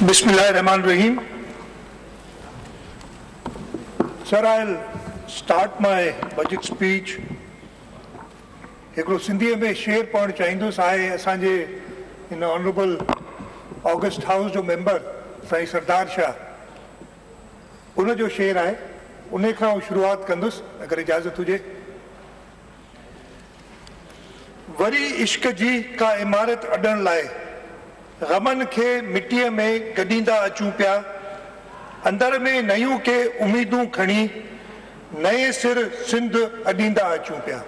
Bismillahirrahmanirrahim. Sir, I'll start my budget speech. हिकिड़ो सिंधीअ में शेर पढ़णु चाहींदुसि आहे असांजे हिन ऑनरेबल ऑगस्ट हाउस जो मेंबर साईं सरदार शाह, उन जो शेर आहे, उन खां शुरूआत कंदुसि अगरि इजाज़त हुजे। वरी इश्क जी का इमारत अॾण लाइ ग़मनि खे मिटीअ में गॾींदा अचूं पिया, अंदर में नयूं के उमीदूं खणी नए सिर सिंध अॾींदा अचूं पिया।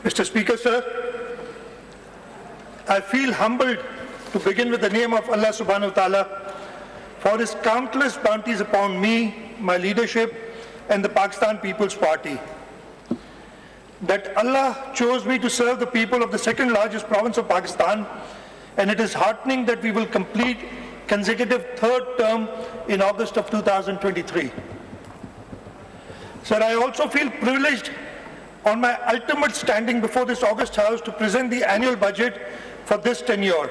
Mr. Speaker, sir, I feel humbled to begin with the name of Allah subhanahu wa ta'ala for his countless bounties upon me, my leadership and the Pakistan People's Party. That Allah chose me to serve the people of the second largest province of Pakistan, and it is heartening that we will complete consecutive third term in August of 2023. Sir, I also feel privileged on my ultimate standing before this August House to present the annual budget for this tenure.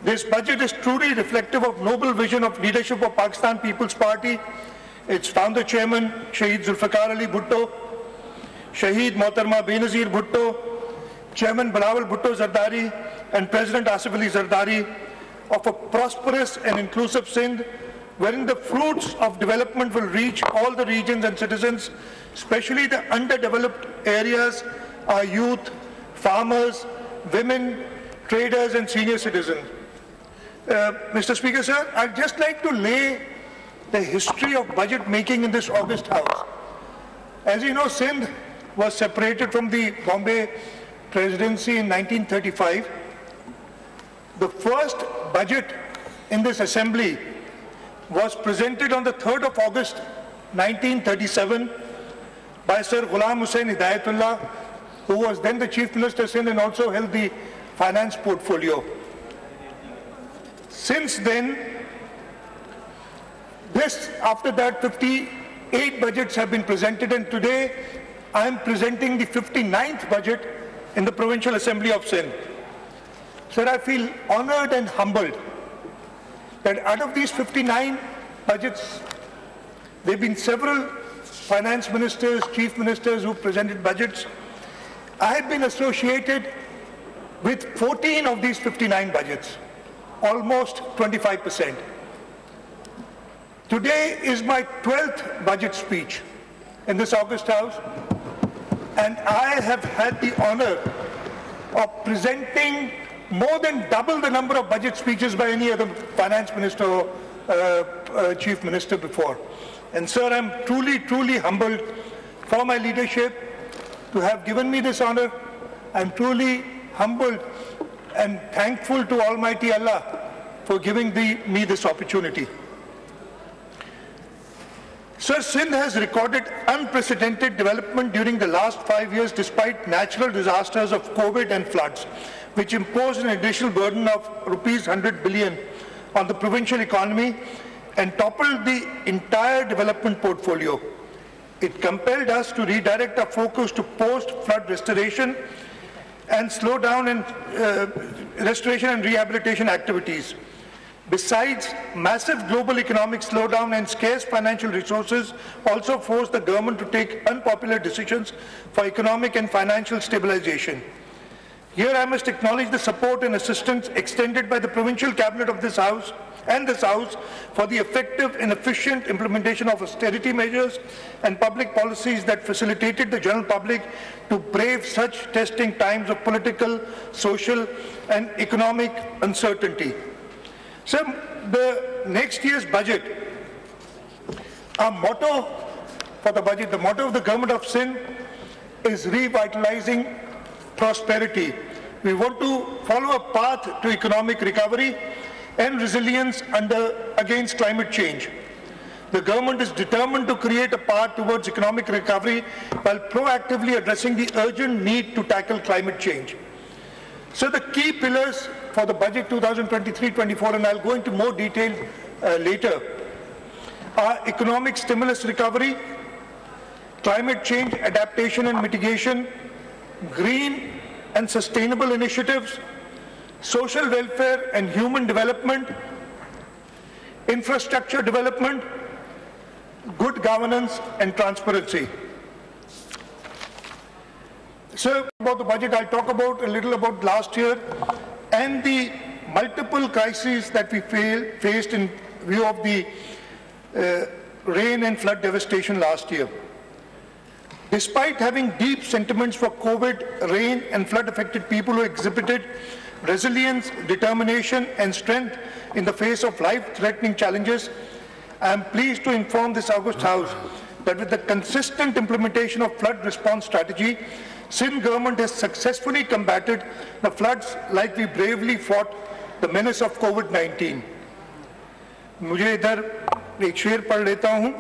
This budget is truly reflective of noble vision of leadership of Pakistan People's Party, its founder chairman, Shaheed Zulfikar Ali Bhutto, Shaheed Mohtarma Benazir Bhutto, Chairman Bilawal Bhutto Zardari, and President Asif Ali Zardari, of a prosperous and inclusive Sindh, wherein the fruits of development will reach all the regions and citizens, especially the underdeveloped areas, our youth, farmers, women, traders and senior citizens. Mr. Speaker, sir, I'd just like to lay the history of budget making in this August House. As you know, Sindh was separated from the Bombay Presidency in 1935. The first budget in this assembly was presented on the 3rd of August 1937 by Sir Ghulam Hussain Hidayatullah, who was then the Chief Minister of Sindh and also held the finance portfolio. Since then, after that, 58 budgets have been presented, and today I am presenting the 59th budget in the Provincial Assembly of Sindh. Sir, I feel honored and humbled that out of these 59 budgets, there have been several finance ministers, chief ministers who presented budgets. I have been associated with 14 of these 59 budgets, almost 25%. Today is my 12th budget speech in this August House, and I have had the honor of presenting more than double the number of budget speeches by any other finance minister or chief minister before. And sir, I'm truly, truly humbled for my leadership to have given me this honor. I'm truly humbled and thankful to Almighty Allah for giving me this opportunity. Sir, Sindh has recorded unprecedented development during the last 5 years despite natural disasters of COVID and floods, which imposed an additional burden of rupees 100 billion on the provincial economy and toppled the entire development portfolio. It compelled us to redirect our focus to post-flood restoration and slow down restoration and rehabilitation activities. Besides, massive global economic slowdown and scarce financial resources also forced the government to take unpopular decisions for economic and financial stabilization. Here I must acknowledge the support and assistance extended by the provincial cabinet of this House for the effective and efficient implementation of austerity measures and public policies that facilitated the general public to brave such testing times of political, social and economic uncertainty. So the next year's budget, our motto for the budget, the motto of the government of Sindh is revitalizing prosperity. We want to follow a path to economic recovery and resilience against climate change. The government is determined to create a path towards economic recovery while proactively addressing the urgent need to tackle climate change. So the key pillars for the budget 2023-24, and I'll go into more detail later, are economic stimulus recovery, climate change adaptation and mitigation, green and sustainable initiatives, social welfare and human development, infrastructure development, good governance and transparency. So about the budget, I'll talk about a little about last year and the multiple crises that we faced in view of the rain and flood devastation last year. Despite having deep sentiments for COVID, rain and flood affected people who exhibited resilience, determination and strength in the face of life-threatening challenges, I am pleased to inform this August House that with the consistent implementation of flood response strategy, Sindh government has successfully combated the floods like we bravely fought the menace of COVID-19. मुझे इधर एक शेर पढ़ लेता हूँ.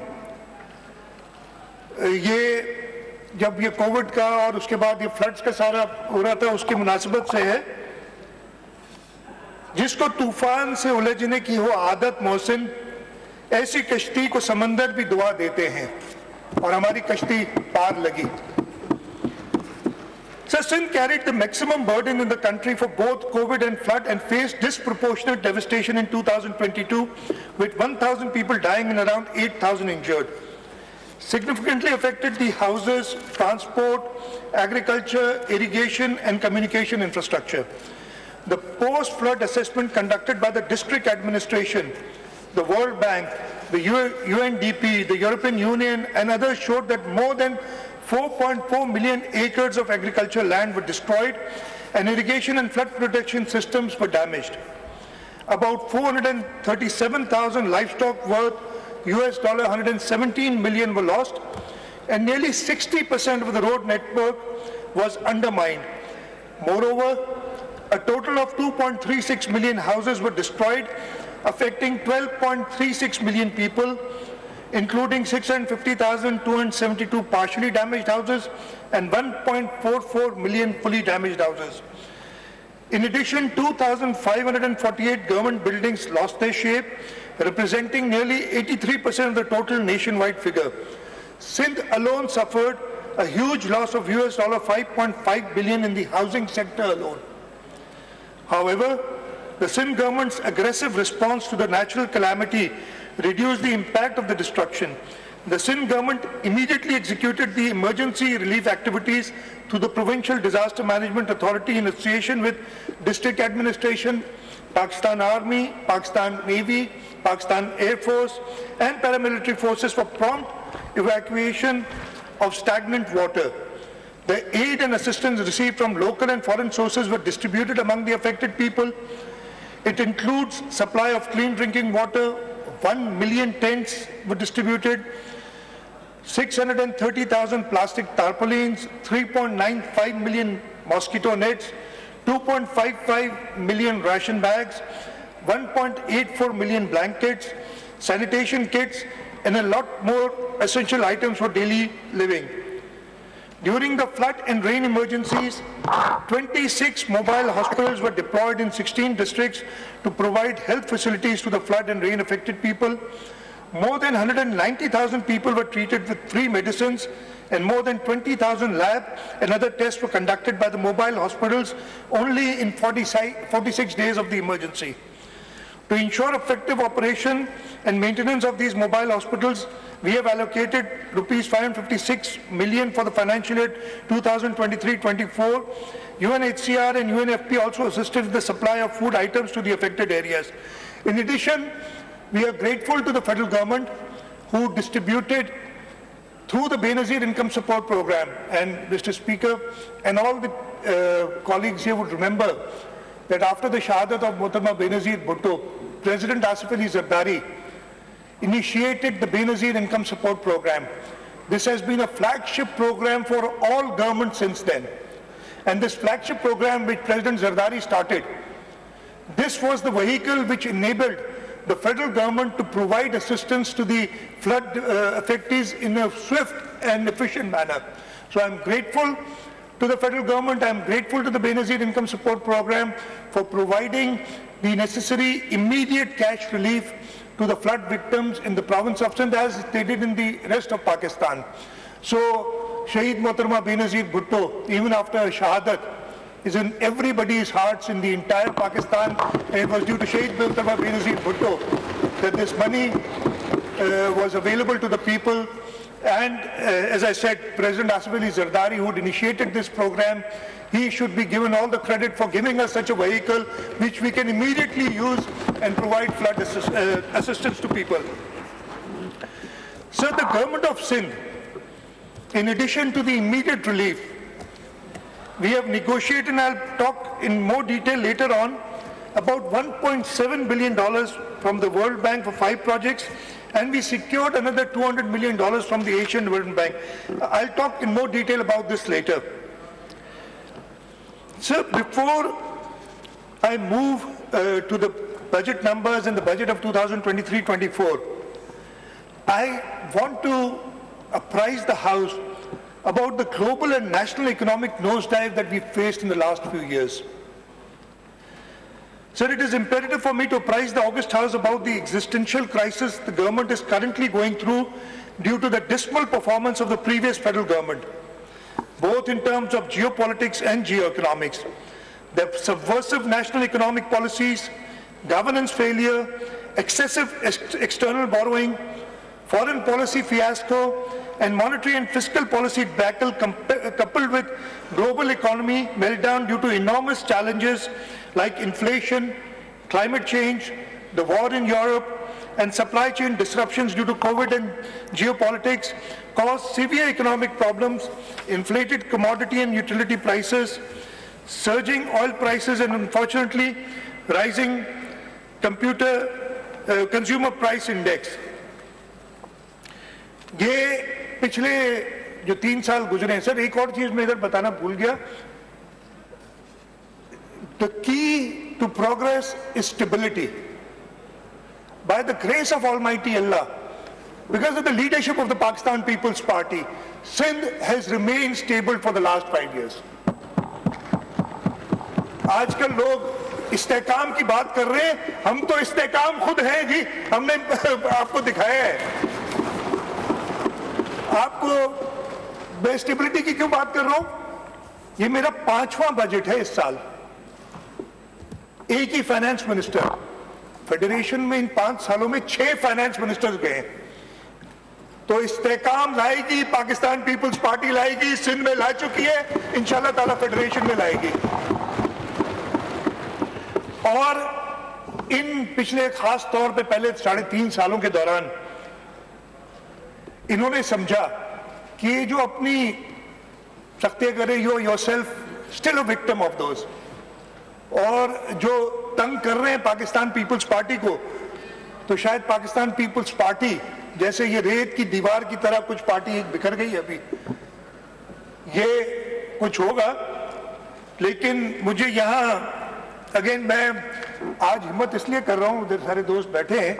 ये जब ये कोविड का और उसके बाद ये फ्लड्स का सारा हो रहा था उसकी मुनासिबत से है. जिसको तूफान से उलझने की हो आदत मोहसिन, ऐसी कश्ती को समंदर भी दुआ देते हैं और हमारी कश्ती पार लगी. So Sindh carried the maximum burden in the country for both COVID and flood and faced disproportionate devastation in 2022 with 1,000 people dying and around 8,000 injured. Significantly affected the houses, transport, agriculture, irrigation and communication infrastructure. The post-flood assessment conducted by the district administration, the World Bank, the UNDP, the European Union and others showed that more than 4.4 million acres of agricultural land were destroyed and irrigation and flood protection systems were damaged. About 437,000 livestock worth US $117 million were lost and nearly 60% of the road network was undermined. Moreover, a total of 2.36 million houses were destroyed, affecting 12.36 million people, including 650,272 partially damaged houses and 1.44 million fully damaged houses. In addition, 2,548 government buildings lost their shape, representing nearly 83% of the total nationwide figure. Sindh alone suffered a huge loss of US $5.5 billion in the housing sector alone. However, the Sindh government's aggressive response to the natural calamity reduced the impact of the destruction. The Sindh government immediately executed the emergency relief activities through the Provincial Disaster Management Authority in association with District Administration, Pakistan Army, Pakistan Navy, Pakistan Air Force and paramilitary forces for prompt evacuation of stagnant water. The aid and assistance received from local and foreign sources were distributed among the affected people. It includes supply of clean drinking water, 1 million tents were distributed, 630,000 plastic tarpaulins, 3.95 million mosquito nets, 2.55 million ration bags, 1.84 million blankets, sanitation kits, and a lot more essential items for daily living. During the flood and rain emergencies, 26 mobile hospitals were deployed in 16 districts to provide health facilities to the flood and rain affected people. More than 190,000 people were treated with free medicines and more than 20,000 lab and other tests were conducted by the mobile hospitals only in 46 days of the emergency. To ensure effective operation and maintenance of these mobile hospitals, we have allocated rupees 556 million for the financial year 2023-24. UNHCR and UNFP also assisted with the supply of food items to the affected areas. In addition, we are grateful to the federal government who distributed through the Benazir Income Support Program. And Mr. Speaker, and all the colleagues here would remember that after the Shahadat of Mohtarma Benazir Bhutto, President Asif Ali Zardari initiated the Benazir Income Support Program. This has been a flagship program for all governments since then. And this flagship program which President Zardari started, this was the vehicle which enabled the federal government to provide assistance to the flood affectees in a swift and efficient manner. So I'm grateful to the federal government, I'm grateful to the Benazir Income Support Program for providing the necessary immediate cash relief to the flood victims in the province of Sindh as they did in the rest of Pakistan. So Shaheed Mohtarma Benazir Bhutto, even after Shahadat, is in everybody's hearts in the entire Pakistan, and it was due to Shaheed Murtaba Benazir Bhutto that this money was available to the people. And as I said, President Asif Ali Zardari, who had initiated this program, he should be given all the credit for giving us such a vehicle which we can immediately use and provide flood assistance to people. So the government of Sindh, in addition to the immediate relief, we have negotiated, and I'll talk in more detail later on, about $1.7 billion from the World Bank for 5 projects, and we secured another $200 million from the Asian Development Bank. I'll talk in more detail about this later. So before I move to the budget numbers and the budget of 2023-24, I want to apprise the House about the global and national economic nosedive that we faced in the last few years. Sir, it is imperative for me to apprise the August House about the existential crisis the government is currently going through due to the dismal performance of the previous federal government, both in terms of geopolitics and geoeconomics. The subversive national economic policies, governance failure, excessive external borrowing, foreign policy fiasco, and monetary and fiscal policy debacle coupled with global economy meltdown due to enormous challenges like inflation, climate change, the war in Europe, and supply chain disruptions due to COVID and geopolitics caused severe economic problems, inflated commodity and utility prices, surging oil prices, and unfortunately, rising consumer price index. ये पिछले जो 3 साल गुजरे हैं, sir एक और चीज मैं इधर बताना भूल गया. The key to progress is stability. By the grace of Almighty Allah, because of the leadership of the Pakistan People's Party, Sindh has remained stable for the last 5 years. आजकल लोग इस्तेकाम की बात कर रहे हैं, हम तो इस्तेकाम खुद हैं जी, हमने आपको दिखाया है. आपको मैं स्टेबिलिटी की क्यों बात कर रहा हूं? ये मेरा 5वां बजट है इस साल. एक ही फाइनेंस मिनिस्टर, फेडरेशन में इन 5 सालों में 6 फाइनेंस मिनिस्टर्स गए. तो इस्तेकाम लाएगी, पाकिस्तान पीपल्स पार्टी लाएगी, सिंध में ला चुकी है, इंशाल्लाह ताला फेडरेशन में लाएगी. और इन पिछले खास तौर पे पहले 3.5 सालों के दौरान इन्होंने समझा कि ये जो अपनी सख्ती करे, you yourself still a victim of those, और जो तंग कर रहे हैं पाकिस्तान पीपल्स पार्टी को, तो शायद पाकिस्तान पीपल्स पार्टी जैसे ये रेत की दीवार की तरह कुछ पार्टी बिखर गई अभी, ये कुछ होगा. लेकिन मुझे यहाँ अगेन मैं आज हिम्मत इसलिए कर रहा हूँ, उधर सारे दोस्त बैठे हैं,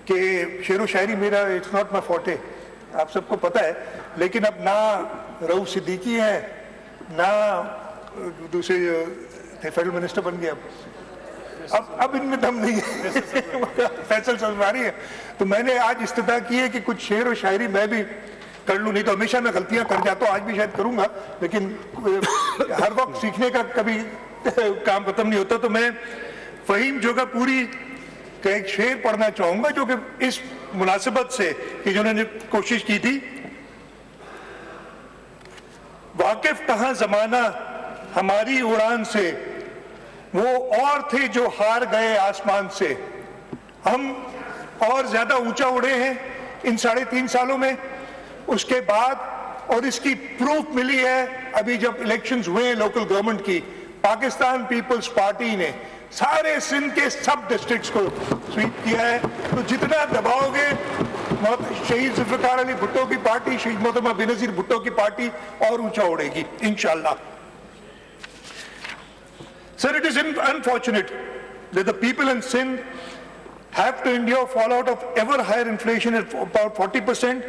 कि शेरो शायरी मेरा इट्स नॉट माई फोर्टे, आप सबको पता है. लेकिन अब ना रऊफ सिद्दीकी है, ना दूसरे फेडरल मिनिस्टर बन गया, अब इनमें दम नहीं है. फैसल सलवारी है. तो मैंने आज इस्तिदा की है कि कुछ शेर और शायरी मैं भी कर लूँ. नहीं तो हमेशा मैं गलतियां कर जाता हूँ, आज भी शायद करूंगा, लेकिन हर वक्त सीखने का कभी काम खत्म नहीं होता. तो मैं फहीम जोगा पूरी का एक शेर पढ़ना चाहूंगा, जो कि इस मुनासिबत से कि जिन्होंने कोशिश की थी. वाकिफ कहां जमाना हमारी उड़ान से, वो और थे जो हार गए आसमान से. हम और ज्यादा ऊंचा उड़े हैं इन 3.5 सालों में. उसके बाद, और इसकी प्रूफ मिली है अभी जब इलेक्शंस हुए हैं लोकल गवर्नमेंट की, पाकिस्तान पीपल्स पार्टी ने सारे सिंध के सब डिस्ट्रिक्ट्स को स्वीप किया है. तो जितना दबाओगे, शहीद जुल्फ़िकार अली भुट्टो की पार्टी, शहीद मोहतरमा बेनज़ीर भुट्टो की पार्टी और ऊंचा उड़ेगी इंशाल्लाह. Sir, it is unfortunate that the people in Sindh have to endure fallout of ever higher inflation at about 40%,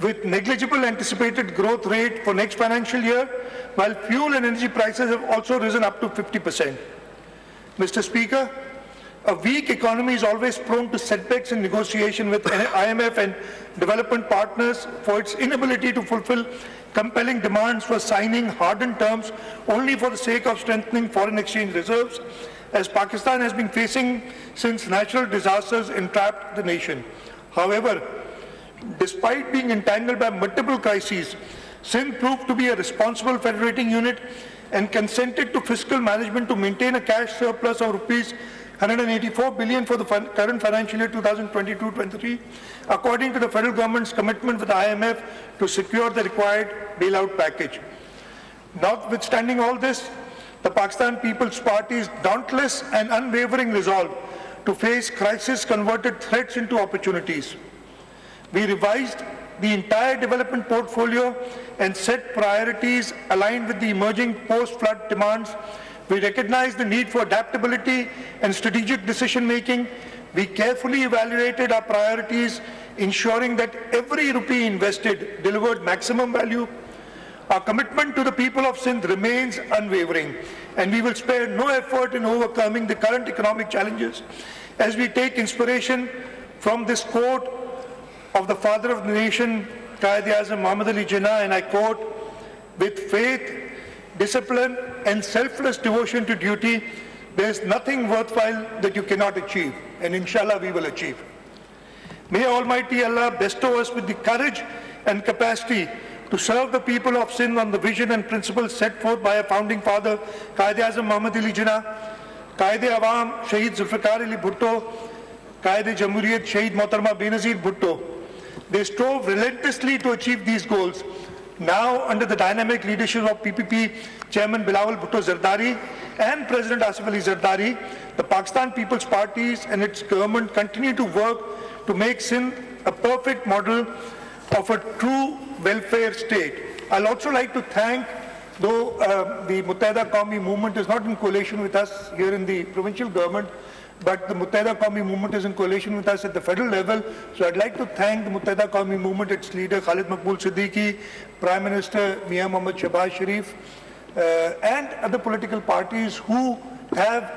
with negligible anticipated growth rate for next financial year, while fuel and energy prices have also risen up to 50%. Mr. Speaker, a weak economy is always prone to setbacks in negotiation with IMF and development partners for its inability to fulfill compelling demands for signing hardened terms only for the sake of strengthening foreign exchange reserves, as Pakistan has been facing since natural disasters entrapped the nation. However, despite being entangled by multiple crises, Sindh proved to be a responsible federating unit and consented to fiscal management to maintain a cash surplus of rupees 184 billion for the current financial year 2022-23, according to the federal government's commitment with the IMF to secure the required bailout package. Notwithstanding all this, the Pakistan People's Party's dauntless and unwavering resolve to face crisis converted threats into opportunities. We revised the entire development portfolio and set priorities aligned with the emerging post-flood demands. We recognize the need for adaptability and strategic decision-making. We carefully evaluated our priorities, ensuring that every rupee invested delivered maximum value. Our commitment to the people of Sindh remains unwavering, and we will spare no effort in overcoming the current economic challenges as we take inspiration from this quote of the father of the nation, Quaid-e-Azam Muhammad Ali Jinnah, and I quote, "With faith, discipline and selfless devotion to duty, there is nothing worthwhile that you cannot achieve, and inshallah we will achieve." May Almighty Allah bestow us with the courage and capacity to serve the people of Sindh on the vision and principles set forth by our founding father, Quaid-e-Azam Muhammad Ali Jinnah, Qaid-e-Awam Shaheed Zulfikar Ali Bhutto, Qaid-e-Jamhuriyat Shaheed Mohtarma Benazir Bhutto. They strove relentlessly to achieve these goals. Now, under the dynamic leadership of PPP Chairman Bilawal Bhutto Zardari and President Asif Ali Zardari, the Pakistan People's Parties and its government continue to work to make Sindh a perfect model of a true welfare state. I'll also like to thank, though the Muttahida Qawmi movement is not in coalition with us here in the provincial government, but the Muttahida Qawmi movement is in coalition with us at the federal level. So I'd like to thank the Muttahida Qawmi movement, its leader Khalid Maqbool Siddiqui, Prime Minister Mian Mohammad Shahbaz Sharif, and other political parties who have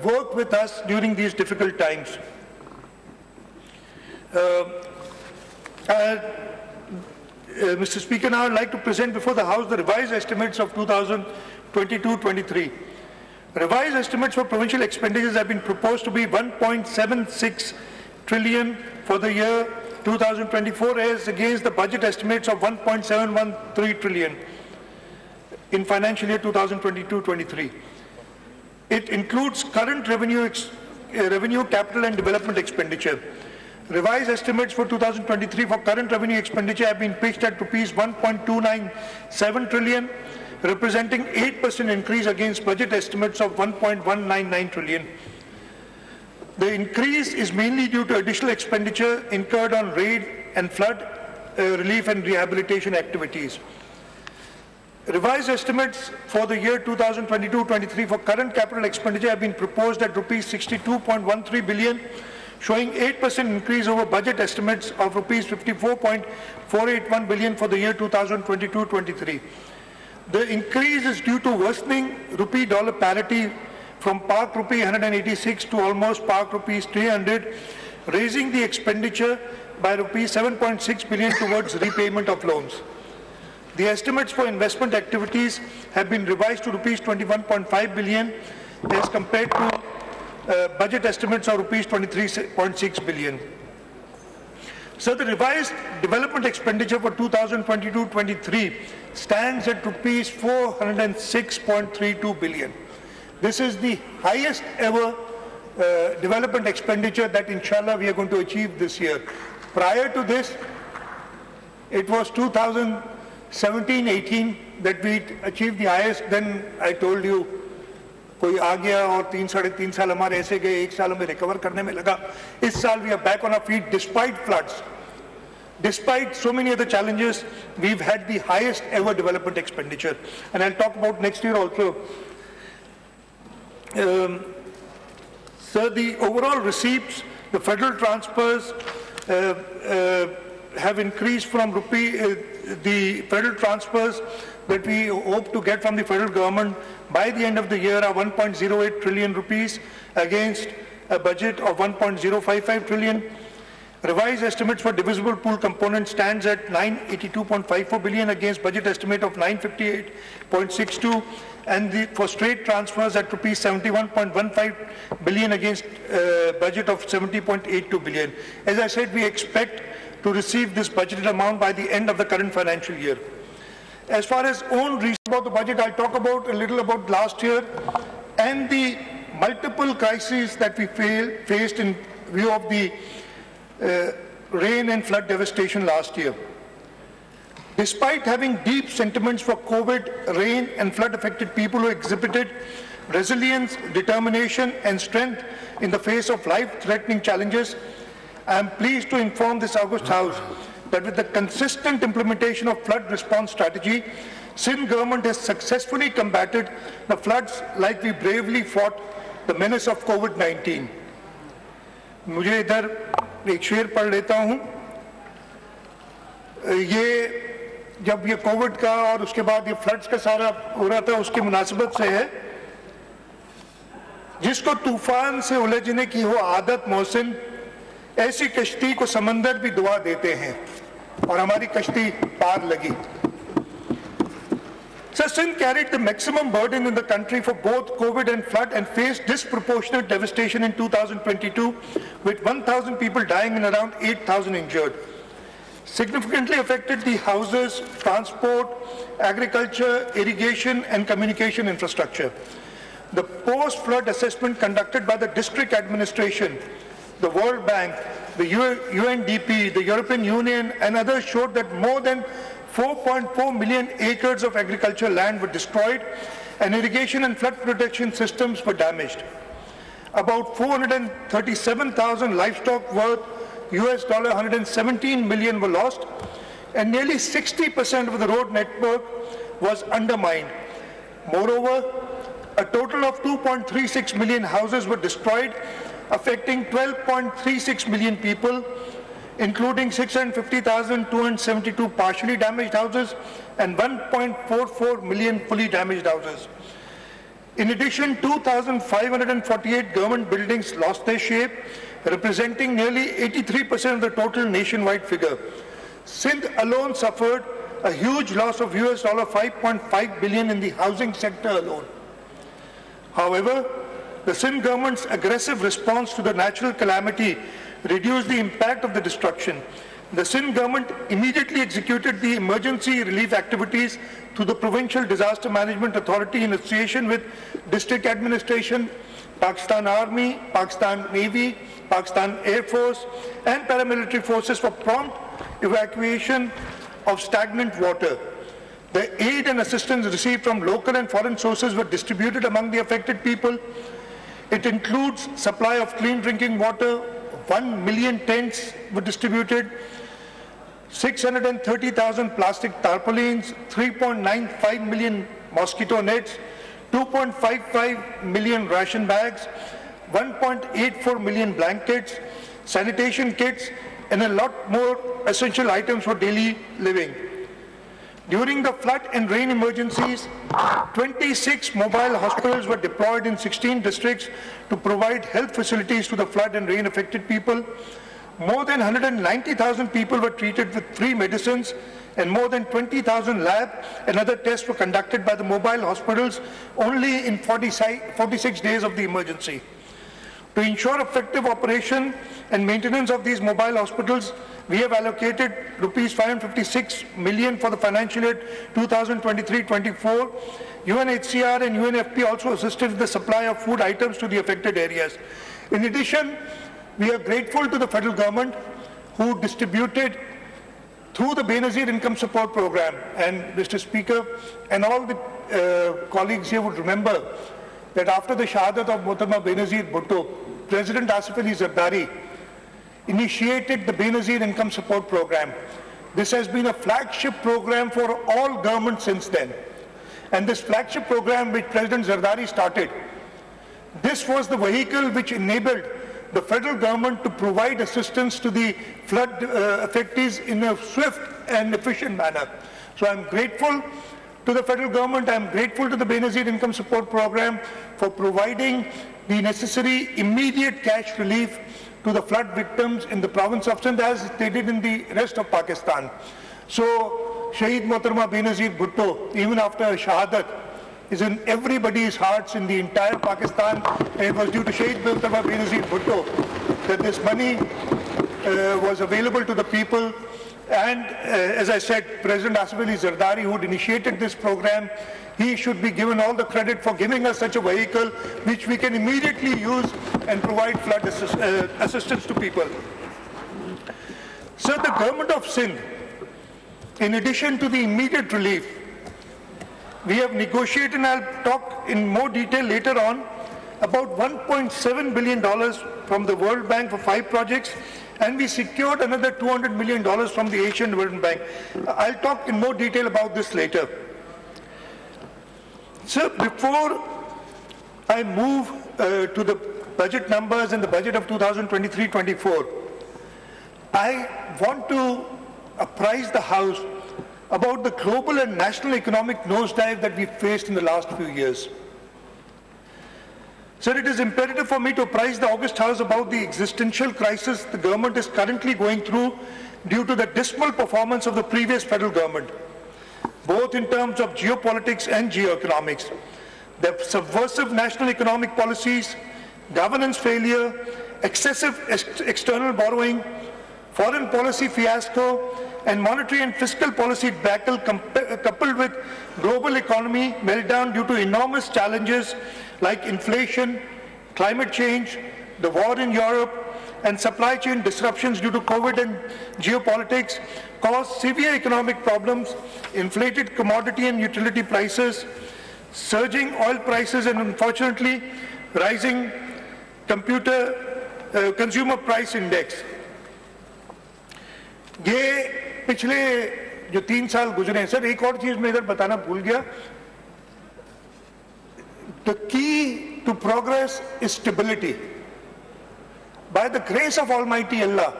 worked with us during these difficult times. Mr. Speaker, now I'd like to present before the House the revised estimates of 2022-23. Revised estimates for provincial expenditures have been proposed to be 1.76 trillion for the year 2024 as against the budget estimates of 1.713 trillion in financial year 2022-23. It includes current revenue, capital and development expenditure. Revised estimates for 2023 for current revenue expenditure have been pitched at rupees 1.297 trillion, representing 8% increase against budget estimates of 1.199 trillion. The increase is mainly due to additional expenditure incurred on raid and flood relief and rehabilitation activities. Revised estimates for the year 2022-23 for current capital expenditure have been proposed at rupees 62.13 billion, showing 8% increase over budget estimates of rupees 54.481 billion for the year 2022-23. The increase is due to worsening rupee-dollar parity from Pak rupee 186 to almost Pak rupees 300, raising the expenditure by rupees 7.6 billion towards repayment of loans. The estimates for investment activities have been revised to rupees 21.5 billion as compared to budget estimates of rupees 23.6 billion. So the revised development expenditure for 2022-23 stands at rupees 406.32 billion. This is the highest ever development expenditure that inshallah we are going to achieve this year. Prior to this, it was 2017-18 that we achieved the highest. Then I told you, कोई आ गया और 3-3.5 साल हमारे ऐसे गए, 1 साल में recover करने में लगा. इस साल we are back on our feet despite floods. Despite so many other challenges, we've had the highest ever development expenditure. And I'll talk about next year also. So the overall receipts, the federal transfers have increased from the federal transfers that we hope to get from the federal government by the end of the year are 1.08 trillion rupees against a budget of 1.055 trillion. Revised estimates for divisible pool component stands at 982.54 billion against budget estimate of 958.62, and for straight transfers at rupees 71.15 billion against budget of 70.82 billion. As I said, we expect to receive this budgeted amount by the end of the current financial year. As far as own reasons about the budget, I'll talk about a little about last year and the multiple crises that we faced in view of the rain and flood devastation last year. Despite having deep sentiments for COVID, rain and flood affected people who exhibited resilience, determination and strength in the face of life-threatening challenges, I am pleased to inform this August House that with the consistent implementation of flood response strategy, Sindh government has successfully combated the floods like we bravely fought the menace of COVID-19. मुझे इधर एक शेर पढ़ लेता हूँ. ये जब ये कोविड का और उसके बाद ये फ्लड्स का सारा हो रहा था, उसकी मुनासिबत से है. जिसको तूफान से उलझने की हो आदत मोहसिन, ऐसी कश्ती को समंदर भी दुआ देते हैं, और हमारी कश्ती पार लगी. So Sindh carried the maximum burden in the country for both COVID and flood and faced disproportionate devastation in 2022 with 1,000 people dying and around 8,000 injured. Significantly affected the houses, transport, agriculture, irrigation and communication infrastructure. The post-flood assessment conducted by the district administration, the World Bank, the UNDP, the European Union and others showed that more than 4.4 million acres of agricultural land were destroyed and irrigation and flood protection systems were damaged. About 437,000 livestock worth US $117 million were lost, and nearly 60% of the road network was undermined. Moreover, a total of 2.36 million houses were destroyed, affecting 12.36 million people, including 650,272 partially damaged houses and 1.44 million fully damaged houses. In addition, 2,548 government buildings lost their shape, representing nearly 83% of the total nationwide figure. Sindh alone suffered a huge loss of US $5.5 billion in the housing sector alone. However, the Sindh government's aggressive response to the natural calamity reduced the impact of the destruction. The Sindh government immediately executed the emergency relief activities through the Provincial Disaster Management Authority in association with District Administration, Pakistan Army, Pakistan Navy, Pakistan Air Force and paramilitary forces for prompt evacuation of stagnant water. The aid and assistance received from local and foreign sources were distributed among the affected people. It includes supply of clean drinking water. 1 million tents were distributed, 630,000 plastic tarpaulins, 3.95 million mosquito nets, 2.55 million ration bags, 1.84 million blankets, sanitation kits, and a lot more essential items for daily living. During the flood and rain emergencies, 26 mobile hospitals were deployed in 16 districts to provide health facilities to the flood and rain affected people. More than 190,000 people were treated with free medicines, and more than 20,000 lab and other tests were conducted by the mobile hospitals only in 46 days of the emergency. To ensure effective operation and maintenance of these mobile hospitals, we have allocated rupees 556 million for the financial year 2023-24. UNHCR and UNFP also assisted with the supply of food items to the affected areas. In addition, we are grateful to the federal government who distributed through the Benazir Income Support Program. And Mr. Speaker, and all the colleagues here would remember that after the shahadat of Mohtarma Benazir Bhutto, President Asif Ali Zardari initiated the Benazir Income Support Program. This has been a flagship program for all governments since then. And this flagship program which President Zardari started, this was the vehicle which enabled the federal government to provide assistance to the flood affectees in a swift and efficient manner. So I'm grateful to the federal government, I'm grateful to the Benazir Income Support Program for providing the necessary immediate cash relief to the flood victims in the province of Sindh as they did in the rest of Pakistan. So Shaheed Mohtarma Benazir Bhutto, even after Shahadat, is in everybody's hearts in the entire Pakistan, and it was due to Shaheed Mohtarma Benazir Bhutto that this money was available to the people. And as I said, President Asif Ali Zardari, who had initiated this program, he should be given all the credit for giving us such a vehicle which we can immediately use and provide flood assistance to people. So the government of Sindh, in addition to the immediate relief, we have negotiated, and I'll talk in more detail later on, about $1.7 billion from the World Bank for 5 projects, and we secured another $200 million from the Asian Development Bank. I'll talk in more detail about this later. So before I move to the budget numbers and the budget of 2023-24, I want to apprise the House about the global and national economic nosedive that we've faced in the last few years. Sir, it is imperative for me to apprise the August House about the existential crisis the government is currently going through due to the dismal performance of the previous federal government, both in terms of geopolitics and geoeconomics. The subversive national economic policies, governance failure, excessive external borrowing, foreign policy fiasco, and monetary and fiscal policy debacle coupled with global economy meltdown due to enormous challenges like inflation, climate change, the war in Europe, and supply chain disruptions due to COVID and geopolitics caused severe economic problems, inflated commodity and utility prices, surging oil prices, and unfortunately rising consumer price index. ये पिछले जो 3 साल गुजरे हैं, sir एक और चीज मैं इधर बताना भूल गया. The key to progress is stability. By the grace of Almighty Allah,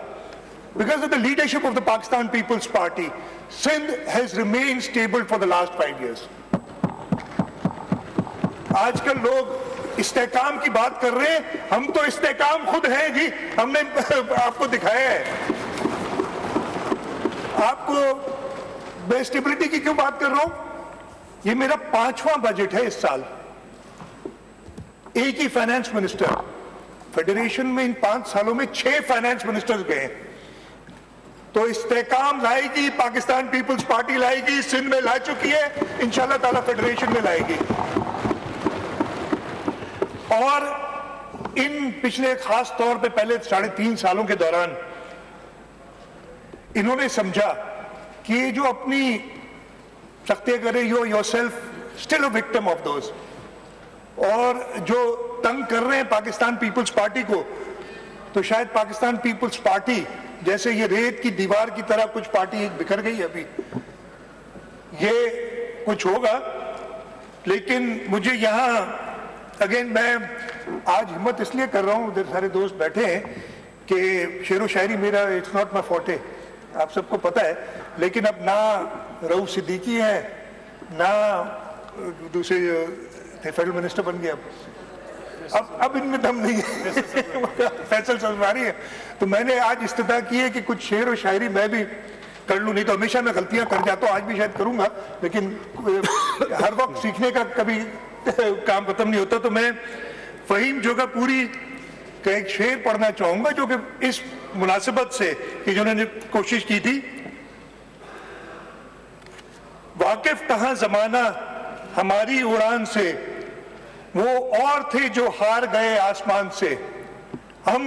because of the leadership of the Pakistan People's Party, Sindh has remained stable for the last 5 years. आजकल लोग इस्तेकाम की बात कर रहे हैं, हम तो इस्तेकाम खुद हैं जी, हमने आपको दिखाया है. आपको मैं स्टेबिलिटी की क्यों बात कर रहा हूं? ये मेरा 5वां बजट है इस साल. एक ही फाइनेंस मिनिस्टर, फेडरेशन में इन 5 सालों में 6 फाइनेंस मिनिस्टर्स गए. तो इस्तेकाम लाएगी, पाकिस्तान पीपल्स पार्टी लाएगी, सिंध में ला चुकी है, इंशाल्लाह ताला फेडरेशन में लाएगी. और इन पिछले खास तौर पे पहले 3.5 सालों के दौरान इन्होंने समझा कि ये जो अपनी सख्तियां करे, you yourself still a victim of those, और जो तंग कर रहे हैं पाकिस्तान पीपल्स पार्टी को, तो शायद पाकिस्तान पीपल्स पार्टी जैसे ये रेत की दीवार की तरह कुछ पार्टी बिखर गई अभी, ये कुछ होगा. लेकिन मुझे यहाँ अगेन मैं आज हिम्मत इसलिए कर रहा हूँ, उधर सारे दोस्त बैठे हैं, कि शेरो शायरी मेरा इट्स नॉट माई फोर्टे, आप सबको पता है. लेकिन अब ना रऊफ सिद्दीकी है, ना दूसरे फेडरल मिनिस्टर बन गए, अब इनमें दम नहीं है. फैसल सरवारी है. तो मैंने आज इस्तिदा की है कि कुछ शेर और शायरी मैं भी कर लूँ. नहीं तो हमेशा मैं गलतियां कर जाता हूँ, आज भी शायद करूंगा, लेकिन हर वक्त सीखने का कभी काम खत्म नहीं होता. तो मैं फहीम जोगापुरी का एक शेर पढ़ना चाहूंगा, जो कि इस मुनासिबत से कि जिन्होंने कोशिश की थी. वाकिफ कहां जमाना हमारी उड़ान से, वो और थे जो हार गए आसमान से. हम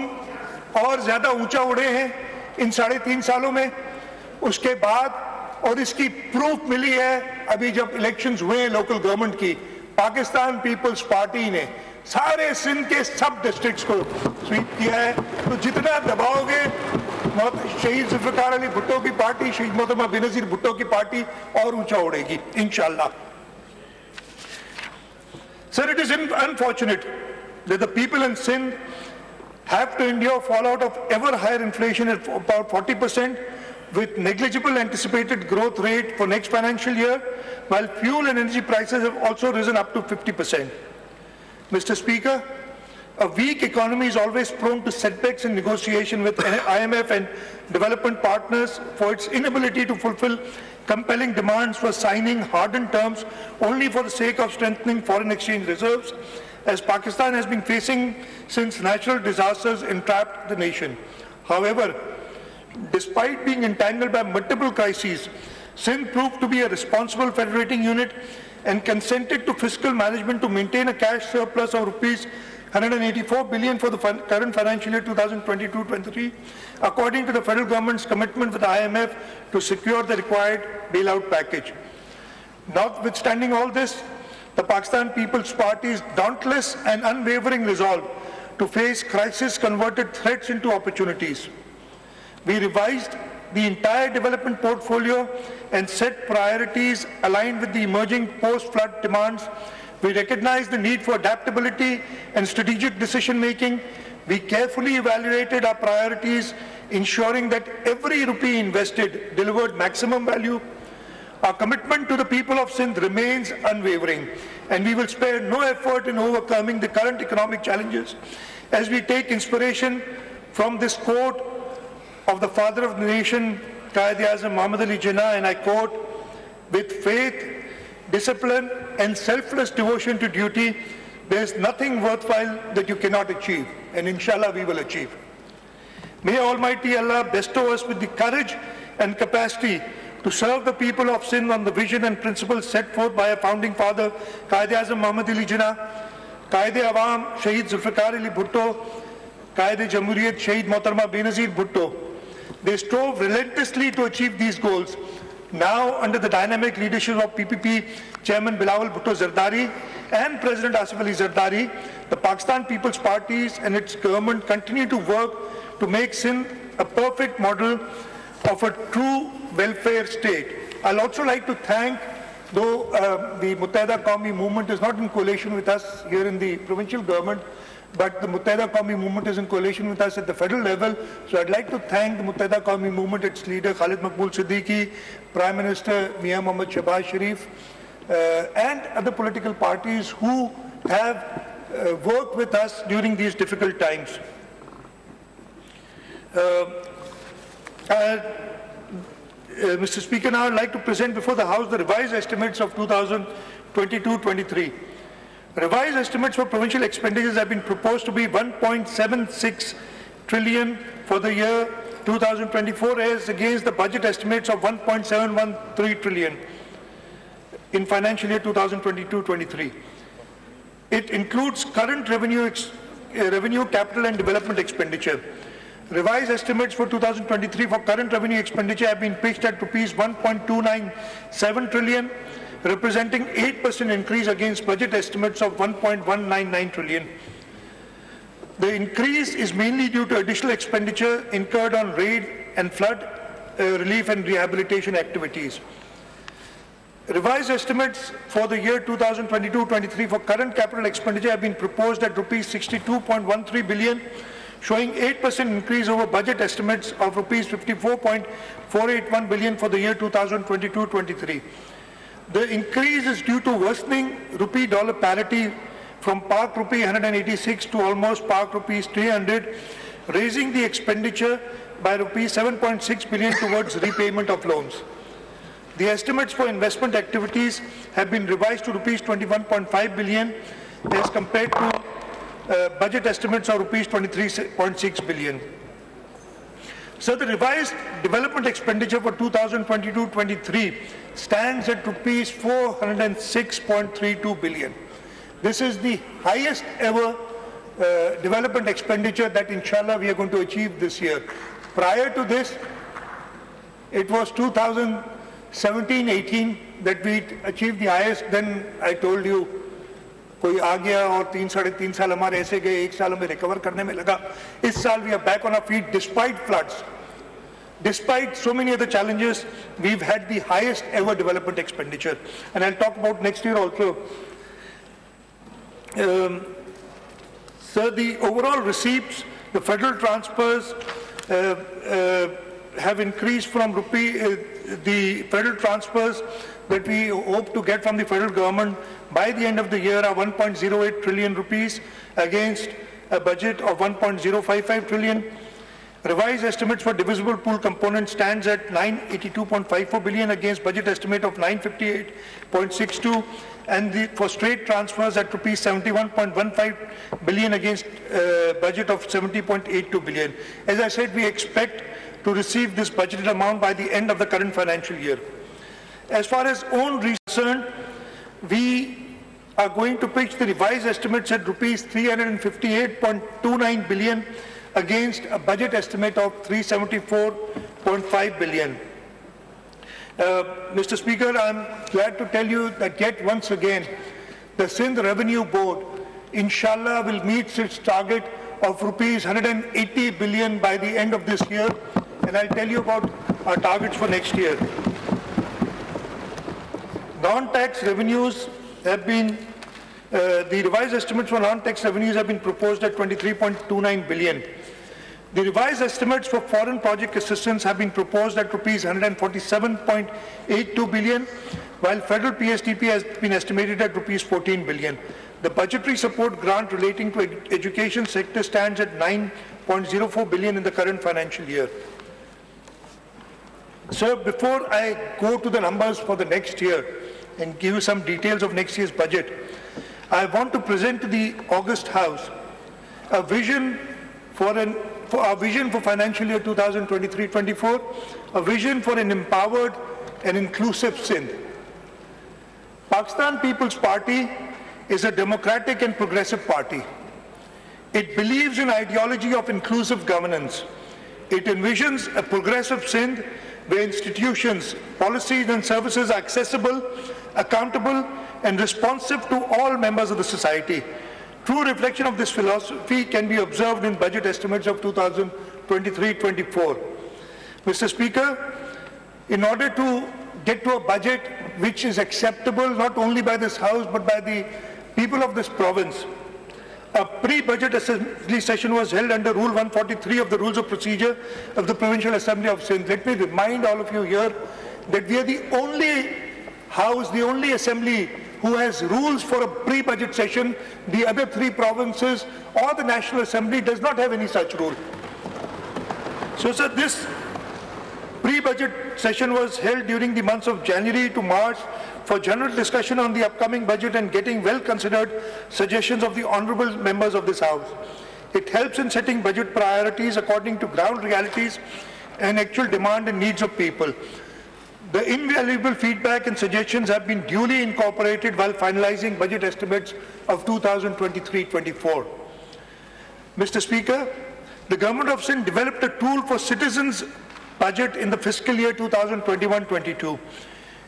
और ज्यादा ऊंचा उड़े हैं इन 3.5 सालों में. उसके बाद, और इसकी प्रूफ मिली है अभी जब इलेक्शंस हुए हैं लोकल गवर्नमेंट की, पाकिस्तान पीपल्स पार्टी ने सारे सिंध के सब डिस्ट्रिक्ट्स को स्वीप किया है. तो जितना दबाओगे, शहीद जुल्फिकार अली भुट्टो की पार्टी, शहीद मोहतरमा बेनजीर भुट्टो की पार्टी और ऊंचा उड़ेगी इंशाल्लाह. Sir, it is unfortunate that the people in Sindh have to endure fallout of ever higher inflation at about 40%, with negligible anticipated growth rate for next financial year, while fuel and energy prices have also risen up to 50%. Mr. Speaker, A weak economy is always prone to setbacks in negotiation with IMF and development partners for its inability to fulfill compelling demands for signing hardened terms only for the sake of strengthening foreign exchange reserves, as Pakistan has been facing since natural disasters entrapped the nation. However, despite being entangled by multiple crises, Sindh proved to be a responsible federating unit and consented to fiscal management to maintain a cash surplus of rupees 184 billion for the current financial year 2022-23, according to the federal government's commitment with the IMF to secure the required bailout package. Notwithstanding all this, the Pakistan People's Party's dauntless and unwavering resolve to face crisis converted threats into opportunities. We revised the entire development portfolio and set priorities aligned with the emerging post-flood demands. We recognize the need for adaptability and strategic decision-making. We carefully evaluated our priorities, ensuring that every rupee invested delivered maximum value. Our commitment to the people of Sindh remains unwavering, and we will spare no effort in overcoming the current economic challenges as we take inspiration from this quote of the father of the nation, Quaid-e-Azam Muhammad Ali Jinnah, and I quote, "With faith, discipline and selfless devotion to duty, there is nothing worthwhile that you cannot achieve, and inshallah we will achieve." May Almighty Allah bestow us with the courage and capacity to serve the people of Sindh on the vision and principles set forth by our founding father, Quaid-e-Azam Muhammad Ali Jinnah, Qaid-e-Awam Shaheed Zulfikar Ali Bhutto, Qaid-e-Jamhuriyat Shaheed Mohtarma Benazir Bhutto. They strove relentlessly to achieve these goals. Now, under the dynamic leadership of PPP Chairman Bilawal Bhutto Zardari and President Asif Ali Zardari, the Pakistan People's Parties and its government continue to work to make Sindh a perfect model of a true welfare state. I'll also like to thank, though the Muttahida Qawmi movement is not in coalition with us here in the provincial government, but the Muttahida Qawmi movement is in coalition with us at the federal level. So I'd like to thank the Muttahida Qawmi movement, its leader Khalid Maqbool Siddiqui, Prime Minister Mian Mohammad Shahbaz Sharif, and other political parties who have worked with us during these difficult times. Mr. Speaker, now I'd like to present before the House the revised estimates of 2022-23. Revised estimates for provincial expenditures have been proposed to be 1.76 trillion for the year 2024 as against the budget estimates of 1.713 trillion in financial year 2022-23. It includes current revenue, capital and development expenditure. Revised estimates for 2023 for current revenue expenditure have been pitched at rupees 1.297 trillion, representing 8% increase against budget estimates of 1.199 trillion. The increase is mainly due to additional expenditure incurred on raid and flood relief and rehabilitation activities. Revised estimates for the year 2022-23 for current capital expenditure have been proposed at rupees 62.13 billion, showing 8% increase over budget estimates of rupees 54.481 billion for the year 2022-23. The increase is due to worsening rupee-dollar parity from Pak rupee 186 to almost Pak rupees 300, raising the expenditure by rupees 7.6 billion towards repayment of loans. The estimates for investment activities have been revised to rupees 21.5 billion as compared to budget estimates of rupees 23.6 billion. So the revised development expenditure for 2022-23 stands at rupees 406.32 billion. This is the highest ever development expenditure that inshallah we are going to achieve this year. Prior to this, it was 2017-18 that we achieved the highest. Then I told you, कोई आ गया और 3-3.5 साल हमारे ऐसे गए, 1 साल हमें recover करने में लगा. इस साल we are back on our feet despite floods. Despite so many other challenges, we've had the highest ever development expenditure. And I'll talk about next year also. So the overall receipts, the federal transfers have increased from the federal transfers that we hope to get from the federal government by the end of the year are 1.08 trillion rupees against a budget of 1.055 trillion. Revised estimates for divisible pool component stands at 982.54 billion against budget estimate of 958.62, and for straight transfers at rupees 71.15 billion against budget of 70.82 billion. As I said, we expect to receive this budgeted amount by the end of the current financial year. As far as own resources are concerned, we are going to pitch the revised estimates at rupees 358.29 billion against a budget estimate of 374.5 billion. Mr. Speaker, I'm glad to tell you that yet once again, the Sindh Revenue Board, inshallah, will meet its target of rupees 180 billion by the end of this year, and I'll tell you about our targets for next year. Non-tax revenues have been, the revised estimates for non-tax revenues have been proposed at 23.29 billion. The revised estimates for foreign project assistance have been proposed at rupees 147.82 billion, while federal PSDP has been estimated at rupees 14 billion. The budgetary support grant relating to education sector stands at 9.04 billion in the current financial year. Sir, before I go to the numbers for the next year and give you some details of next year's budget, I want to present to the August House a vision for our vision for financial year 2023-24, a vision for an empowered and inclusive Sindh. Pakistan People's Party is a democratic and progressive party. It believes in ideology of inclusive governance. It envisions a progressive Sindh where institutions, policies and services are accessible, accountable and responsive to all members of the society. True reflection of this philosophy can be observed in budget estimates of 2023-24. Mr. Speaker, in order to get to a budget which is acceptable not only by this House but by the people of this province, a pre-budget assembly session was held under Rule 143 of the Rules of Procedure of the Provincial Assembly of Sindh. Let me remind all of you here that we are the only House, the only assembly who has rules for a pre-budget session. The other three provinces or the National Assembly does not have any such rule. So, sir, this pre-budget session was held during the months of January to March for general discussion on the upcoming budget and getting well-considered suggestions of the honourable members of this House. It helps in setting budget priorities according to ground realities and actual demand and needs of people. The invaluable feedback and suggestions have been duly incorporated while finalizing budget estimates of 2023-24. Mr. Speaker, the Government of Sindh developed a tool for citizens' budget in the fiscal year 2021-22.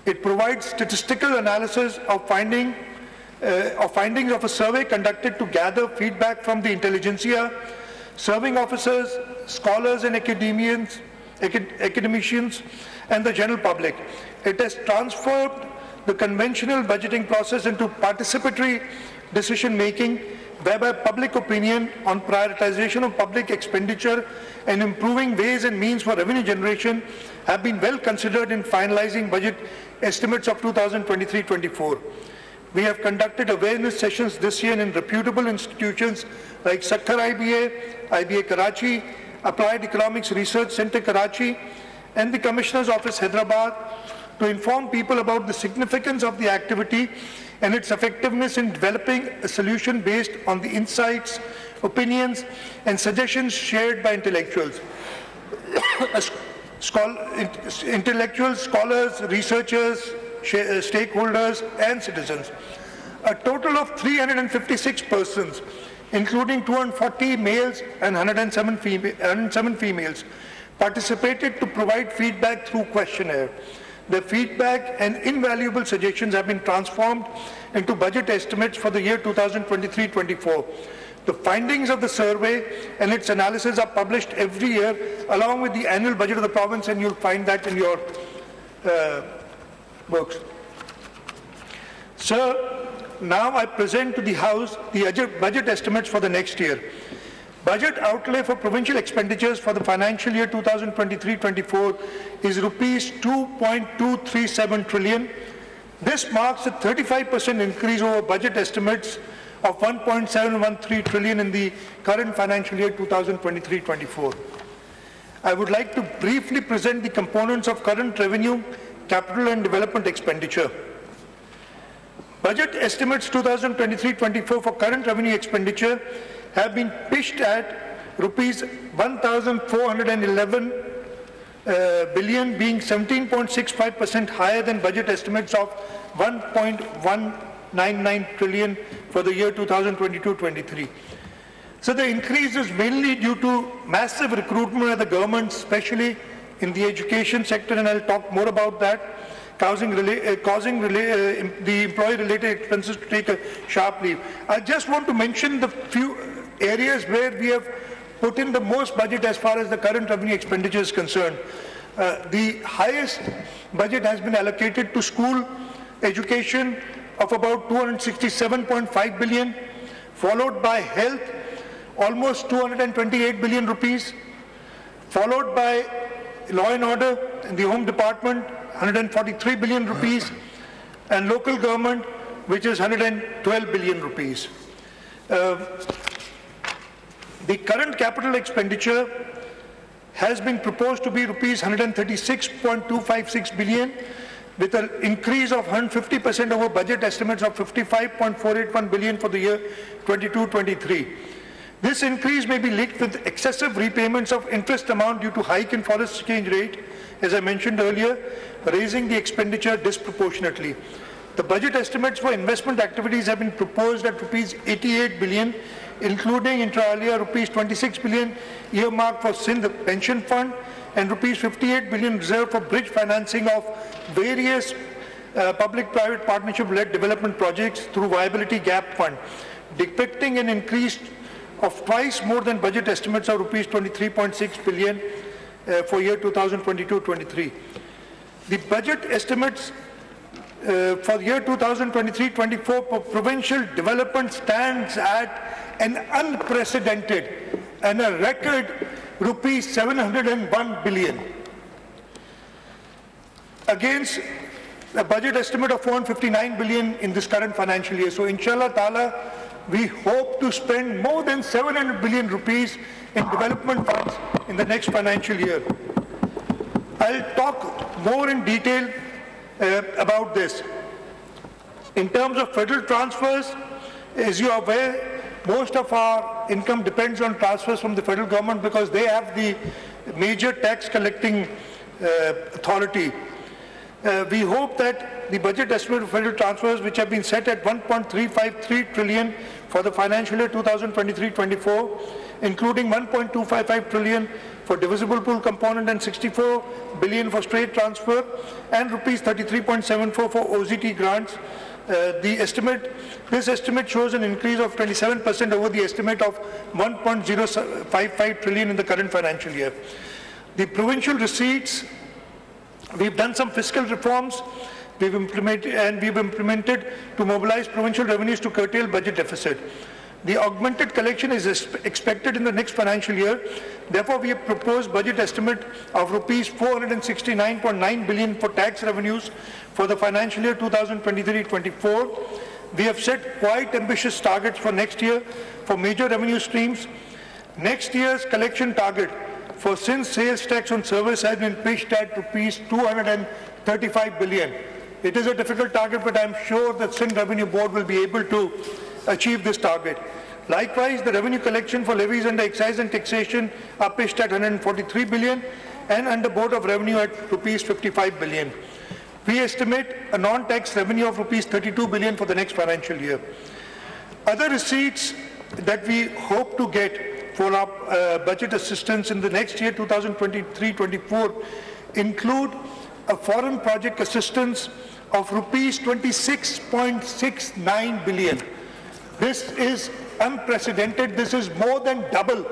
It provides statistical analysis of findings of a survey conducted to gather feedback from the intelligentsia, serving officers, scholars and academicians, and the general public. It has transformed the conventional budgeting process into participatory decision-making, whereby public opinion on prioritization of public expenditure and improving ways and means for revenue generation have been well considered in finalizing budget estimates of 2023-24. We have conducted awareness sessions this year in reputable institutions like Sakhar IBA Karachi, Applied Economics Research Center Karachi, and the Commissioner's Office Hyderabad to inform people about the significance of the activity and its effectiveness in developing a solution based on the insights, opinions, and suggestions shared by intellectuals. Intellectuals, scholars, researchers, stakeholders, and citizens. A total of 356 persons, including 240 males and 107 females, participated to provide feedback through questionnaire. The feedback and invaluable suggestions have been transformed into budget estimates for the year 2023-24. The findings of the survey and its analysis are published every year along with the annual budget of the province, and you'll find that in your books. Sir, now I present to the House the budget estimates for the next year. Budget outlay for provincial expenditures for the financial year 2023-24 is rupees 2.237 trillion. This marks a 35% increase over budget estimates of 1.713 trillion in the current financial year 2023-24. I would like to briefly present the components of current revenue, capital and development expenditure. Budget estimates 2023-24 for current revenue expenditure have been pitched at rupees 1,411 billion, being 17.65% higher than budget estimates of 1.199 trillion for the year 2022-23. So the increase is mainly due to massive recruitment of the government, especially in the education sector, and I'll talk more about that, causing the employee-related expenses to take a sharp leap. I just want to mention the few areas where we have put in the most budget as far as the current revenue expenditure is concerned. The highest budget has been allocated to school education of about 267.5 billion, followed by health, almost 228 billion rupees, followed by law and order in the home department, 143 billion rupees, and local government, which is 112 billion rupees. The current capital expenditure has been proposed to be rupees 136.256 billion, with an increase of 150% over budget estimates of 55.481 billion for the year 22-23. This increase may be linked with excessive repayments of interest amount due to hike in foreign exchange rate, as I mentioned earlier, raising the expenditure disproportionately. The budget estimates for investment activities have been proposed at rupees 88 billion, including inter alia rupees 26 billion earmarked for Sindh pension fund and rupees 58 billion reserved for bridge financing of various public-private partnership-led development projects through viability gap fund, depicting an increase of twice more than budget estimates of rupees 23.6 billion for year 2022-23. The budget estimates for the year 2023-24 for provincial development stands at an unprecedented and a record rupees 701 billion against a budget estimate of 459 billion in this current financial year. So inshallah ta'ala, we hope to spend more than 700 billion rupees in development funds in the next financial year. I'll talk more in detail about this. In terms of federal transfers, as you are aware, most of our income depends on transfers from the federal government because they have the major tax collecting authority. We hope that the budget estimate of federal transfers, which have been set at 1.353 trillion for the financial year 2023-24, including 1.255 trillion for divisible pool component and 64 billion for straight transfer and rupees 33.74 for OZT grants. This estimate shows an increase of 27% over the estimate of 1.055 trillion in the current financial year. The provincial receipts, we've done some fiscal reforms we've implemented to mobilize provincial revenues to curtail budget deficit. The augmented collection is expected in the next financial year. Therefore, we have proposed budget estimate of rupees 469.9 billion for tax revenues for the financial year 2023-24. We have set quite ambitious targets for next year for major revenue streams. Next year's collection target for Sindh sales tax on service has been pitched at rupees 235 billion. It is a difficult target, but I am sure that Sindh Revenue Board will be able to achieve this target. Likewise, the revenue collection for levies under excise and taxation are pitched at 143 billion and under Board of Revenue at rupees 55 billion. We estimate a non-tax revenue of rupees 32 billion for the next financial year. Other receipts that we hope to get for our budget assistance in the next year 2023-24 include a foreign project assistance of rupees 26.69 billion. This is unprecedented. This is more than double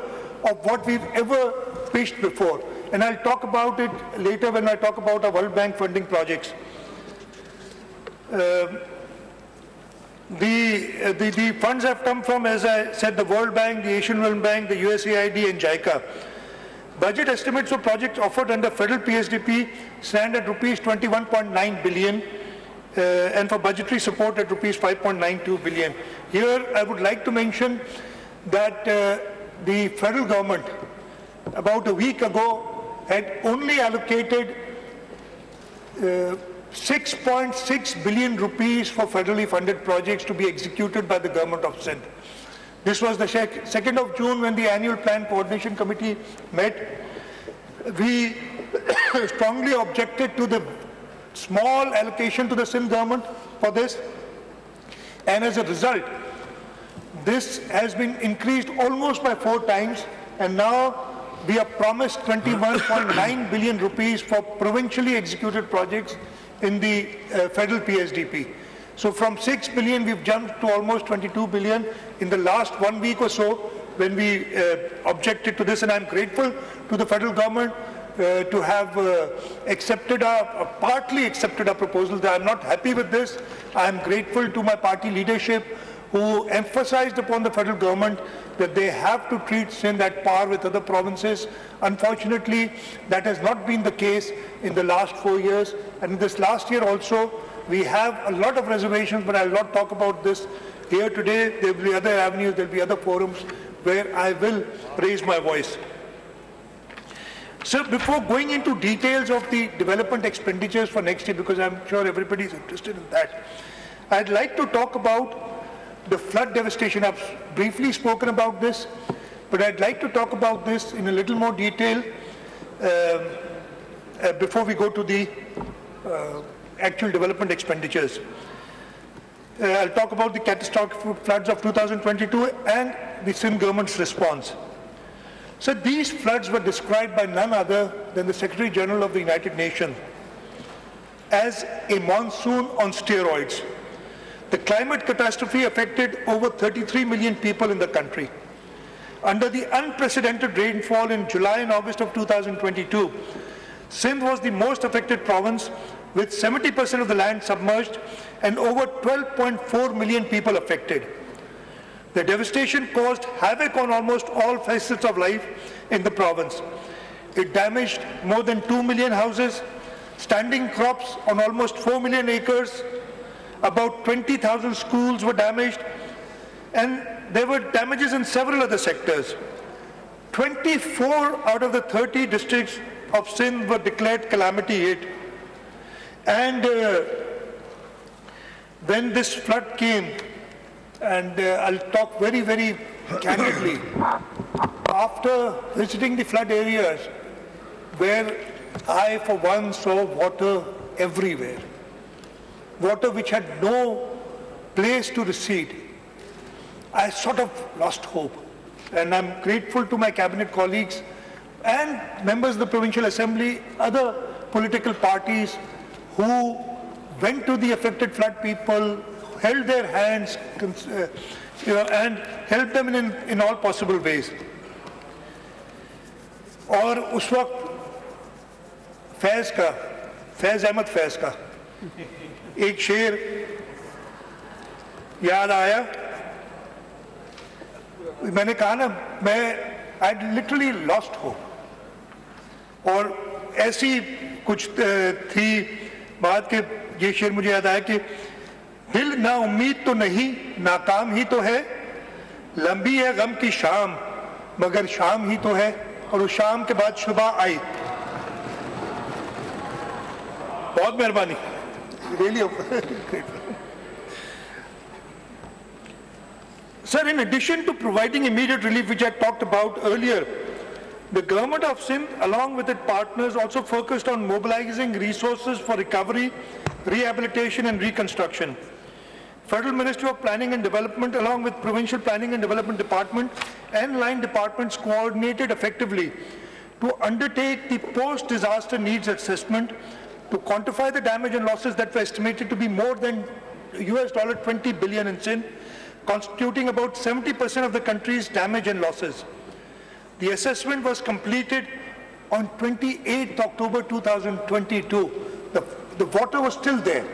of what we've ever pitched before. And I'll talk about it later when I talk about our World Bank funding projects. The funds have come from, as I said, the World Bank, the Asian Development Bank, the USAID and JICA. Budget estimates for projects offered under federal PSDP stand at rupees 21.9 billion and for budgetary support at rupees 5.92 billion. Here I would like to mention that the federal government about a week ago had only allocated 6.6 billion rupees for federally funded projects to be executed by the government of Sindh. This was the 2nd of June when the annual plan coordination committee met. We strongly objected to the small allocation to the Sindh government for this, and as a result, this has been increased almost by 4 times, and now we are promised 21.9 billion rupees for provincially executed projects in the federal PSDP. So from 6 billion, we've jumped to almost 22 billion in the last 1 week or so when we objected to this, and I'm grateful to the federal government to have partly accepted our proposals. I'm not happy with this. I'm grateful to my party leadership who emphasized upon the federal government that they have to treat Sindh at par with other provinces. Unfortunately, that has not been the case in the last 4 years, and in this last year also, we have a lot of reservations, but I'll not talk about this here today. There will be other avenues, there will be other forums where I will raise my voice. So before going into details of the development expenditures for next year, because I'm sure everybody is interested in that, I'd like to talk about the flood devastation. I've briefly spoken about this, but I'd like to talk about this in a little more detail before we go to the actual development expenditures. I'll talk about the catastrophic floods of 2022 and the Sindh government's response. So these floods were described by none other than the Secretary General of the United Nations as a monsoon on steroids. The climate catastrophe affected over 33 million people in the country. Under the unprecedented rainfall in July and August of 2022, Sindh was the most affected province, with 70% of the land submerged and over 12.4 million people affected. The devastation caused havoc on almost all facets of life in the province. It damaged more than 2 million houses, standing crops on almost 4 million acres, about 20,000 schools were damaged, and there were damages in several other sectors. 24 out of the 30 districts of Sindh were declared calamity hit. And when this flood came, and I'll talk very, very candidly, after visiting the flood areas, where I for one saw water everywhere, water which had no place to recede, I sort of lost hope. And I'm grateful to my cabinet colleagues and members of the Provincial Assembly, other political parties who went to the affected flood people, held their hands, and helped them in all possible ways. और उस वक्त फैज़ अहमद फैज़ का एक शेर याद आया. मैंने कहा ना, I literally lost hope. और ऐसी कुछ थी बात के ये शेर मुझे याद आया कि दिल ना उम्मीद तो नहीं, नाकाम ही तो है, लंबी है गम की शाम मगर शाम ही तो है, और उस शाम के बाद सुबह आई. बहुत मेहरबानी. Really grateful. Sir, in addition to providing immediate relief, which I talked about earlier, the government of Sindh, along with its partners, also focused on mobilizing resources for recovery, rehabilitation and reconstruction. Federal Ministry of Planning and Development, along with Provincial Planning and Development Department and line departments, coordinated effectively to undertake the post-disaster needs assessment to quantify the damage and losses that were estimated to be more than $20 billion in Sindh, constituting about 70% of the country's damage and losses. The assessment was completed on 28th October 2022. The water was still there,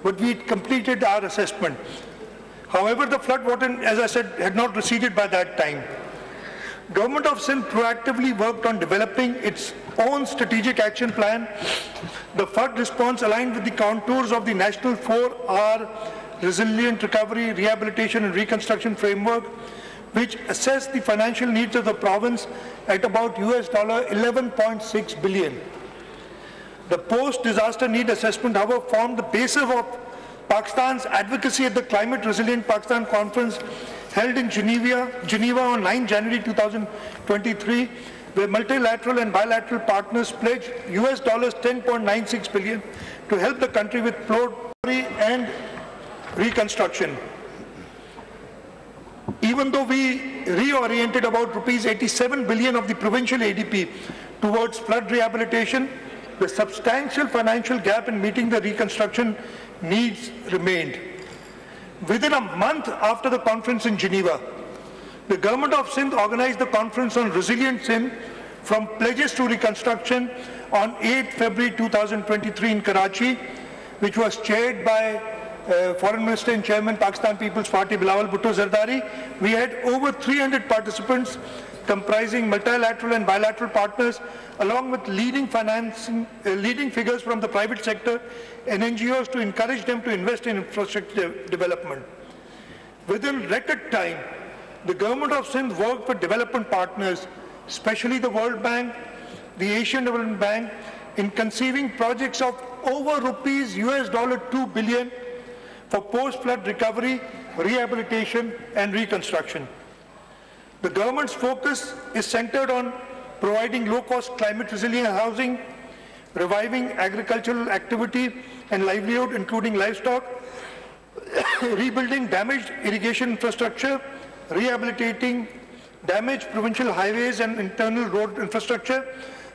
but we completed our assessment. However, the flood water, as I said, had not receded by that time. Government of Sindh proactively worked on developing its own strategic action plan. The flood response aligned with the contours of the National 4R Resilient Recovery, Rehabilitation and Reconstruction Framework, which assessed the financial needs of the province at about $11.6 billion. The post-disaster need assessment, however, formed the basis of Pakistan's advocacy at the Climate Resilient Pakistan Conference held in Geneva on 9 January 2023, where multilateral and bilateral partners pledged $10.96 billion to help the country with flood recovery and reconstruction. Even though we reoriented about rupees 87 billion of the provincial ADP towards flood rehabilitation, the substantial financial gap in meeting the reconstruction needs remained. Within a month after the conference in Geneva, the Government of Sindh organized the conference on Resilient Sindh from pledges to reconstruction on 8 February 2023 in Karachi, which was chaired by Foreign Minister and Chairman Pakistan People's Party Bilawal Bhutto Zardari. We had over 300 participants comprising multilateral and bilateral partners, along with leading figures from the private sector and NGOs to encourage them to invest in infrastructure development. Within record time, the Government of Sindh worked with development partners, especially the World Bank, the Asian Development Bank, in conceiving projects of over rupees $2 billion for post-flood recovery, rehabilitation and reconstruction. The government's focus is centered on providing low-cost climate-resilient housing, reviving agricultural activity and livelihood, including livestock, rebuilding damaged irrigation infrastructure, rehabilitating damaged provincial highways and internal road infrastructure,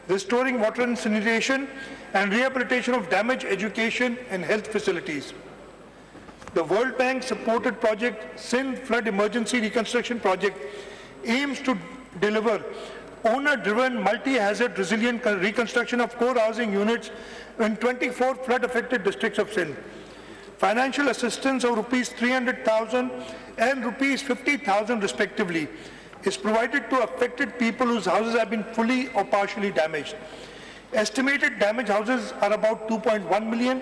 restoring water and sanitation, and rehabilitation of damaged education and health facilities. The World Bank supported project Sindh Flood Emergency Reconstruction Project aims to deliver owner-driven multi-hazard resilient reconstruction of core housing units in 24 flood-affected districts of Sindh. Financial assistance of rupees 300,000 and rupees 50,000 respectively is provided to affected people whose houses have been fully or partially damaged. Estimated damaged houses are about 2.1 million.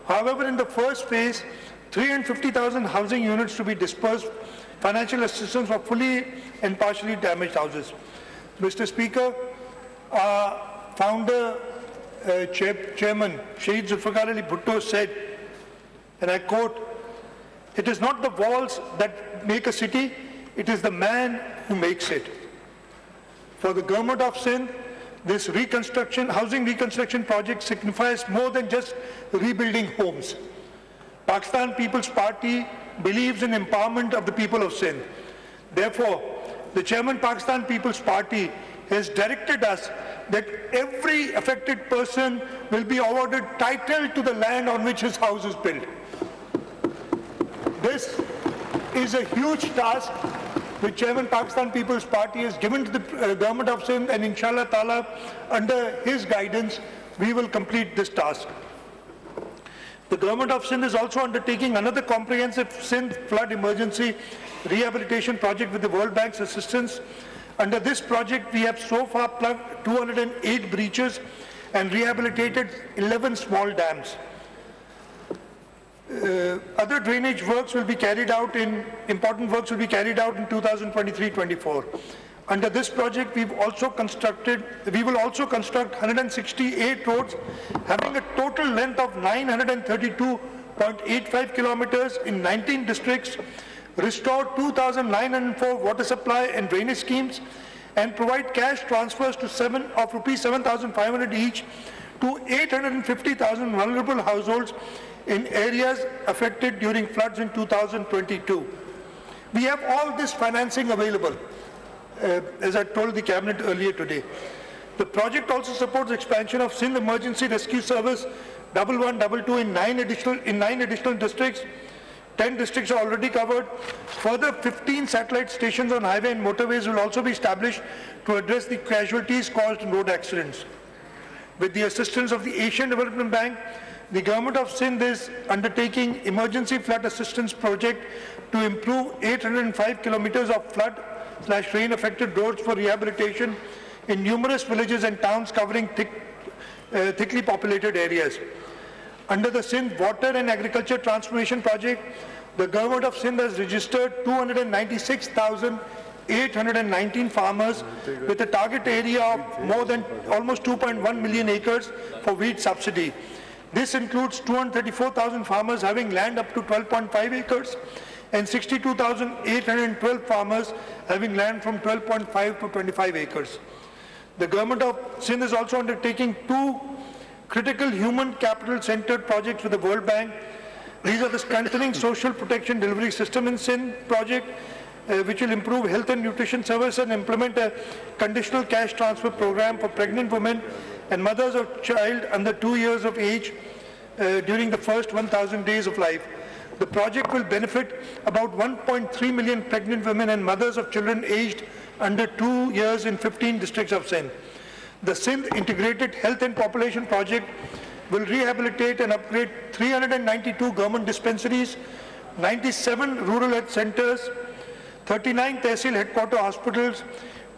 However, in the first phase, 350,000 housing units to be dispersed, financial assistance for fully and partially damaged houses. Mr. Speaker, founder, chairman, Shaheed Zulfikar Ali Bhutto said, and I quote, "It is not the walls that make a city, it is the man who makes it." For the Government of Sindh, this housing reconstruction project signifies more than just rebuilding homes. Pakistan People's Party believes in empowerment of the people of Sindh. Therefore, the Chairman Pakistan People's Party has directed us that every affected person will be awarded title to the land on which his house is built. This is a huge task which Chairman Pakistan People's Party has given to the Government of Sindh, and inshallah ta'ala, under his guidance, we will complete this task. The Government of Sindh is also undertaking another comprehensive Sindh flood emergency rehabilitation project with the World Bank's assistance. Under this project, we have so far plugged 208 breaches and rehabilitated 11 small dams. Other drainage works will be carried out important works will be carried out in 2023-24. Under this project, we will also construct 168 roads having a total length of 932.85 kilometers in 19 districts, restore 2,904 water supply and drainage schemes, and provide cash transfers to rupees 7,500 each to 850,000 vulnerable households in areas affected during floods in 2022. We have all this financing available, as I told the Cabinet earlier today. The project also supports expansion of Sindh Emergency Rescue Service 1122 in 9 additional districts. 10 districts are already covered. Further 15 satellite stations on highway and motorways will also be established to address the casualties caused in road accidents. With the assistance of the Asian Development Bank, the Government of Sindh is undertaking emergency flood assistance project to improve 805 kilometers of flood flood/rain affected roads for rehabilitation in numerous villages and towns covering thickly populated areas. Under the Sindh Water and Agriculture Transformation Project, the Government of Sindh has registered 296,819 farmers with a target area of more than almost 2.1 million acres for wheat subsidy. This includes 234,000 farmers having land up to 12.5 acres and 62,812 farmers having land from 12.5 to 25 acres. The Government of Sindh is also undertaking 2 critical human capital centered projects with the World Bank. These are the Strengthening Social Protection Delivery System in Sindh project, which will improve health and nutrition service and implement a conditional cash transfer program for pregnant women and mothers of child under 2 years of age during the first 1,000 days of life. The project will benefit about 1.3 million pregnant women and mothers of children aged under 2 years in 15 districts of Sindh. The Sindh Integrated Health and Population Project will rehabilitate and upgrade 392 government dispensaries, 97 rural health centers, 39 Tehsil headquarter hospitals,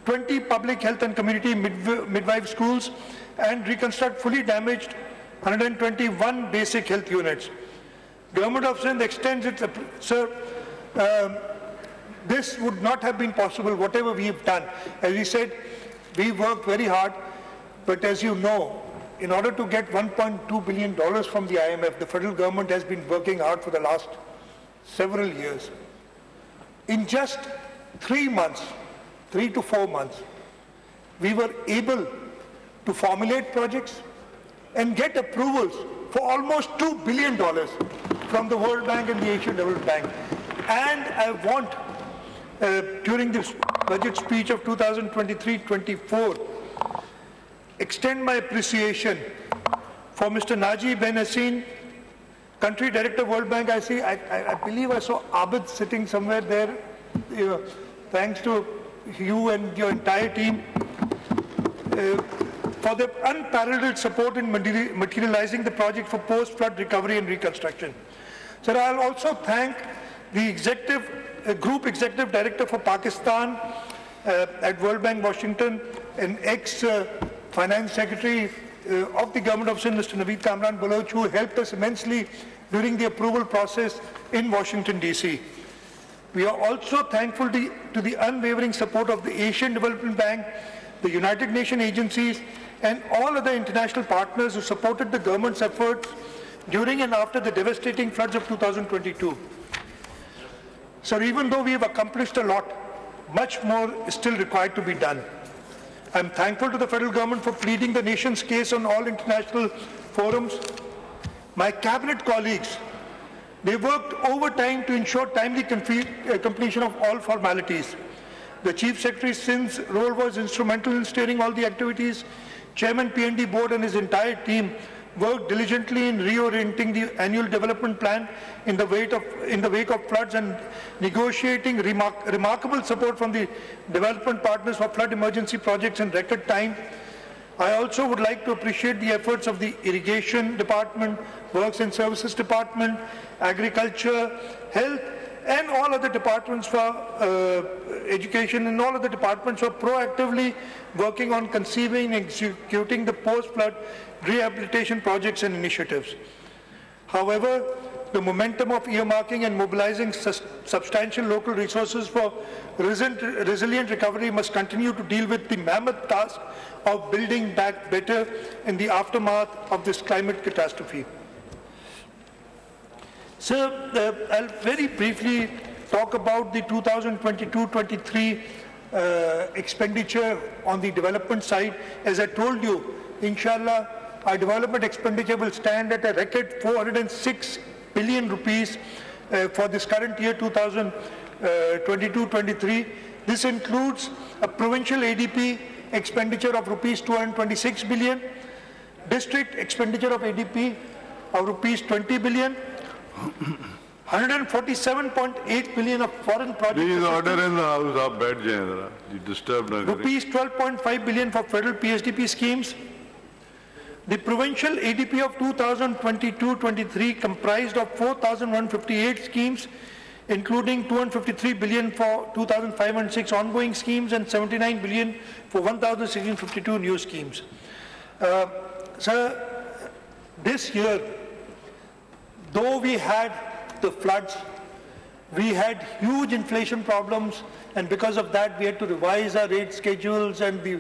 20 public health and community midwife schools, and reconstruct fully damaged 121 basic health units. Government of Sindh extends its, this would not have been possible, whatever we have done. As we said, we worked very hard, but as you know, in order to get $1.2 billion from the IMF, the federal government has been working hard for the last several years. In just 3 months, 3 to 4 months, we were able to formulate projects and get approvals for almost $2 billion from the World Bank and the Asian Development Bank. And I want, during this budget speech of 2023-24, extend my appreciation for Mr. Naji Ben Hassin, Country Director, World Bank. I believe I saw Abid sitting somewhere there. Thanks to you and your entire team for the unparalleled support in materializing the project for post-flood recovery and reconstruction. Sir, I'll also thank the Group Executive Director for Pakistan at World Bank, Washington, and ex-Finance Secretary of the Government of Sindh, Mr. Naveed Kamran Baloch, who helped us immensely during the approval process in Washington, D.C. We are also thankful to the unwavering support of the Asian Development Bank, the United Nations agencies, and all other international partners who supported the government's efforts during and after the devastating floods of 2022. So even though we have accomplished a lot, much more is still required to be done. I'm thankful to the federal government for pleading the nation's case on all international forums. My cabinet colleagues, they worked overtime to ensure timely completion of all formalities. The Chief Secretary Sindh's role was instrumental in steering all the activities. Chairman PND Board and his entire team worked diligently in reorienting the annual development plan in the wake of floods and negotiating remarkable support from the development partners for flood emergency projects in record time. I also would like to appreciate the efforts of the Irrigation Department, Works and Services Department, Agriculture, Health, and all other departments for education and all other departments for proactively working on conceiving and executing the post-flood rehabilitation projects and initiatives. However, the momentum of earmarking and mobilizing substantial local resources for resilient recovery must continue to deal with the mammoth task of building back better in the aftermath of this climate catastrophe. So, I'll very briefly talk about the 2022-23 expenditure on the development side. As I told you, inshallah, our development expenditure will stand at a record 406 billion rupees for this current year 2022-23. This includes a provincial ADP expenditure of rupees 226 billion, district expenditure of ADP of rupees 20 billion, 147.8 billion of foreign projects. Please order in the house, आप बैठ जाएं ज़रा, you disturb ना करें. Rupees 12.5 billion for federal PSDP schemes. The provincial ADP of 2022-23 comprised of 4,158 schemes, including 253 billion for 2,506 ongoing schemes and 79 billion for 1,652 new schemes. Sir, this year, though we had the floods, we had huge inflation problems, and because of that we had to revise our rate schedules, and the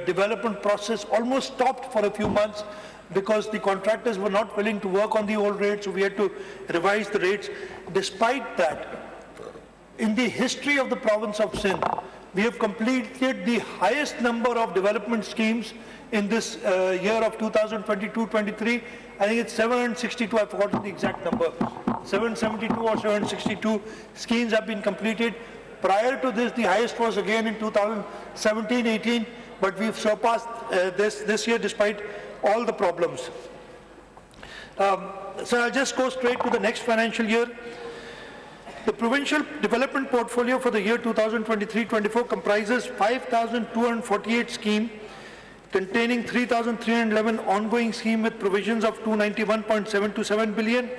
development process almost stopped for a few months because the contractors were not willing to work on the old rates, so we had to revise the rates. Despite that, in the history of the province of Sindh, we have completed the highest number of development schemes in this year of 2022-23. I think it's 762, I've forgotten the exact number. 772 or 762 schemes have been completed. Prior to this, the highest was again in 2017-18, but we've surpassed this year despite all the problems. So I'll just go straight to the next financial year. The provincial development portfolio for the year 2023-24 comprises 5,248 schemes, containing 3,311 ongoing schemes with provisions of 291.727 billion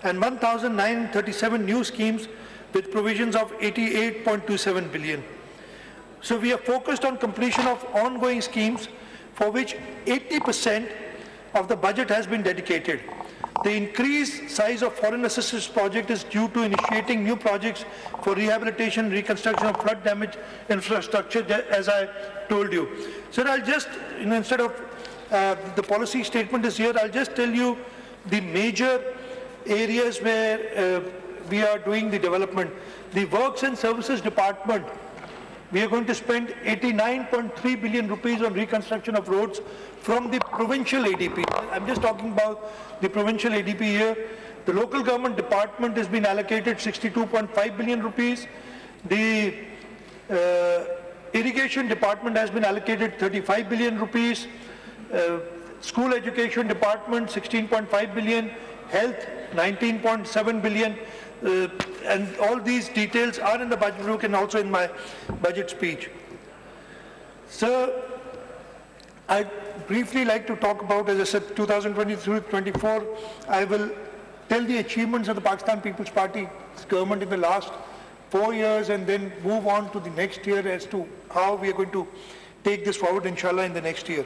and 1,937 new schemes with provisions of 88.27 billion. So we are focused on completion of ongoing schemes for which 80% of the budget has been dedicated. The increased size of foreign assistance project is due to initiating new projects for rehabilitation, reconstruction of flood damaged infrastructure, as I told you. So I'll just, instead of the policy statement is here, I'll just tell you the major areas where we are doing the development. The Works and Services Department, we are going to spend 89.3 billion rupees on reconstruction of roads from the provincial ADP. I'm just talking about the provincial ADP here. The local government department has been allocated 62.5 billion rupees. The irrigation department has been allocated 35 billion rupees. School education department 16.5 billion. Health 19.7 billion. And all these details are in the budget book and also in my budget speech. So, I'd briefly like to talk about, as I said, 2023-24. I will tell the achievements of the Pakistan People's Party government in the last 4 years and then move on to the next year as to how we are going to take this forward, inshallah, in the next year.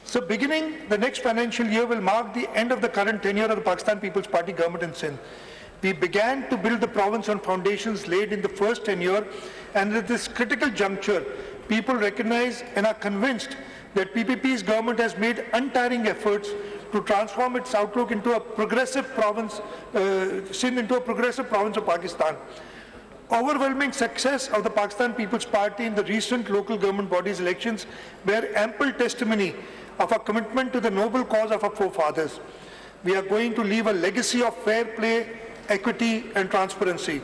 So beginning the next financial year will mark the end of the current tenure of the Pakistan People's Party government in Sindh. We began to build the province on foundations laid in the first tenure, and at this critical juncture, people recognize and are convinced that PPP's government has made untiring efforts to transform its outlook into a progressive province, Sindh into a progressive province of Pakistan. Overwhelming success of the Pakistan People's Party in the recent local government bodies elections bear ample testimony of our commitment to the noble cause of our forefathers. We are going to leave a legacy of fair play, equity and transparency.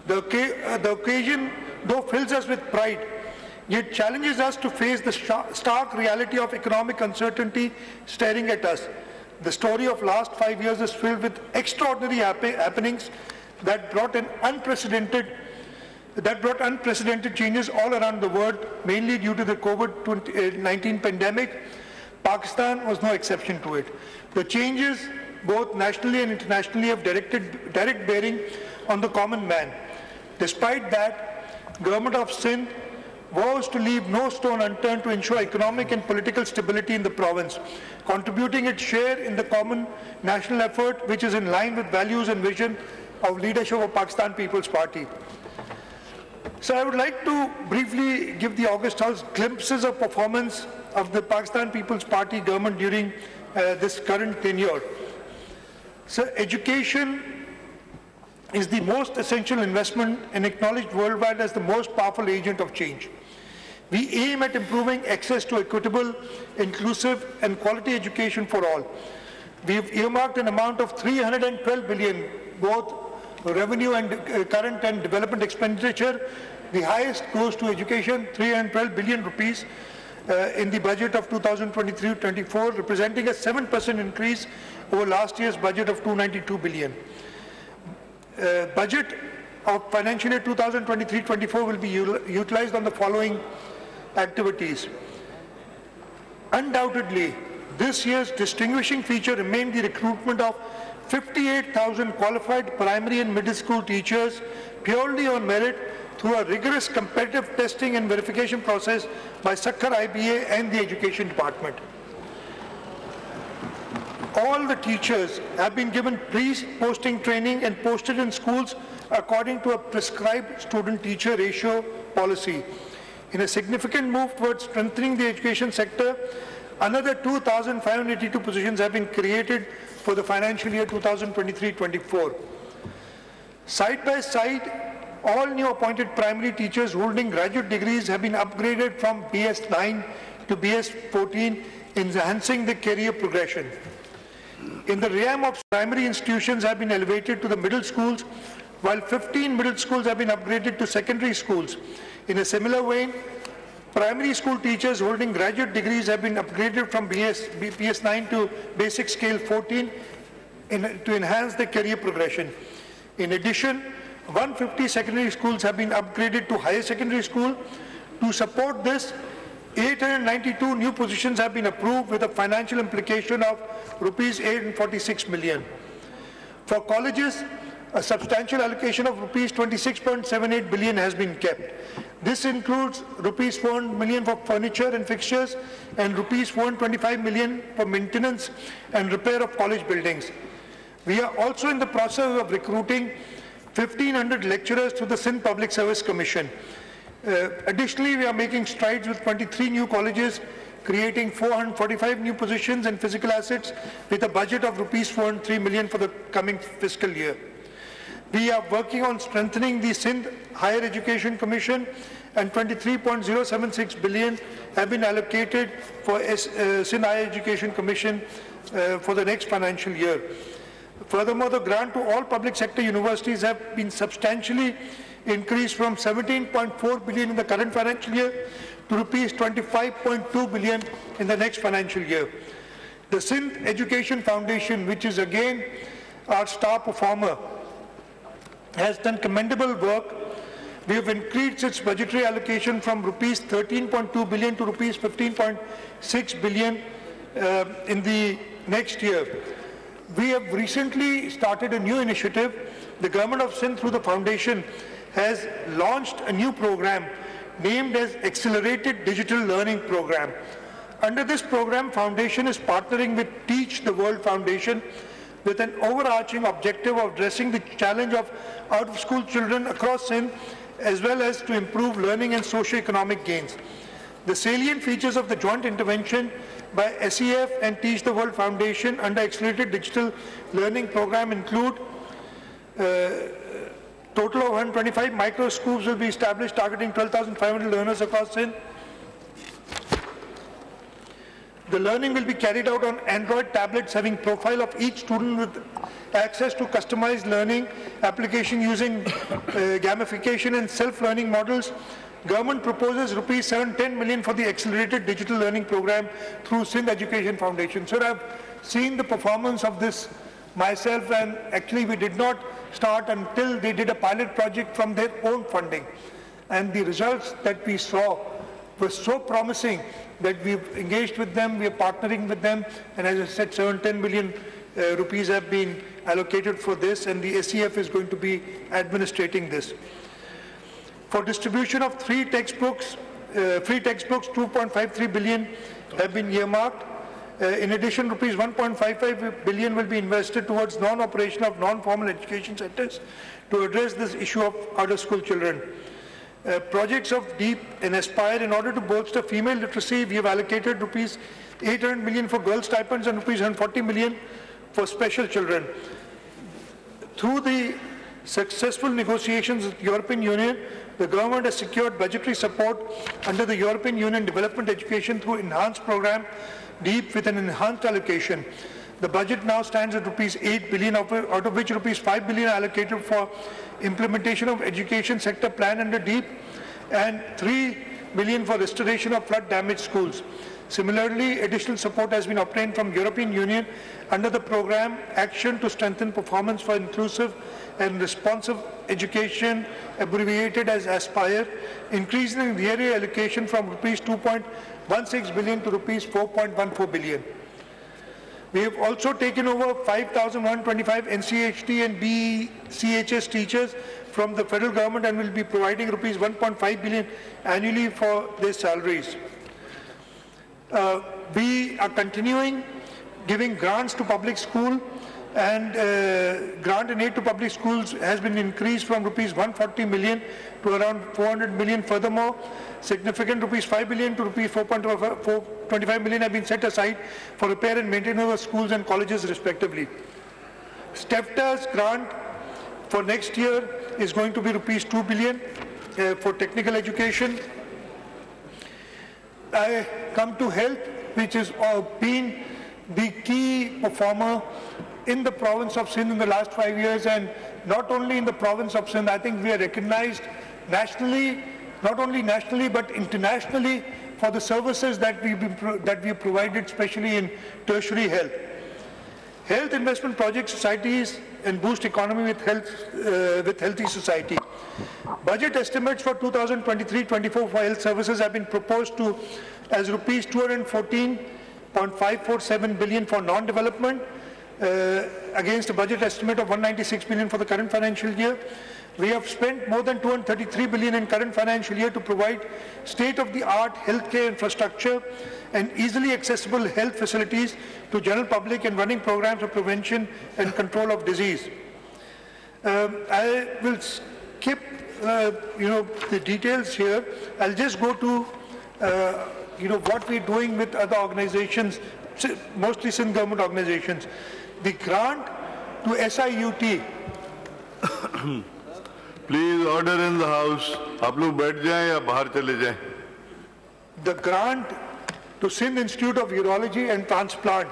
The occasion, though, fills us with pride, yet challenges us to face the stark reality of economic uncertainty staring at us. The story of last 5 years is filled with extraordinary happenings that brought unprecedented changes all around the world, mainly due to the COVID-19 pandemic. Pakistan was no exception to it. The changes, both nationally and internationally, have direct bearing on the common man. Despite that, Government of Sindh vows to leave no stone unturned to ensure economic and political stability in the province, contributing its share in the common national effort, which is in line with values and vision of leadership of Pakistan People's Party. So I would like to briefly give the August House glimpses of performance of the Pakistan People's Party government during this current tenure. So education is the most essential investment and acknowledged worldwide as the most powerful agent of change. We aim at improving access to equitable, inclusive and quality education for all. We have earmarked an amount of 312 billion, both revenue and current and development expenditure. The highest goes to education, 312 billion rupees in the budget of 2023-24, representing a 7% increase over last year's budget of 292 billion. Budget of financial year 2023-24 will be utilized on the following activities. Undoubtedly, this year's distinguishing feature remained the recruitment of 58,000 qualified primary and middle school teachers purely on merit through a rigorous competitive testing and verification process by Sakhar IBA and the Education Department. All the teachers have been given pre-posting training and posted in schools according to a prescribed student-teacher ratio policy. In a significant move towards strengthening the education sector, another 2,582 positions have been created for the financial year 2023-24. Side by side, all new appointed primary teachers holding graduate degrees have been upgraded from BS9 to BS14, enhancing the career progression. In the realm of primary institutions have been elevated to the middle schools, while 15 middle schools have been upgraded to secondary schools. In a similar way, primary school teachers holding graduate degrees have been upgraded from BS9 to basic scale 14 to enhance their career progression. In addition, 150 secondary schools have been upgraded to higher secondary school. To support this, 892 new positions have been approved with a financial implication of rupees 846 million. For colleges, a substantial allocation of rupees 26.78 billion has been kept. This includes rupees 400 million for furniture and fixtures and rupees 425 million for maintenance and repair of college buildings. We are also in the process of recruiting 1,500 lecturers to the Sindh Public Service Commission. Additionally, we are making strides with 23 new colleges, creating 445 new positions and physical assets with a budget of rupees 403 million for the coming fiscal year. We are working on strengthening the Sindh Higher Education Commission, and 23.076 billion have been allocated for Sindh Higher Education Commission for the next financial year. Furthermore, the grant to all public sector universities have been substantially increased from 17.4 billion in the current financial year to rupees 25.2 billion in the next financial year. The Sindh Education Foundation, which is again our star performer, has done commendable work. We have increased its budgetary allocation from rupees 13.2 billion to rupees 15.6 billion in the next year. We have recently started a new initiative. The Government of Sindh, through the foundation, has launched a new program named as Accelerated Digital Learning Program. Under this program, Foundation is partnering with Teach the World Foundation with an overarching objective of addressing the challenge of out-of-school children across Sindh, as well as to improve learning and socio-economic gains. The salient features of the joint intervention by SEF and Teach the World Foundation under Accelerated Digital Learning Program include total of 125 micro schools will be established targeting 12,500 learners across Sindh. The learning will be carried out on Android tablets having profile of each student with access to customized learning application using gamification and self-learning models. Government proposes rupees 710 million for the Accelerated Digital Learning Program through Sindh Education Foundation. So I've seen the performance of this myself, and actually we did not start until they did a pilot project from their own funding. And the results that we saw were so promising that we've engaged with them, we are partnering with them, and as I said, 710 million rupees have been allocated for this, and the SEF is going to be administrating this. For distribution of free textbooks, 2.53 billion have been earmarked. In addition, rupees 1.55 billion will be invested towards non-operation of non-formal education centers to address this issue of out-of-school children. Projects of DEEP and Aspire, in order to bolster female literacy, we have allocated rupees 800 million for girl stipends and rupees 140 million for special children. Through the successful negotiations with the European Union, the government has secured budgetary support under the European Union Development Education through enhanced program DEEP with an enhanced allocation. The budget now stands at rupees 8 billion, out of which rupees 5 billion are allocated for implementation of education sector plan under DEEP and 3 billion for restoration of flood damaged schools. Similarly, additional support has been obtained from European Union under the program Action to Strengthen Performance for Inclusive and Responsive Education, abbreviated as Aspire, increasing the area allocation from rupees 2.16 billion to rupees 4.14 billion. We have also taken over 5,125 NCHT and BCHS teachers from the federal government and will be providing rupees 1.5 billion annually for their salaries. We are continuing giving grants to public school, and grant and aid to public schools has been increased from rupees 140 million to around 400 million. Furthermore, significant rupees 5 billion to rupees 4.25 million have been set aside for repair and maintenance of schools and colleges respectively. STEFTA's grant for next year is going to be rupees 2 billion for technical education. I come to health, which has been the key performer in the province of Sindh in the last 5 years, and not only in the province of Sindh. I think we are recognized nationally, not only nationally but internationally, for the services that we have provided, especially in tertiary health. Health investment project societies and boost economy with healthy society. Budget estimates for 2023-24 for health services have been proposed to as rupees 214.547 billion for non-development, against a budget estimate of 196 billion for the current financial year. We have spent more than 233 billion in current financial year to provide state-of-the-art healthcare infrastructure and easily accessible health facilities to general public and running programs of prevention and control of disease. I will skip the details here. I'll just go to what we're doing with other organizations, mostly Sindh government organizations. The grant to SIUT. Please order in the house. आप लोग बैठ जाएं या बाहर चले जाएं. The grant to Sindh Institute of Urology and Transplant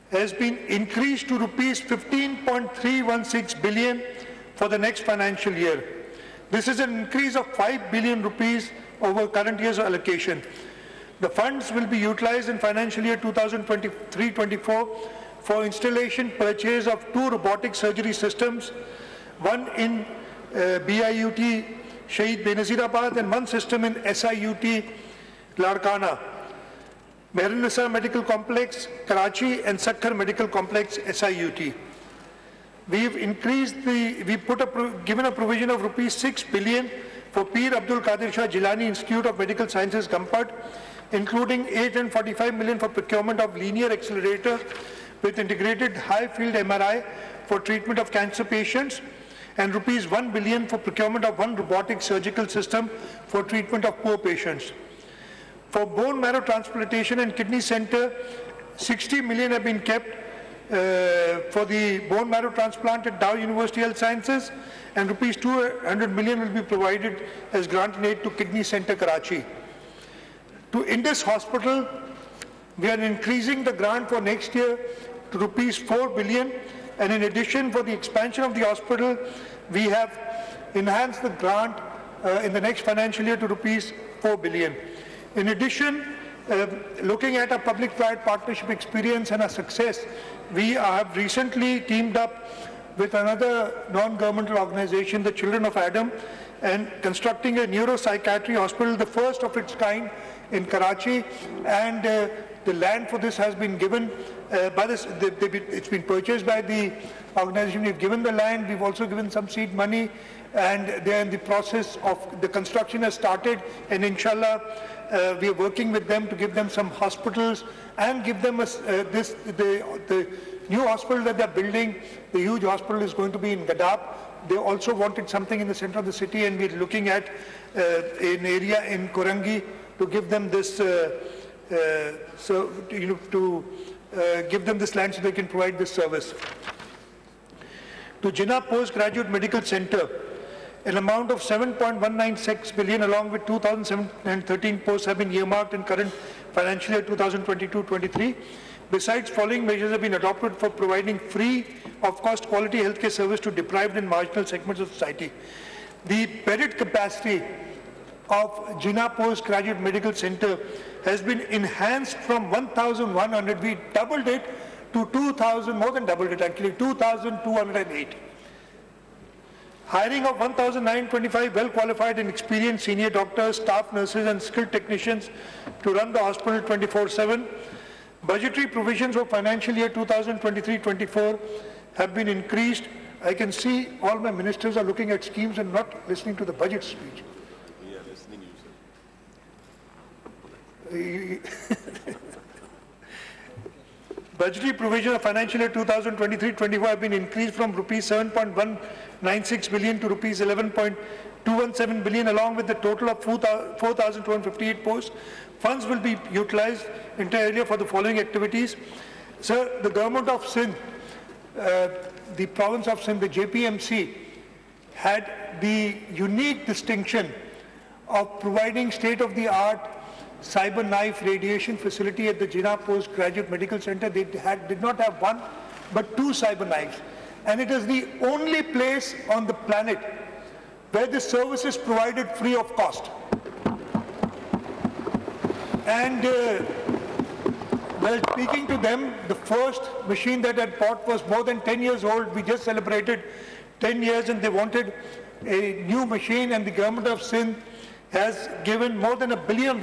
has been increased to rupees 15.316 billion for the next financial year. This is an increase of 5 billion rupees over current year's allocation. The funds will be utilized in financial year 2023-24 for installation, purchase of 2 robotic surgery systems, one in BIUT Shahid Benazirabad and 1 system in SIUT Larkana, Mehrun-Nisa Medical Complex, Karachi, and Sakhar Medical Complex, SIUT. We've given a provision of rupees 6 billion for Peer Abdul Qadir Shah Jilani Institute of Medical Sciences, Gampat, including 845 million for procurement of linear accelerator with integrated high-field MRI for treatment of cancer patients, and rupees 1 billion for procurement of 1 robotic surgical system for treatment of poor patients. For bone marrow transplantation and kidney center, 60 million have been kept for the bone marrow transplant at Dow University Health Sciences, and rupees 200 million will be provided as grant and aid to Kidney Center, Karachi. To Indus Hospital, we are increasing the grant for next year to rupees 4 billion, and in addition, for the expansion of the hospital, we have enhanced the grant in the next financial year to rupees 4 billion. In addition, looking at our public-private partnership experience and our success, we have recently teamed up with another non-governmental organization, the Children of Adam, and constructing a neuropsychiatry hospital, the first of its kind in Karachi, and the land for this has been given it's been purchased by the organization. We've given the land, we've also given some seed money, and they're in the process of, the construction has started, and inshallah, we are working with them to give them some hospitals and give them the new hospital that they're building. The huge hospital is going to be in Gadab. They also wanted something in the center of the city, and we're looking at an area in Korangi to give them this, give them this land so they can provide this service. To Jinnah Postgraduate Medical Center, an amount of 7.196 billion along with 2,713 posts have been earmarked in current financial year 2022-23. Besides, following measures have been adopted for providing free of cost quality healthcare service to deprived and marginal segments of society. The bedded capacity of Jinnah Postgraduate Medical Center has been enhanced from 1,100, we doubled it to 2,000, more than doubled it actually, 2,208. Hiring of 1,925 well-qualified and experienced senior doctors, staff nurses and skilled technicians to run the hospital 24/7. Budgetary provisions for financial year 2023-24 have been increased. I can see all my ministers are looking at schemes and not listening to the budget speech. We are listening you, sir. Budgetary provision of financial year 2023-24 have been increased from rupees 7.196 billion to rupees 11.217 billion, along with the total of 4,258 posts. Funds will be utilized entirely for the following activities. Sir, the government of Sindh, the province of Sindh, the JPMC, had the unique distinction of providing state-of-the-art cyber knife radiation facility at the Jinnah Postgraduate Medical Center. They did not have one, but two cyber knives. And it is the only place on the planet where this service is provided free of cost. And while speaking to them, the first machine that I bought was more than 10 years old. We just celebrated 10 years and they wanted a new machine, and the government of Sindh has given more than ₹1 billion,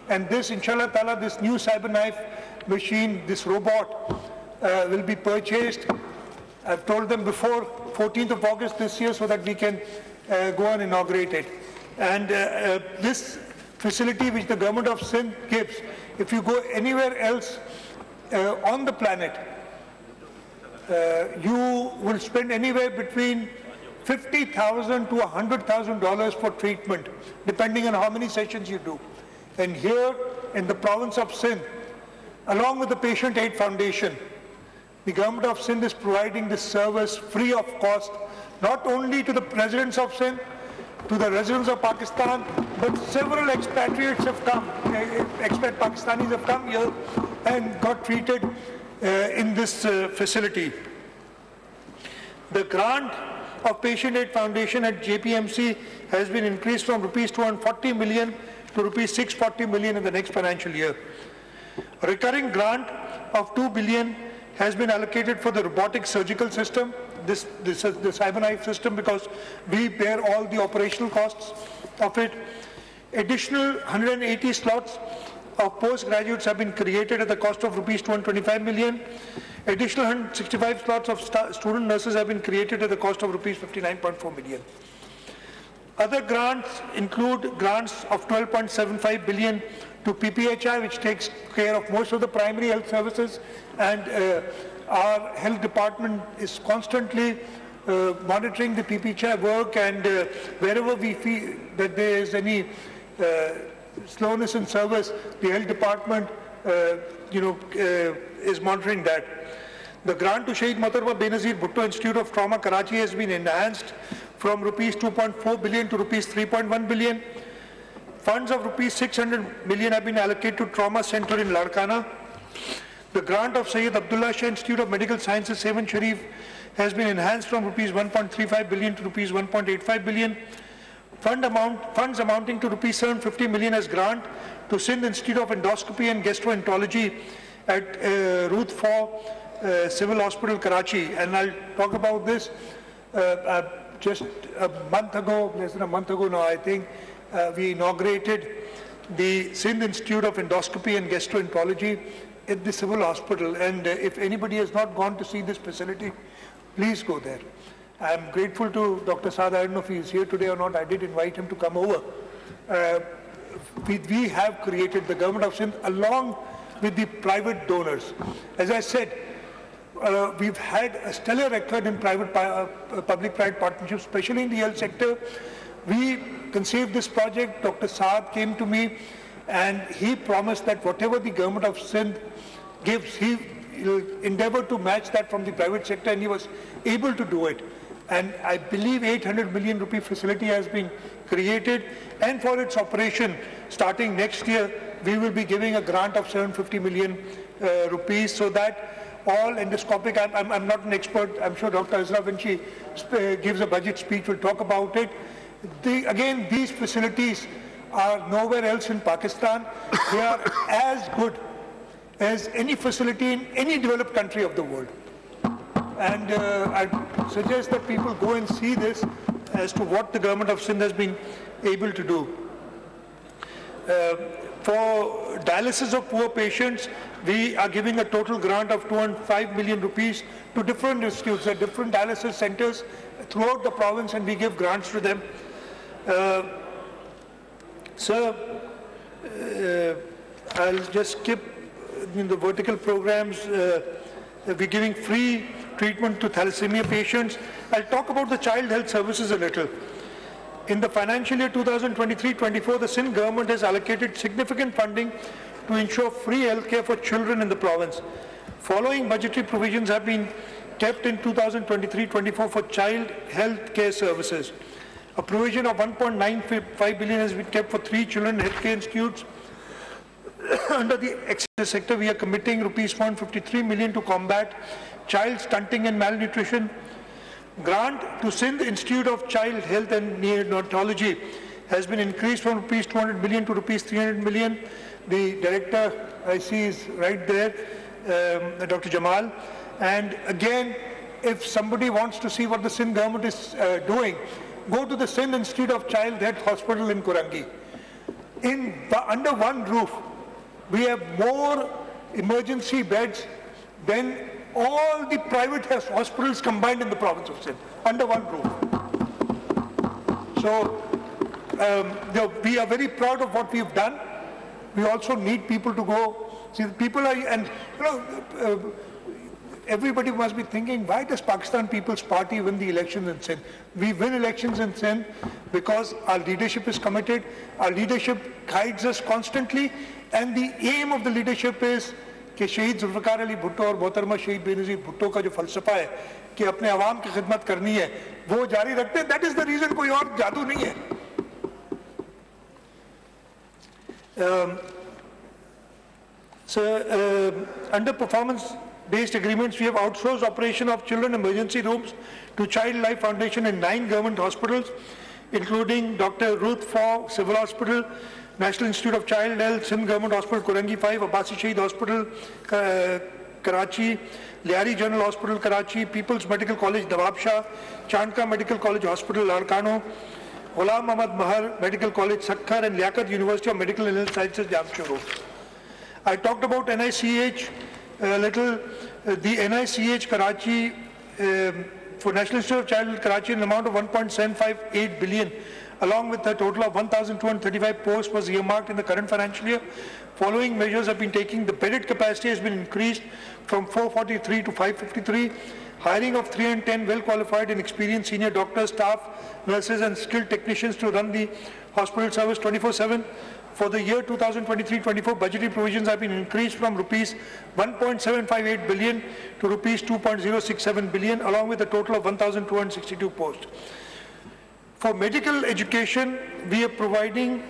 and this, inshallah ta'ala, this new cyber knife machine, this robot, will be purchased. I've told them before 14th of August this year so that we can go and inaugurate it. And this facility which the government of Sindh gives, if you go anywhere else on the planet, you will spend anywhere between $50,000 to $100,000 for treatment, depending on how many sessions you do. And here in the province of Sindh, along with the Patient Aid Foundation, the government of Sindh is providing this service free of cost, not only to the residents of Sindh, to the residents of Pakistan, but several expatriates have come, expat Pakistanis have come here and got treated in this facility. The grant of Patient Aid Foundation at JPMC has been increased from rupees 240 million to rupees 640 million in the next financial year. A recurring grant of 2 billion has been allocated for the robotic surgical system. This is the cyber knife system, because we bear all the operational costs of it. Additional 180 slots of postgraduates have been created at the cost of rupees 225 million. Additional 165 slots of student nurses have been created at the cost of rupees 59.4 million. Other grants include grants of 12.75 billion to PPHI, which takes care of most of the primary health services, and our health department is constantly monitoring the PPHI work, and wherever we feel that there is any slowness in service, the health department is monitoring that. The grant to Shaheed Mohtarbah Benazir Bhutto Institute of Trauma, Karachi, has been enhanced from rupees 2.4 billion to rupees 3.1 billion. Funds of rupees 600 million have been allocated to Trauma Center in Larkana. The grant of Syed Abdullah Shah Institute of Medical Sciences, Sevan Sharif, has been enhanced from rupees 1.35 billion to rupees 1.85 billion. Funds amounting to rupees 750 million as grant to Sindh Institute of Endoscopy and Gastroenterology at Ruth 4 Civil Hospital, Karachi. And I'll talk about this. Just a month ago, less than a month ago now, I think, we inaugurated the Sindh Institute of Endoscopy and Gastroenterology at the Civil Hospital. And if anybody has not gone to see this facility, please go there. I'm grateful to Dr. Saad. I don't know if he's here today or not. I did invite him to come over. We have created, the government of Sindh, along with the private donors. As I said, we've had a stellar record in public-private partnerships, especially in the health sector. We conceived this project. Dr. Saad came to me and he promised that whatever the government of Sindh gives, he will endeavor to match that from the private sector, and he was able to do it. And I believe 800 million rupee facility has been created, and for its operation, starting next year, we will be giving a grant of 750 million rupees, so that all endoscopic, I'm not an expert, I'm sure Dr. Azra, when she gives a budget speech, will talk about it. Again, these facilities are nowhere else in Pakistan. They are as good as any facility in any developed country of the world. And I suggest that people go and see this as to what the government of Sindh has been able to do. For dialysis of poor patients, we are giving a total grant of 205 million rupees to different institutes, different dialysis centers throughout the province, and we give grants to them. Sir, I'll just skip in the vertical programs. We're giving free treatment to thalassemia patients. I'll talk about the child health services a little. In the financial year 2023-24, the Sindh government has allocated significant funding to ensure free healthcare for children in the province. Following budgetary provisions have been kept in 2023-24 for child health care services. A provision of 1.95 billion has been kept for 3 children healthcare institutes. Under the excess sector, we are committing rupees 153 million to combat child stunting and malnutrition. Grant to Sindh Institute of Child Health and Neonatology has been increased from rupees 200 million to rupees 300 million. The director, I see, is right there, Dr. Jamal. And again, if somebody wants to see what the Sindh government is doing, go to the Sindh Institute of Child Health Hospital in Kurangi. Under one roof, we have more emergency beds than all the private hospitals combined in the province of Sindh, under one roof. So we are very proud of what we've done. We also need people to go. See, people are, and everybody must be thinking, why does Pakistan People's Party win the elections in Sindh? We win elections in Sindh because our leadership is committed, our leadership guides us constantly, and the aim of the leadership is कि शहीद जुल्फ़िकार अली भुट्टो और मोहतरमा शहीद बेनज़ीर भुट्टो का जो फ़लसफ़ा है कि अपने आवाम की खिदमत करनी है, वो जारी रखते हैं. दैट इज़ द रीज़न, कोई और जादू नहीं है. Under performance-based agreements, we have outsourced operation of children emergency rooms to Child Life Foundation in 9 government hospitals, including Dr. Ruth Faw Civil Hospital, National Institute of Child Health, Sindh Government Hospital, Kurangi 5, Abbasi Shaheed Hospital, Karachi, Liari General Hospital, Karachi, People's Medical College, Nawab Shah, Chandka Medical College Hospital, Larkano, Ghulam Ahmad Mahar Medical College, Sakkar, and Liaquat University of Medical and Health Sciences, Jamshoro. I talked about NICH a little. The NICH Karachi, for National Institute of Child Health Karachi, an amount of 1.758 billion, along with a total of 1,235 posts, was earmarked in the current financial year. Following measures have been taken. The bedded capacity has been increased from 443 to 553. Hiring of 310 well-qualified and experienced senior doctors, staff, nurses and skilled technicians to run the hospital service 24/7. For the year 2023-24, budgetary provisions have been increased from rupees 1.758 billion to rupees 2.067 billion, along with a total of 1,262 posts. For medical education, we are providing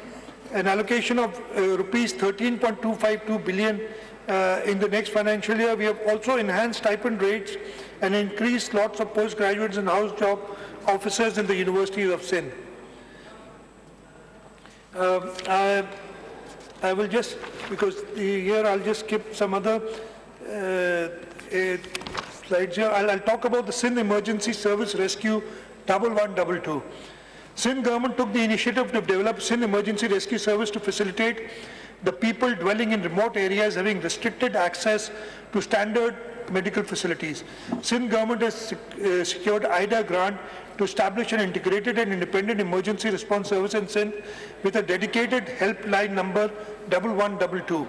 an allocation of rupees 13.252 billion in the next financial year. We have also enhanced stipend rates and increased slots of postgraduates and house job officers in the universities of Sindh. I will just, because here I'll just skip some other slides here. I'll talk about the Sindh Emergency Service Rescue 1122. Sindh government took the initiative to develop Sindh Emergency Rescue Service to facilitate the people dwelling in remote areas having restricted access to standard medical facilities. Sindh government has secured IDA grant to establish an integrated and independent emergency response service in Sindh with a dedicated helpline number 1122.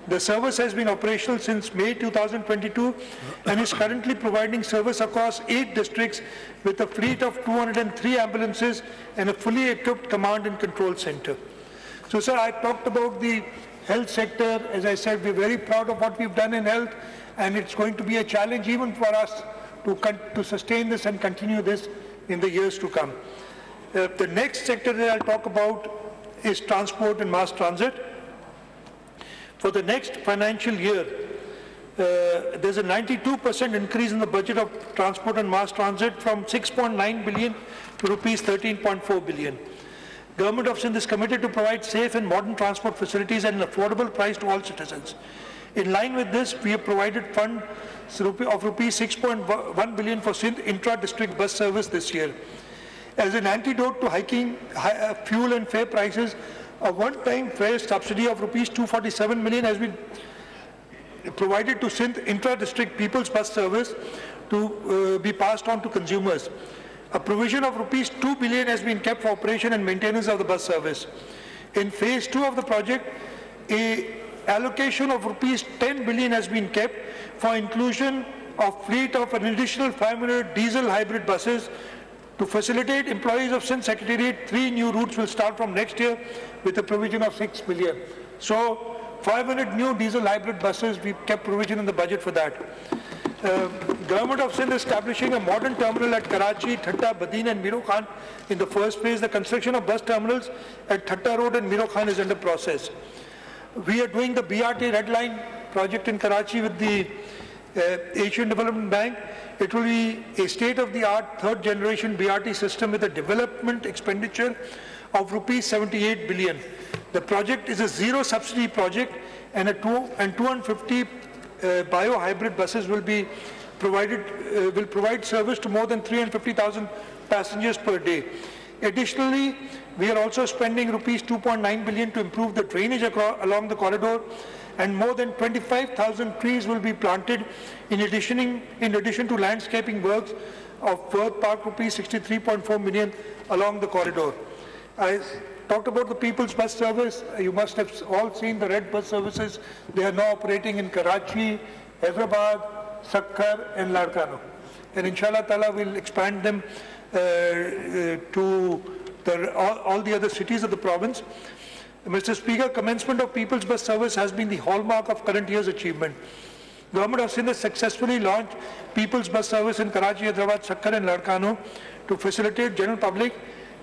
The service has been operational since May 2022 and is currently providing service across 8 districts with a fleet of 203 ambulances and a fully equipped command and control center. So, sir, I talked about the health sector. As I said, we're very proud of what we've done in health, and it's going to be a challenge even for us to sustain this and continue this in the years to come. The next sector that I'll talk about is transport and mass transit. For the next financial year, there's a 92% increase in the budget of transport and mass transit from 6.9 billion to rupees 13.4 billion. Government of Sindh is committed to provide safe and modern transport facilities at an affordable price to all citizens. In line with this, we have provided funds of rupees 6.1 billion for Sindh intra-district bus service this year. As an antidote to hiking fuel and fare prices, A one-time fare subsidy of rupees 247 million has been provided to Sindh intra-district People's Bus Service to be passed on to consumers. A provision of rupees 2 billion has been kept for operation and maintenance of the bus service. In phase 2 of the project, a allocation of rupees 10 billion has been kept for inclusion of fleet of an additional 500 diesel hybrid buses. To facilitate employees of Sindh Secretariat, 3 new routes will start from next year with a provision of 6 billion. So 500 new diesel hybrid buses, we've kept provision in the budget for that. Government of Sindh is establishing a modern terminal at Karachi, Thatta, Badin and Miro Khan in the first phase. The construction of bus terminals at Thatta Road and Miro Khan is under process. We are doing the BRT Red Line project in Karachi with the Asian Development Bank. It will be a state-of-the-art third-generation BRT system with a development expenditure of rupees 78 billion. The project is a zero-subsidy project, and 250 bio-hybrid buses will be provided. Will provide service to more than 350,000 passengers per day. Additionally, we are also spending rupees 2.9 billion to improve the drainage along the corridor, and more than 25,000 trees will be planted in addition to landscaping works of worth park rupees 63.4 million along the corridor. I talked about the People's Bus Service. You must have all seen the red bus services. They are now operating in Karachi, Hyderabad, Sakkar and Larkano. And inshallah ta'ala we'll expand them to all the other cities of the province. Mr. Speaker, commencement of People's Bus Service has been the hallmark of current year's achievement. Government of Sindh has successfully launched People's Bus Service in Karachi, Hyderabad, Sakkar and Larkano to facilitate general public,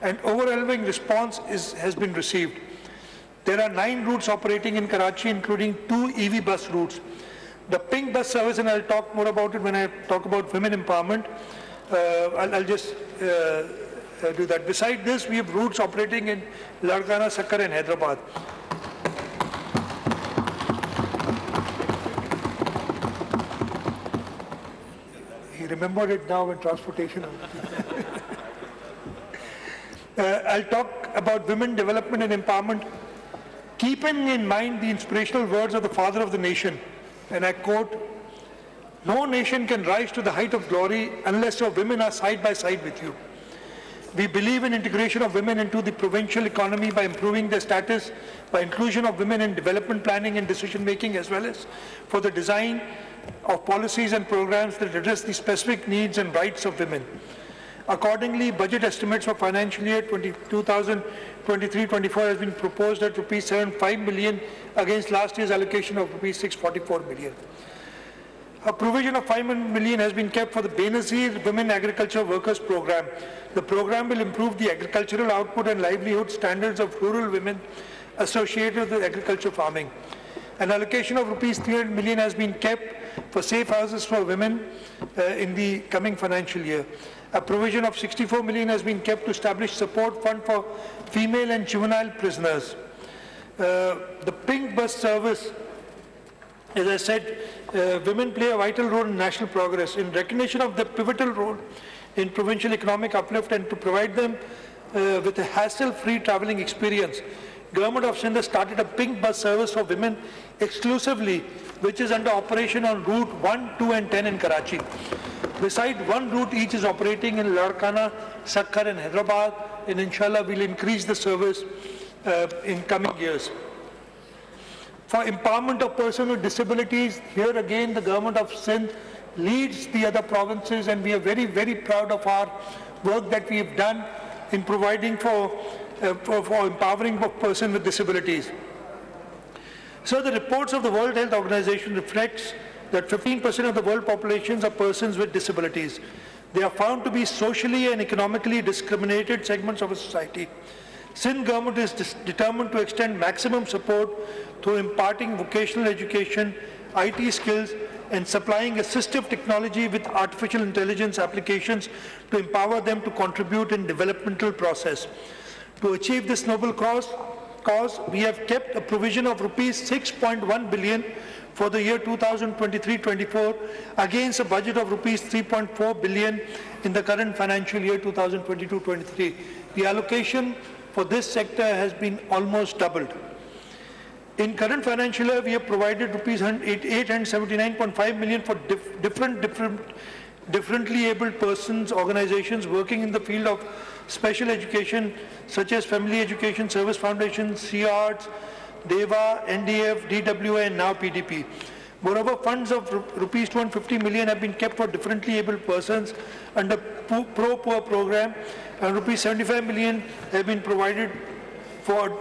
and overwhelming response has been received. There are 9 routes operating in Karachi, including 2 EV bus routes. The pink bus service, and I'll talk more about it when I talk about women empowerment. I'll just do that. Beside this, we have routes operating in Larkana, Sakkar and Hyderabad. He remembered it now in transportation. I'll talk about women development and empowerment, keeping in mind the inspirational words of the father of the nation, and I quote, "No nation can rise to the height of glory unless your women are side by side with you." We believe in integration of women into the provincial economy by improving their status, by inclusion of women in development planning and decision making, as well as for the design of policies and programs that address the specific needs and rights of women. Accordingly, budget estimates for financial year 2023-24 has been proposed at rupees 75 million against last year's allocation of rupees 644 million. A provision of 5 million has been kept for the Benazir Women Agriculture Workers Program. The program will improve the agricultural output and livelihood standards of rural women associated with agriculture farming. An allocation of rupees 300 million has been kept for safe houses for women in the coming financial year. A provision of 64 million has been kept to establish support fund for female and juvenile prisoners. The pink bus service, as I said, women play a vital role in national progress. In recognition of the pivotal role in provincial economic uplift and to provide them with a hassle-free travelling experience, Government of Sindh started a pink bus service for women exclusively, which is under operation on route 1, 2 and 10 in Karachi. Beside one route each is operating in Larkana, Sakkar and Hyderabad, and inshallah we'll increase the service in coming years. For empowerment of persons with disabilities, here again the Government of Sindh leads the other provinces, and we are very, very proud of our work that we have done in providing for empowering of persons with disabilities. So the reports of the World Health Organization reflects that 15% of the world populations are persons with disabilities. They are found to be socially and economically discriminated segments of a society. Sindh government is determined to extend maximum support through imparting vocational education, IT skills, and supplying assistive technology with artificial intelligence applications to empower them to contribute in developmental process. To achieve this noble cause, we have kept a provision of rupees 6.1 billion for the year 2023-24 against a budget of rupees 3.4 billion in the current financial year 2022-23. The allocation for this sector has been almost doubled. In current financial year, we have provided rupees 879.5 million for differently abled persons, organizations working in the field of special education, such as Family Education Service Foundation, CARTS, DEVA, NDF, DWA, and now PDP. Moreover, funds of rupees 250 million have been kept for differently abled persons under Pro-Poor program, and rupees 75 million have been provided for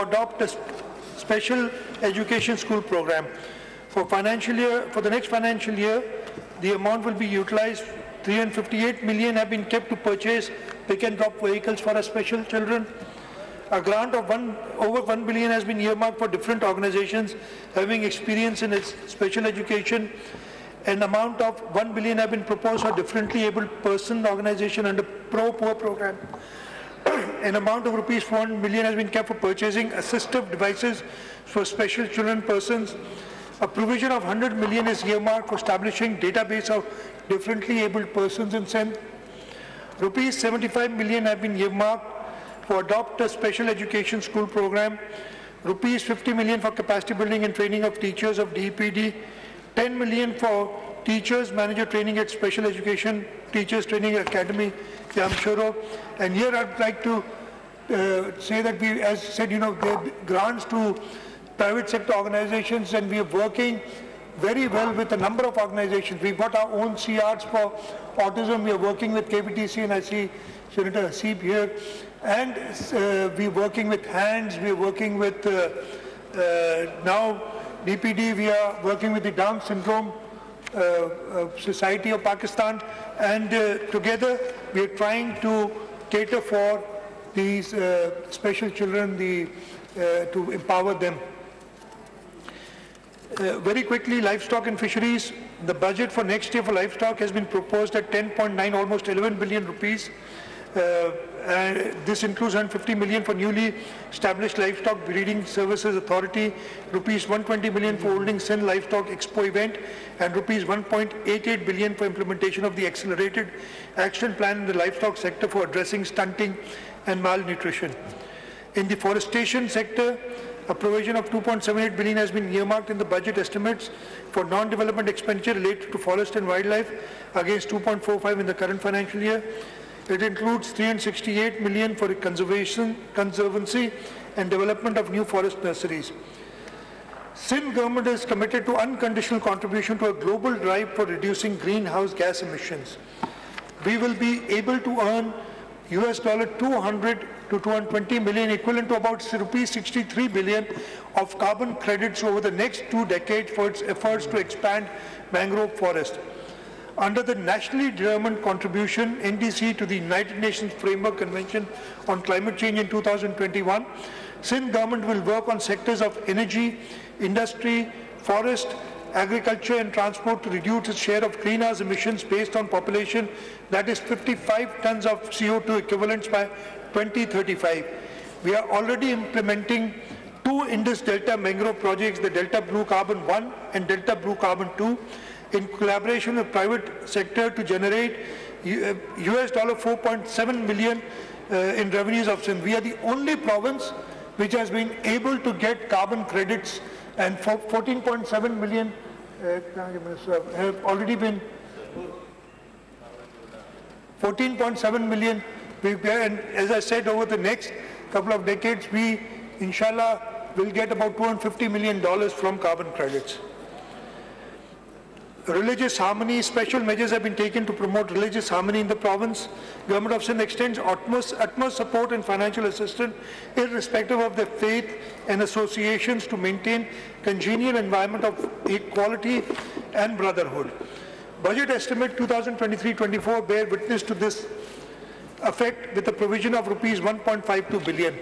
adopt a special education school program. For the next financial year, the amount will be utilized. 358 million have been kept to purchase pick and drop vehicles for our special children. A grant of over 1 billion has been earmarked for different organizations having experience in special education. An amount of 1 billion have been proposed for differently abled person organization under Pro-Poor program. An amount of rupees 400 million has been kept for purchasing assistive devices for special children persons. A provision of 100 million is earmarked for establishing database of differently abled persons in Sindh. Rupees 75 million have been earmarked for adopt a special education school program. Rupees 50 million for capacity building and training of teachers of DEPD. 10 million for teachers manager training at Special Education Teachers Training Academy, Jamshoro. And here I'd like to say that we, as said, there are grants to private sector organizations, and we are working very well with a number of organizations. We've got our own CRs for autism. We are working with KBTC, and I see Senator Hasib here. And we're working with HANDS, we're working with now DPD, we are working with the Down Syndrome Society of Pakistan, and together we are trying to cater for these special children, to empower them. Very quickly, livestock and fisheries. The budget for next year for livestock has been proposed at 10.9, almost 11 billion rupees. This includes 150 million for newly established Livestock Breeding Services Authority, rupees 120 million for holding Sindh Livestock Expo event, and rupees 1.88 billion for implementation of the accelerated action plan in the livestock sector for addressing stunting and malnutrition. In the forestation sector, a provision of 2.78 billion has been earmarked in the budget estimates for non-development expenditure related to forest and wildlife against 2.45 in the current financial year. It includes 368 million for conservancy and development of new forest nurseries. Sindh government is committed to unconditional contribution to a global drive for reducing greenhouse gas emissions. We will be able to earn US $200 to 220 million, equivalent to about rupees 63 billion of carbon credits over the next 2 decades for its efforts to expand mangrove forest. Under the nationally determined contribution, NDC, to the United Nations Framework Convention on Climate Change in 2021, Sindh government will work on sectors of energy, industry, forest, agriculture and transport to reduce its share of greenhouse emissions based on population, that is 55 tons of CO2 equivalents by 2035. We are already implementing 2 Indus Delta mangrove projects, the Delta Blue Carbon 1 and Delta Blue Carbon 2, in collaboration with private sector to generate US $4.7 million in revenues of Sindh. We are the only province which has been able to get carbon credits, and 14.7 million have already been 14.7 million. And as I said, over the next couple of decades, we, inshallah, will get about $250 million from carbon credits. Religious harmony, special measures have been taken to promote religious harmony in the province. Government of Sindh extends utmost support and financial assistance irrespective of their faith and associations to maintain congenial environment of equality and brotherhood. Budget estimate 2023-24 bear witness to this effect with a provision of rupees 1.52 billion.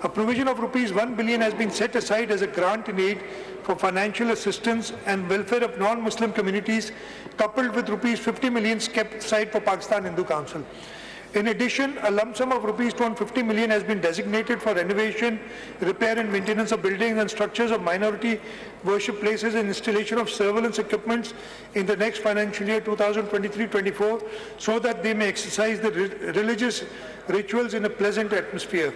A provision of rupees 1 billion has been set aside as a grant in aid for financial assistance and welfare of non-Muslim communities, coupled with rupees 50 million kept aside for Pakistan Hindu Council. In addition, a lump sum of rupees 250 million has been designated for renovation, repair and maintenance of buildings and structures of minority worship places and installation of surveillance equipments in the next financial year 2023-24, so that they may exercise the religious rituals in a pleasant atmosphere.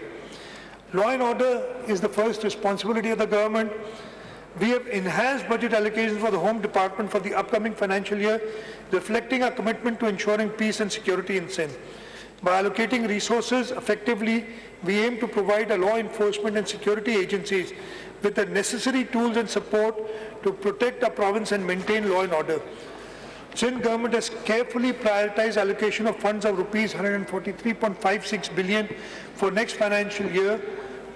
Law and order is the first responsibility of the government. We have enhanced budget allocations for the Home Department for the upcoming financial year, reflecting our commitment to ensuring peace and security in Sindh. By allocating resources effectively, we aim to provide our law enforcement and security agencies with the necessary tools and support to protect our province and maintain law and order. Sindh government has carefully prioritized allocation of funds of rupees 143.56 billion for next financial year,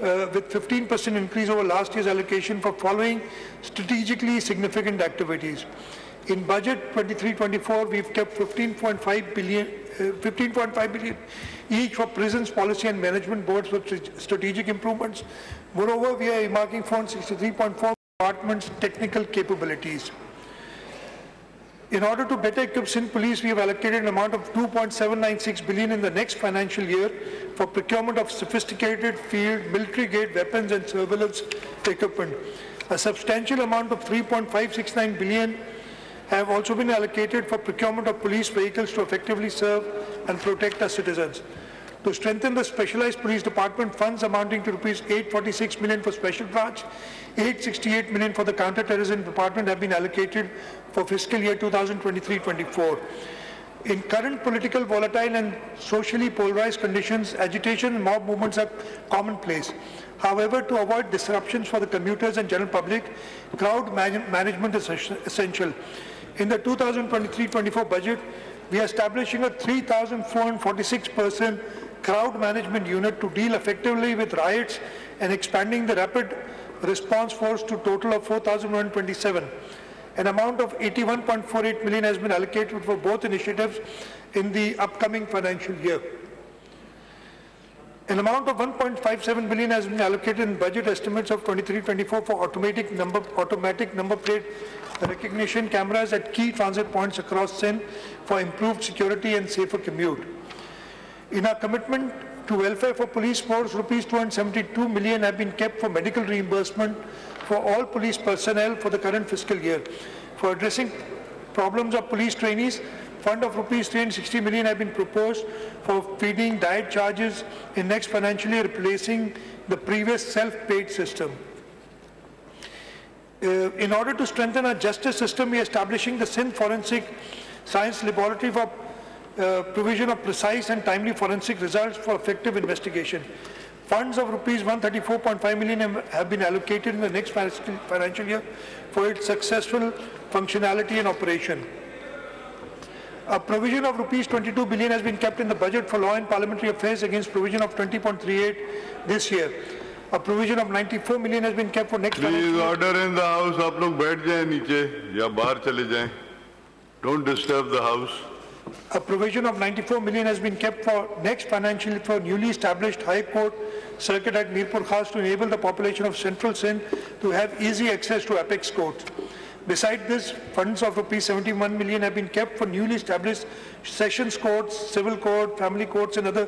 with 15% increase over last year's allocation for following strategically significant activities. In budget 23-24, we've kept 15.5 billion each for prisons, policy and management boards for strategic improvements. Moreover, we are earmarking funds 63.4 departments' technical capabilities. In order to better equip Sindh Police, we have allocated an amount of 2.796 billion in the next financial year for procurement of sophisticated field, military-grade weapons and surveillance equipment. A substantial amount of 3.569 billion have also been allocated for procurement of police vehicles to effectively serve and protect our citizens. To strengthen the specialized police department, funds amounting to rupees 846 million for special branch, 868 million for the counter-terrorism department have been allocated for fiscal year 2023-24. In current political, volatile and socially polarized conditions, agitation and mob movements are commonplace. However, to avoid disruptions for the commuters and general public, crowd management is essential. In the 2023-24 budget, we are establishing a 3,446-person crowd management unit to deal effectively with riots and expanding the rapid response force to a total of 4,127. An amount of 81.48 million has been allocated for both initiatives in the upcoming financial year. An amount of 1.57 billion has been allocated in budget estimates of 23-24 for automatic number plate recognition cameras at key transit points across Sindh for improved security and safer commute. In our commitment to welfare for police force, rupees 272 million have been kept for medical reimbursement for all police personnel for the current fiscal year. For addressing problems of police trainees, fund of rupees 360 million have been proposed for feeding diet charges in next financial year, replacing the previous self-paid system. In order to strengthen our justice system, we are establishing the Sindh Forensic Science Laboratory for provision of precise and timely forensic results for effective investigation. Funds of rupees 134.5 million have been allocated in the next financial year for its successful functionality and operation. A provision of rupees 22 billion has been kept in the budget for law and parliamentary affairs against provision of 20.38 this year. A provision of 94 million has been kept for next financial year. Please order in the house. आप लोग बैठ जाएं नीचे या बाहर चले जाएं. Don't disturb the house. A provision of 94 million has been kept for next financial year for newly established High Court Circuit at Mirpur Khas to enable the population of Central Sindh to have easy access to apex courts. Besides this, funds of rupees 71 million have been kept for newly established sessions courts, civil court, family courts and other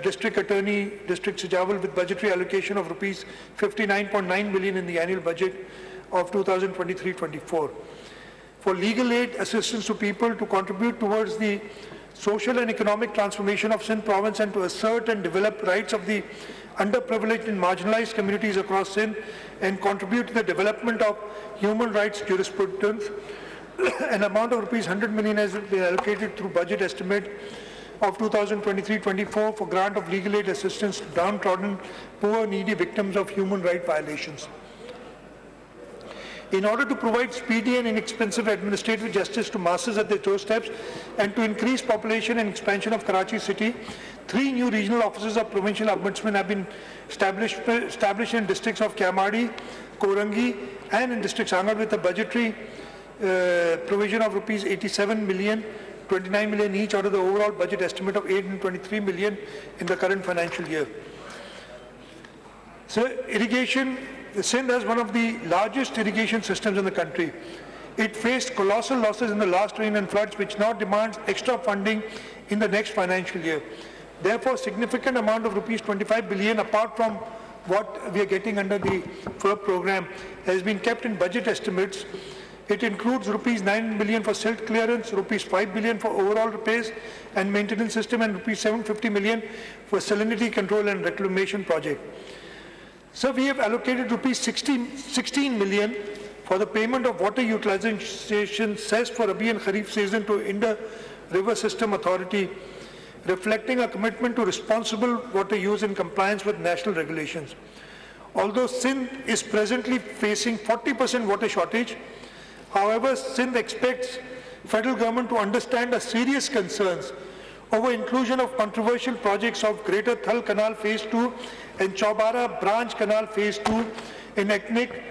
district attorney, district Sijawal with budgetary allocation of rupees 59.9 million in the annual budget of 2023-24. For legal aid assistance to people to contribute towards the social and economic transformation of Sindh province and to assert and develop rights of the underprivileged and marginalized communities across Sindh and contribute to the development of human rights jurisprudence, an amount of rupees 100 million has been allocated through budget estimate of 2023-24 for grant of legal aid assistance to downtrodden, poor, needy victims of human rights violations. In order to provide speedy and inexpensive administrative justice to masses at their doorsteps and to increase population and expansion of Karachi city, 3 new regional offices of provincial ombudsman have been established in districts of Kyamadi, Korangi and in district Sangar with a budgetary provision of rupees 87 million, 29 million each out of the overall budget estimate of 823 million in the current financial year. So irrigation, Sindh has one of the largest irrigation systems in the country. It faced colossal losses in the last rain and floods, which now demands extra funding in the next financial year. Therefore, significant amount of rupees 25 billion, apart from what we are getting under the FERB program, has been kept in budget estimates It includes rupees 9 billion for silt clearance, rupees 5 billion for overall repairs and maintenance system, and rupees 750 million for salinity control and reclamation project. So we have allocated rupees 16 million for the payment of water utilization cess for Rabi and Kharif season to Indus River System Authority, reflecting a commitment to responsible water use in compliance with national regulations. Although Sindh is presently facing 40% water shortage, however, Sindh expects federal government to understand the serious concerns over inclusion of controversial projects of Greater Thal Canal Phase 2 and Chaubara Branch Canal Phase 2 in ethnic,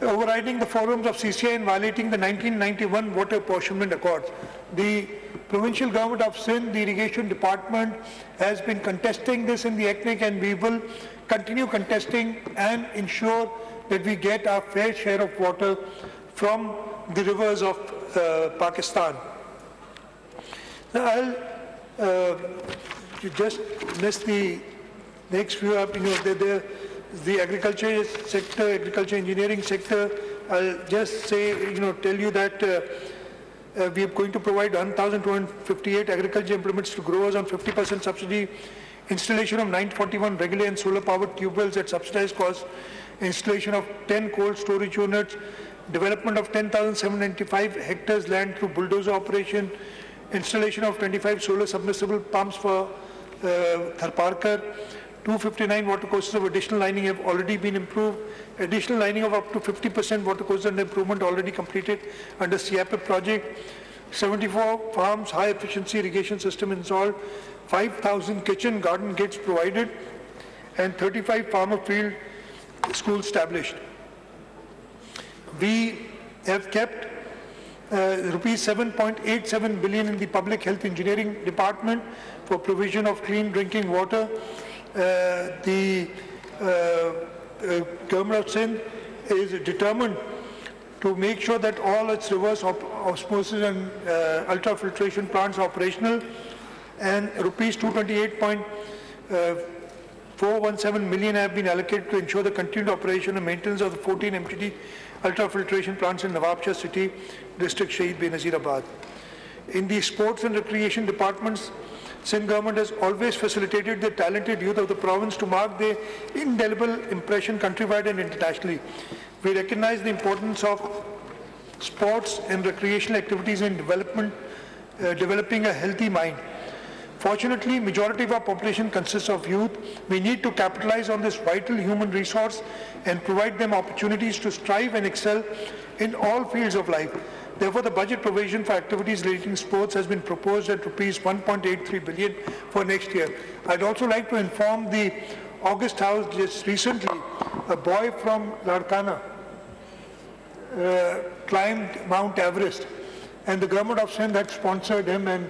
overriding the forums of CCI and violating the 1991 Water Apportionment Accords. The provincial government of Sindh, the irrigation department, has been contesting this in the ethnic, and we will continue contesting and ensure that we get our fair share of water from the rivers of Pakistan. Now, you just missed the next few up, the agriculture sector, agriculture engineering sector. I'll just say, tell you that we are going to provide 1,258 agriculture implements to growers on 50% subsidy, installation of 941 regular and solar powered tube wells at subsidized cost, installation of 10 cold storage units, development of 10,795 hectares land through bulldozer operation, installation of 25 solar submersible pumps for Tharparkar, 259 watercourses of additional lining have already been improved, additional lining of up to 50% watercourses and improvement already completed under CIP project, 74 farms high efficiency irrigation system installed, 5,000 kitchen garden gates provided, and 35 farmer field schools established. We have kept rupees 7.87 billion in the public health engineering department for provision of clean drinking water. The government of Sindh is determined to make sure that all its reverse osmosis and ultrafiltration plants are operational, and rupees 228.417 million have been allocated to ensure the continued operation and maintenance of the 14 MTD ultrafiltration plants in Nawabshah City, District Shaheed Benazirabad. In the sports and recreation departments, Sindh government has always facilitated the talented youth of the province to mark their indelible impression countrywide and internationally. We recognize the importance of sports and recreational activities in developing a healthy mind. Fortunately, majority of our population consists of youth. We need to capitalize on this vital human resource and provide them opportunities to strive and excel in all fields of life. Therefore, the budget provision for activities relating to sports has been proposed at rupees 1.83 billion for next year. I'd also like to inform the August House just recently, a boy from Larkana climbed Mount Everest, and the government of Sindh had sponsored him, and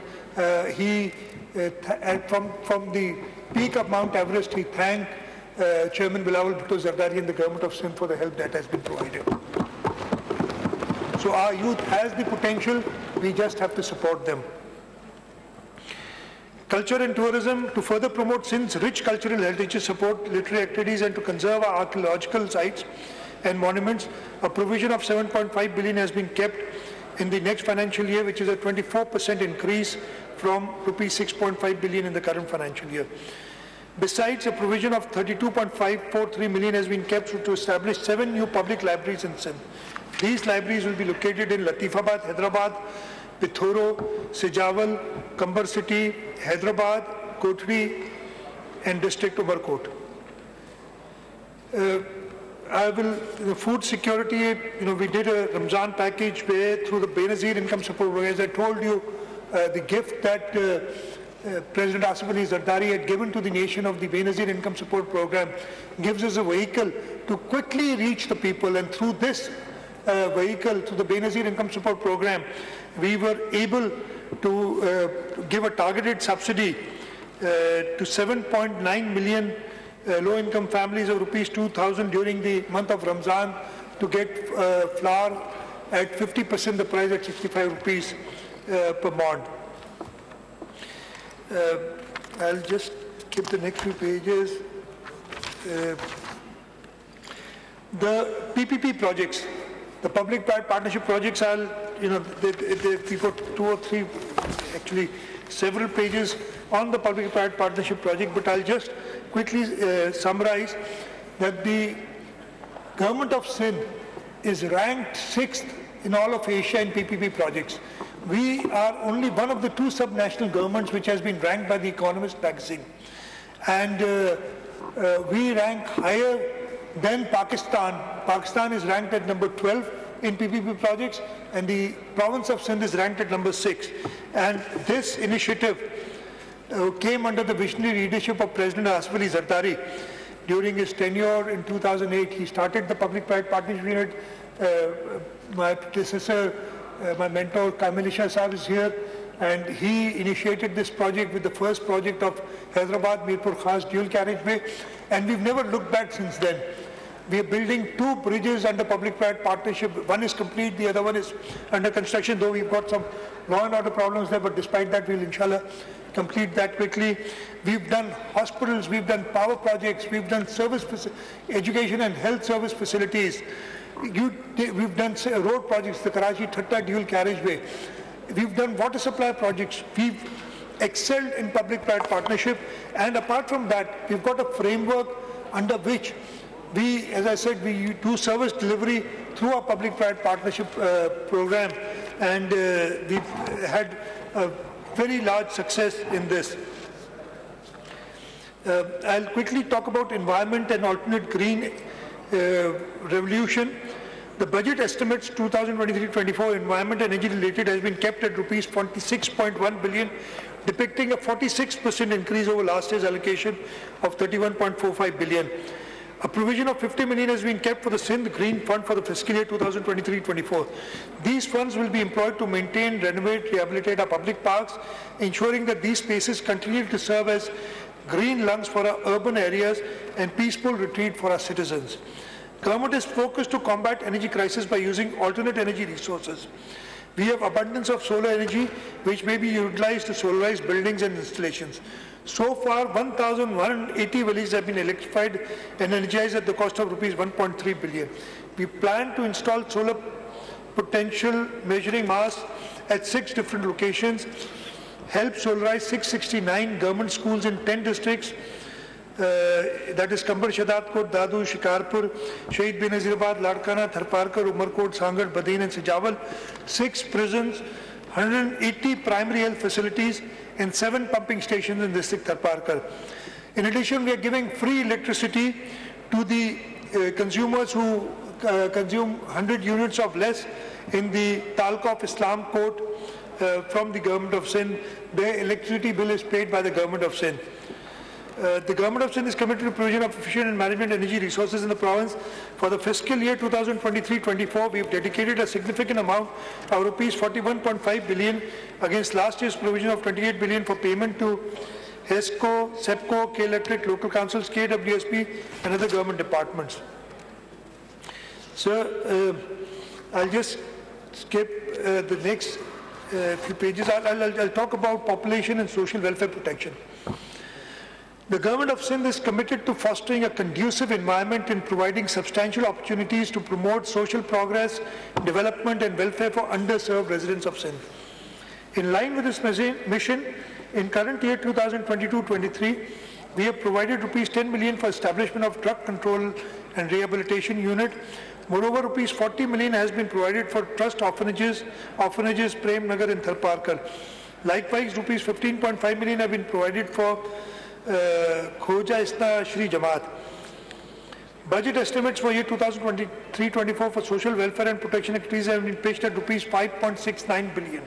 from the peak of Mount Everest, he thanked Chairman Bilawal Bhutto Zardari and the government of Sindh for the help that has been provided. So our youth has the potential, we just have to support them. Culture and tourism, to further promote Sindh's rich cultural heritage, support literary activities and to conserve our archaeological sites and monuments, a provision of 7.5 billion has been kept in the next financial year, which is a 24% increase from rupees 6.5 billion in the current financial year. Besides, a provision of 32.543 million has been kept to establish 7 new public libraries in Sindh. These libraries will be located in Latifabad, Hyderabad, Pithoro, Sejawal, Kambar City, Hyderabad, Kothri, and District Umarkot. Food security, we did a Ramzan package where through the Benazir income support program, as I told you, the gift that President Asif Ali Zardari had given to the nation of the Benazir income support program gives us a vehicle to quickly reach the people, and through this vehicle, through the Benazir income support program, we were able to give a targeted subsidy to 7.9 million low-income families of rupees 2,000 during the month of Ramzan to get flour at 50% the price at 65 rupees per mod. I'll just skip the next few pages. The PPP projects. The public-private partnership projects are, we put 2 or 3, actually several pages on the public-private partnership project, but I'll just quickly summarize that the government of Sindh is ranked 6th in all of Asia in PPP projects. We are only one of the 2 sub-national governments which has been ranked by the Economist magazine. And we rank higher than Pakistan. Pakistan is ranked at number 12 in PPP projects, and the province of Sindh is ranked at number 6. And this initiative came under the visionary leadership of President Asif Ali Zardari. During his tenure in 2008, he started the public-private partnership unit. My predecessor, my mentor, Kamilisha Saab is here, and he initiated this project with the first project of Hyderabad Mirpur Khas dual carriageway, and we've never looked back since then. We are building 2 bridges under public-private partnership. One is complete, the other one is under construction, though we've got some law and order problems there, but despite that, we'll inshallah complete that quickly. We've done hospitals, we've done power projects, we've done education and health service facilities. We've done road projects, the Karachi Thatta dual carriageway. We've done water supply projects. We've excelled in public-private partnership, and apart from that, we've got a framework under which we, as I said, we do service delivery through our public-private partnership program, and we've had a very large success in this. I'll quickly talk about environment and alternate green revolution. The budget estimates 2023-24 environment and energy related has been kept at rupees 46.1 billion, depicting a 46% increase over last year's allocation of 31.45 billion. A provision of 50 million has been kept for the Sindh Green Fund for the fiscal year 2023-24. These funds will be employed to maintain, renovate, rehabilitate our public parks, ensuring that these spaces continue to serve as green lungs for our urban areas and peaceful retreat for our citizens. Government is focused to combat energy crisis by using alternate energy resources. We have abundance of solar energy which may be utilized to solarize buildings and installations. So far, 1,180 villages have been electrified and energized at the cost of rupees 1.3 billion. We plan to install solar potential measuring masts at 6 different locations, help solarize 669 government schools in 10 districts, that is Kambar, Shadadkot, Dadu, Shikarpur, Shahid Benazirabad, Ladkana, Tharparkar, Umarkot, Sangar, Badin and Sijawal, 6 prisons, 180 primary health facilities and 7 pumping stations in district Tharparkar. In addition, we are giving free electricity to the consumers who consume 100 units of less in the Taluk of Islam Court from the government of Sindh. Their electricity bill is paid by the government of Sindh. The government of Sindh is committed to provision of efficient and management energy resources in the province. For the fiscal year 2023-24, we have dedicated a significant amount of rupees 41.5 billion against last year's provision of 28 billion for payment to HESCO, SEPCO, K-Electric, local councils, KWSP and other government departments. Sir, I'll just skip the next few pages. I'll talk about population and social welfare protection. The government of Sindh is committed to fostering a conducive environment and providing substantial opportunities to promote social progress, development and welfare for underserved residents of Sindh. In line with this mission, in current year 2022-23, we have provided rupees 10 million for establishment of drug control and rehabilitation unit. Moreover, rupees 40 million has been provided for trust orphanages Prem Nagar and Tharparkar. Likewise, rupees 15.5 million have been provided for Khoja Isna Shri Jamaat. Budget estimates for year 2023-24 for social welfare and protection activities have been pitched at rupees 5.69 billion.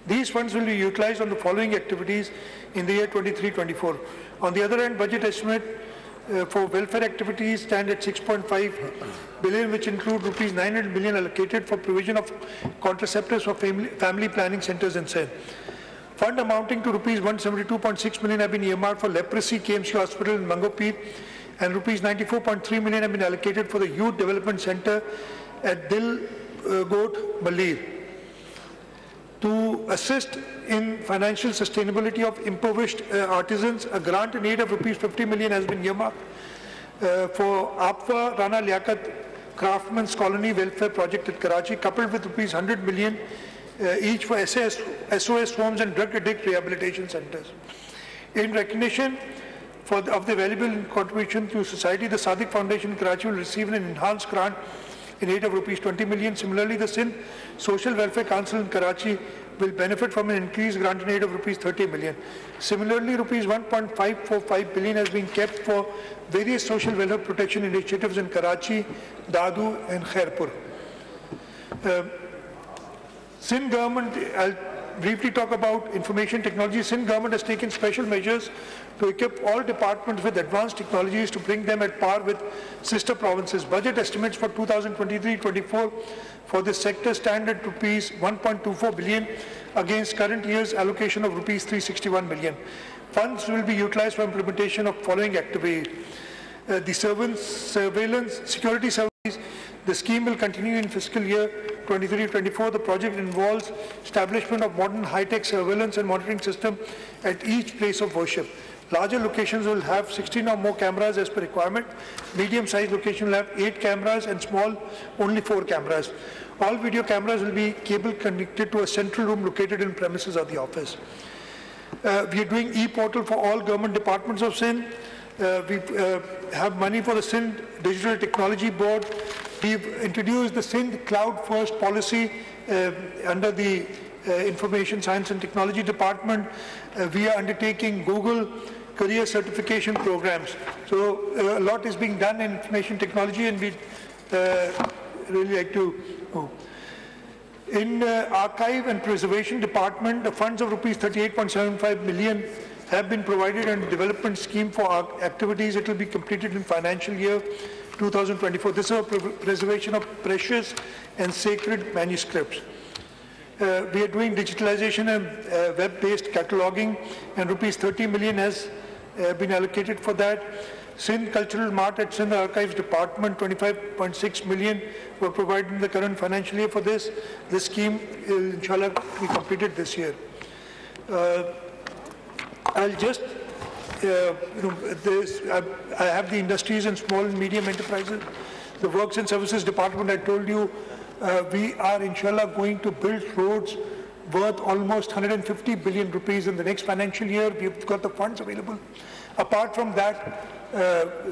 These funds will be utilized on the following activities in the year 23-24. On the other hand, budget estimate for welfare activities stand at 6.5 billion, which include rupees 900 million allocated for provision of contraceptives for family planning centers in Sindh. Fund amounting to rupees 172.6 million have been earmarked for leprosy KMC hospital in Mangopir, and rupees 94.3 million have been allocated for the youth development center at Dil Goat Malir. To assist in financial sustainability of impoverished artisans, a grant in aid of rupees 50 million has been earmarked for APWA Rana Liaquat Craftsman's Colony Welfare Project at Karachi, coupled with rupees 100 million each for SOS homes and drug addict rehabilitation centers. In recognition of the valuable contribution to society, the Sadiq Foundation in Karachi will receive an enhanced grant in aid of rupees 20 million. Similarly, the Sindh Social Welfare Council in Karachi will benefit from an increased grant in aid of rupees 30 million. Similarly, rupees 1.545 billion has been kept for various social welfare protection initiatives in Karachi, Dadu and Khairpur. Sindh government, I'll briefly talk about information technology. Sindh government has taken special measures to equip all departments with advanced technologies to bring them at par with sister provinces. Budget estimates for 2023-24 for this sector stand at rupees 1.24 billion against current year's allocation of rupees 361 million. Funds will be utilized for implementation of following activities. The surveillance, security services, the scheme will continue in fiscal year 23-24. The project involves establishment of modern high-tech surveillance and monitoring system at each place of worship. Larger locations will have 16 or more cameras as per requirement. Medium-sized location will have 8 cameras and small only 4 cameras. All video cameras will be cable connected to a central room located in premises of the office. We are doing e-portal for all government departments of Sindh. We have money for the Sindh Digital Technology Board. We've introduced the Sindh Cloud First policy under the Information Science and Technology Department. We are undertaking Google career certification programs. So a lot is being done in information technology, and we'd really like to move. In Archive and Preservation Department, the funds of rupees 38.75 million have been provided under development scheme for our activities. It will be completed in financial year 2024. This is a preservation of precious and sacred manuscripts. We are doing digitalization and web-based cataloging, and rupees 30 million has been allocated for that. Sindh Cultural Mart at Sindh Archives Department, 25.6 million were provided in the current financial year for this. This scheme will, inshallah, be completed this year. I'll just, I have the industries and small and medium enterprises. The Works and Services Department, I told you, we are, inshallah, going to build roads worth almost 150 billion rupees in the next financial year. We've got the funds available. Apart from that,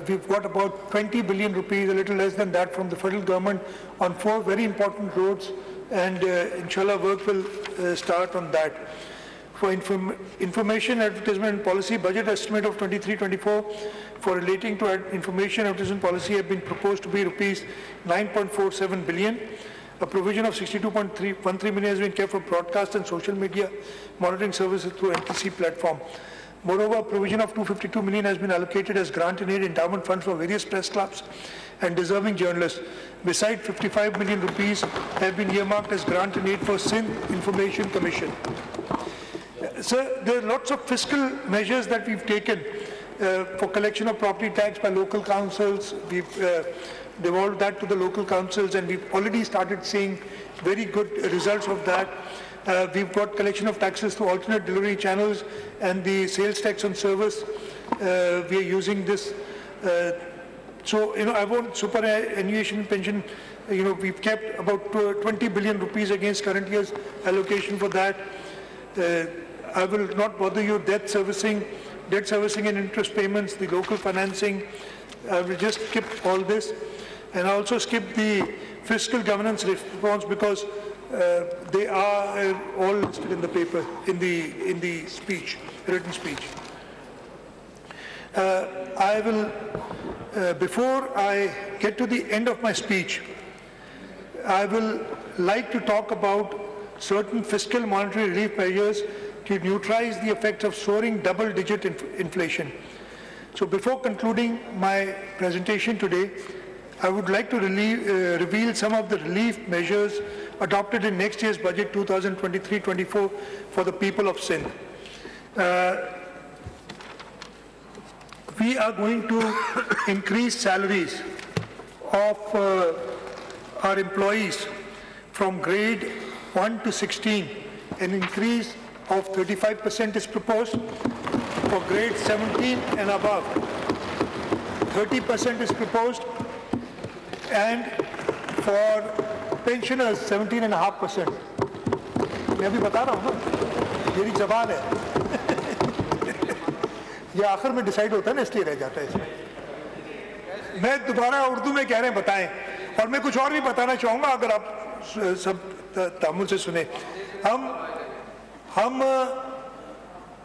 we've got about 20 billion rupees, a little less than that, from the federal government on 4 very important roads, and inshallah work will start on that. For information advertisement and policy, budget estimate of 23-24 for relating to information advertisement policy have been proposed to be rupees 9.47 billion. A provision of 62.13 million has been kept for broadcast and social media monitoring services through NTC platform. Moreover, a provision of 252 million has been allocated as grant and aid endowment funds for various press clubs and deserving journalists. Besides, 55 million rupees have been earmarked as grant and aid for Sindh Information Commission. Sir, there are lots of fiscal measures that we've taken for collection of property tax by local councils. We've devolved that to the local councils, and we've already started seeing very good results of that. We've got collection of taxes through alternate delivery channels and the sales tax on service. We are using this. So, I want superannuation pension. We've kept about 20 billion rupees against current year's allocation for that. I will not bother you. Debt servicing and interest payments, the local financing. I will just skip all this, and I also skip the fiscal governance response because they are all listed in the paper, in the speech, written speech. I will, before I get to the end of my speech, I will like to talk about certain fiscal monetary relief measures to neutralize the effects of soaring double-digit inflation. So before concluding my presentation today, I would like to reveal some of the relief measures adopted in next year's budget 2023-24 for the people of Sindh. We are going to increase salaries of our employees from grade 1 to 16. An increase of 35% is proposed. For grade 17 and above, 30% is proposed, and for pensioners 17.5%. मैं अभी बता रहा हूँ ना, मेरी जबान है ये आखिर में डिसाइड होता है ना, इसलिए रह जाता है इसमें। मैं दोबारा उर्दू में कह रहे हैं बताएं, और मैं कुछ और भी बताना चाहूँगा अगर आप सब तामुल से सुने। हम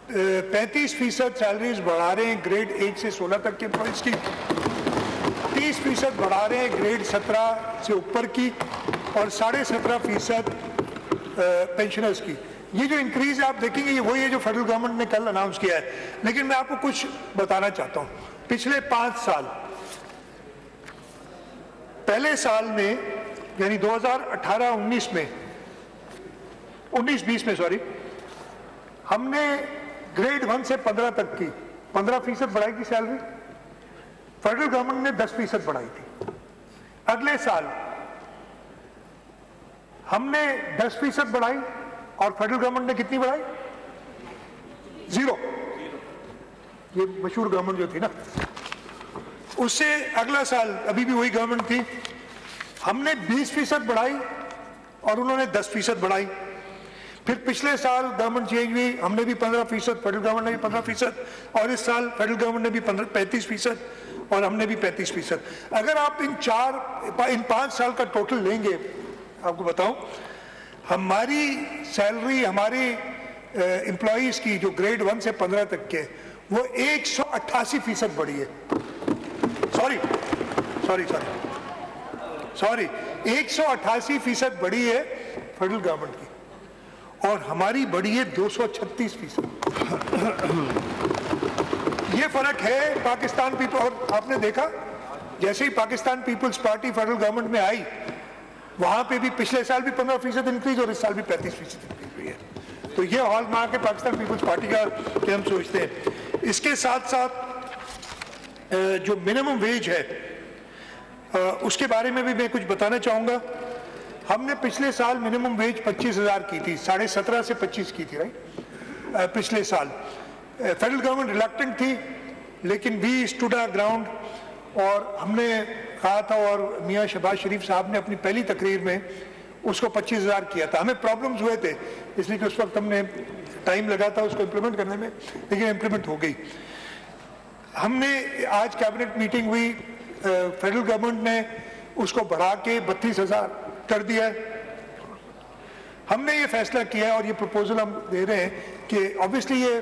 35% सैलरीज बढ़ा रहे हैं ग्रेड 1 से 16 तक के एम्प्लॉइज की, 30% बढ़ा रहे हैं ग्रेड 17 से ऊपर की, और 17.5% पेंशनर्स की। ये जो इंक्रीज आप देखेंगे ये वही है जो फेडरल गवर्नमेंट ने कल अनाउंस किया है। लेकिन मैं आपको कुछ बताना चाहता हूँ। पिछले 5 साल, पहले साल में यानी 2018-19 में, 19-20 में सॉरी, हमने ग्रेड 1 से 15 तक की 15% बढ़ाई थी सैलरी, फेडरल गवर्नमेंट ने 10% बढ़ाई थी। अगले साल हमने 10% बढ़ाई और फेडरल गवर्नमेंट ने कितनी बढ़ाई? 0। ये मशहूर गवर्नमेंट जो थी ना, उससे अगला साल अभी भी वही गवर्नमेंट थी, हमने 20% बढ़ाई और उन्होंने 10% बढ़ाई। फिर पिछले साल गवर्नमेंट चेंज हुई, हमने भी 15%, फेडरल गवर्नमेंट ने भी 15%, और इस साल फेडरल गवर्नमेंट ने भी 35% और हमने भी 35%। अगर आप इन 5 साल का टोटल लेंगे, आपको बताऊं, हमारी सैलरी हमारे एम्प्लॉइज की जो ग्रेड 1 से 15 तक के, वो 188% बढ़ी है। सॉरी 188% बढ़ी है फेडरल गवर्नमेंट की, और हमारी बढ़ी है 236%। ये फर्क है पाकिस्तान पीपल। और आपने देखा जैसे ही पाकिस्तान पीपल्स पार्टी फेडरल गवर्नमेंट में आई, वहां पे भी पिछले साल भी 15% इंक्रीज और इस साल भी 35% इंक्रीज हुई है। तो ये हॉलमार्क है पाकिस्तान पीपल्स पार्टी का कि हम सोचते हैं। इसके साथ साथ जो मिनिमम वेज है उसके बारे में भी मैं कुछ बताना चाहूँगा। हमने पिछले साल मिनिमम वेज 25,000 की थी, 17.5 से 25 की थी, राइट? पिछले साल फेडरल गवर्नमेंट रिलक्टेंट थी, लेकिन वी स्टूड आवर ग्राउंड, और हमने कहा था, और मियाँ शहबाज शरीफ साहब ने अपनी पहली तकरीर में उसको 25,000 किया था। हमें प्रॉब्लम्स हुए थे, इसलिए कि उस वक्त हमने टाइम लगा था उसको इम्प्लीमेंट करने में, लेकिन इम्प्लीमेंट हो गई। हमने आज कैबिनेट मीटिंग हुई, फेडरल गवर्नमेंट ने उसको बढ़ा के 32,000 कर दिया है। हमने ये फैसला किया है और ये प्रपोजल हम दे रहे हैं कि ऑब्वियसली ये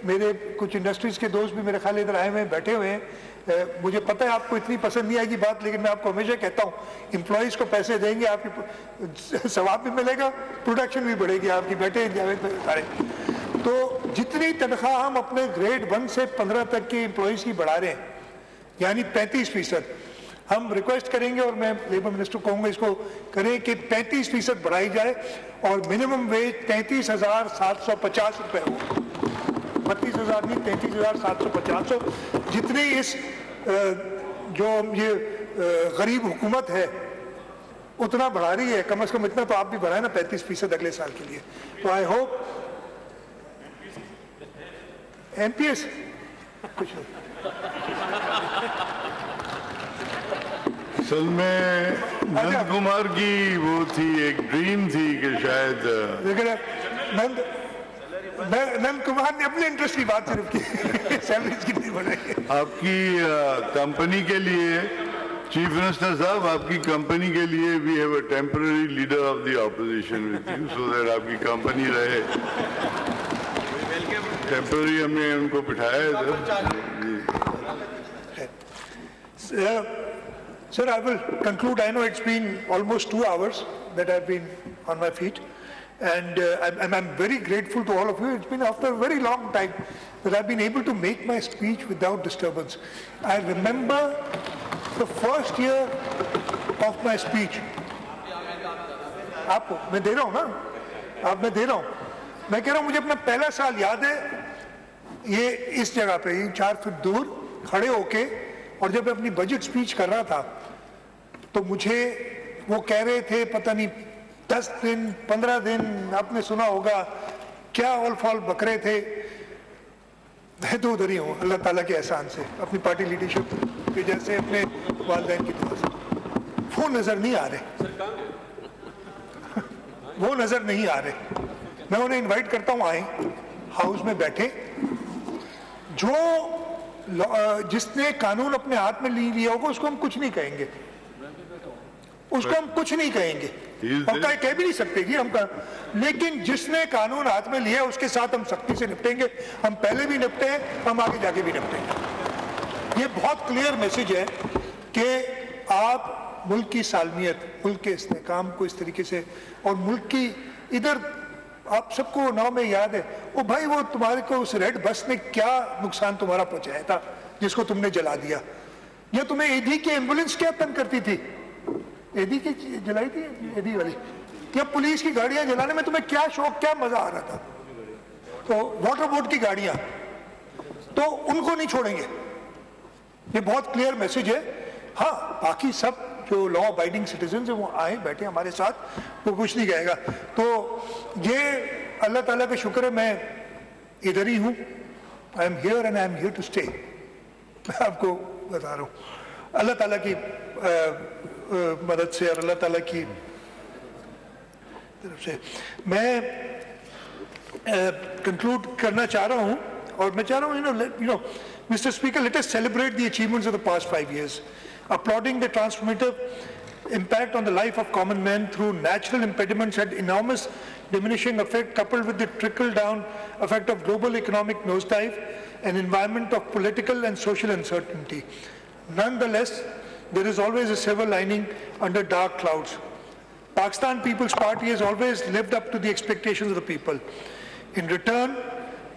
मेरे कुछ इंडस्ट्रीज के दोस्त भी मेरे ख्याल इधर आए हुए हैं, बैठे हुए हैं। मुझे पता है आपको इतनी पसंद नहीं आएगी बात, लेकिन मैं आपको हमेशा कहता हूँ, एम्प्लॉयज़ को पैसे देंगे, आपकी सवाब भी मिलेगा, प्रोडक्शन भी बढ़ेगी आपकी, बैठे जावेद सारे। तो जितनी तनख्वाह हम अपने ग्रेड 1 से 15 तक के एम्प्लॉयज़ की बढ़ा रहे हैं, यानी 35%, हम रिक्वेस्ट करेंगे और मैं लेबर मिनिस्टर को कहूँगा इसको करें कि 35% बढ़ाई जाए और मिनिमम वेज 33,750 रुपये हो। 32,000 नहीं, 33,750 हो। जितनी इस जो ये गरीब हुकूमत है उतना बढ़ा रही है, कम से कम इतना तो आप भी बढ़ाए ना, 35% अगले साल के लिए। तो आई होप एमपीएस कुछ नहीं। असल में नंद कुमार की वो थी, एक ड्रीम थी कि शायद, लेकिन नंद कुमार ने अपने इंटरेस्ट की बात सिर्फ की, सैलरीज कितनी बढ़ाई। आपकी कंपनी के लिए चीफ मिनिस्टर साहब, आपकी कंपनी के लिए we have a temporary leader of the opposition with you, so that आपकी कंपनी रहे। टेम्पररी हमने उनको बिठाया है इधर। Sir, I will conclude. I know it's been almost 2 hours that I've been on my feet, and I'm very grateful to all of you. It's been after a very long time that I've been able to make my speech without disturbance. I remember the first year of my speech. आपको मैं दे रहा हूँ ना, आप मैं दे रहा हूँ, मैं कह रहा हूँ मुझे अपना पहला साल याद है, ये इस जगह पे 4 फीट दूर खड़े होके, और जब मैं अपनी बजट स्पीच कर रहा था तो मुझे वो कह रहे थे पता नहीं 10 दिन 15 दिन, आपने सुना होगा क्या ऑल फॉल बकरे थे। मैं तो उधर ही हूँ अल्लाह ताला के एहसान से, अपनी पार्टी लीडरशिप के जैसे अपने वालिदैन की तरफ से। वो नजर नहीं आ रहे, वो नजर नहीं आ रहे। मैं उन्हें इनवाइट करता हूं, आए हाउस में बैठे। जो जिसने कानून अपने हाथ में लिया होगा उसको हम कुछ नहीं कहेंगे, उसको हम कुछ नहीं कहेंगे, और कह भी नहीं सकते कि हम लेकिन जिसने कानून हाथ में लिया है उसके साथ हम सख्ती से निपटेंगे। हम पहले भी निपटे हैं, हम आगे जाके भी निपटेंगे। ये बहुत क्लियर मैसेज है कि आप मुल्क की सालमियत, मुल्क के इस्तेहकाम को इस तरीके से, और मुल्क की इधर आप सबको नाव में याद है वो भाई, वो तुम्हारे को उस रेड बस ने क्या नुकसान तुम्हारा पहुंचाया था जिसको तुमने जला दिया, या तुम्हें एडी की एम्बुलेंस क्या तंग करती थी, एडी की जलाई थी, एडी वाली, या पुलिस की गाड़ियां जलाने में तुम्हें क्या शौक, क्या मजा आ रहा था। तो वाटर बोर्ड की गाड़ियां, तो उनको नहीं छोड़ेंगे। ये बहुत क्लियर मैसेज है। हाँ, बाकी सब जो लॉ अबाइडिंग सिटीजन है वो आए बैठे हमारे साथ, वो कुछ नहीं कहेगा। तो ये अल्लाह ताला का शुक्र है, मैं इधर ही हूँ। I am here and I am here to stay. मैं आपको बता रहा हूँ अल्लाह ताला की मदद से और अल्लाह ताला की तरफ से मैं कंक्लूड करना चाह रहा हूँ। और मैं चाह रहा हूँ, Mr. Speaker, let us celebrate the achievements of the past 5 years, applauding the transformative impact on the life of common men through natural impediments had enormous diminishing effect, coupled with the trickle-down effect of global economic nosedive, an environment of political and social uncertainty. Nonetheless, there is always a silver lining under dark clouds. Pakistan People's Party has always lived up to the expectations of the people. In return,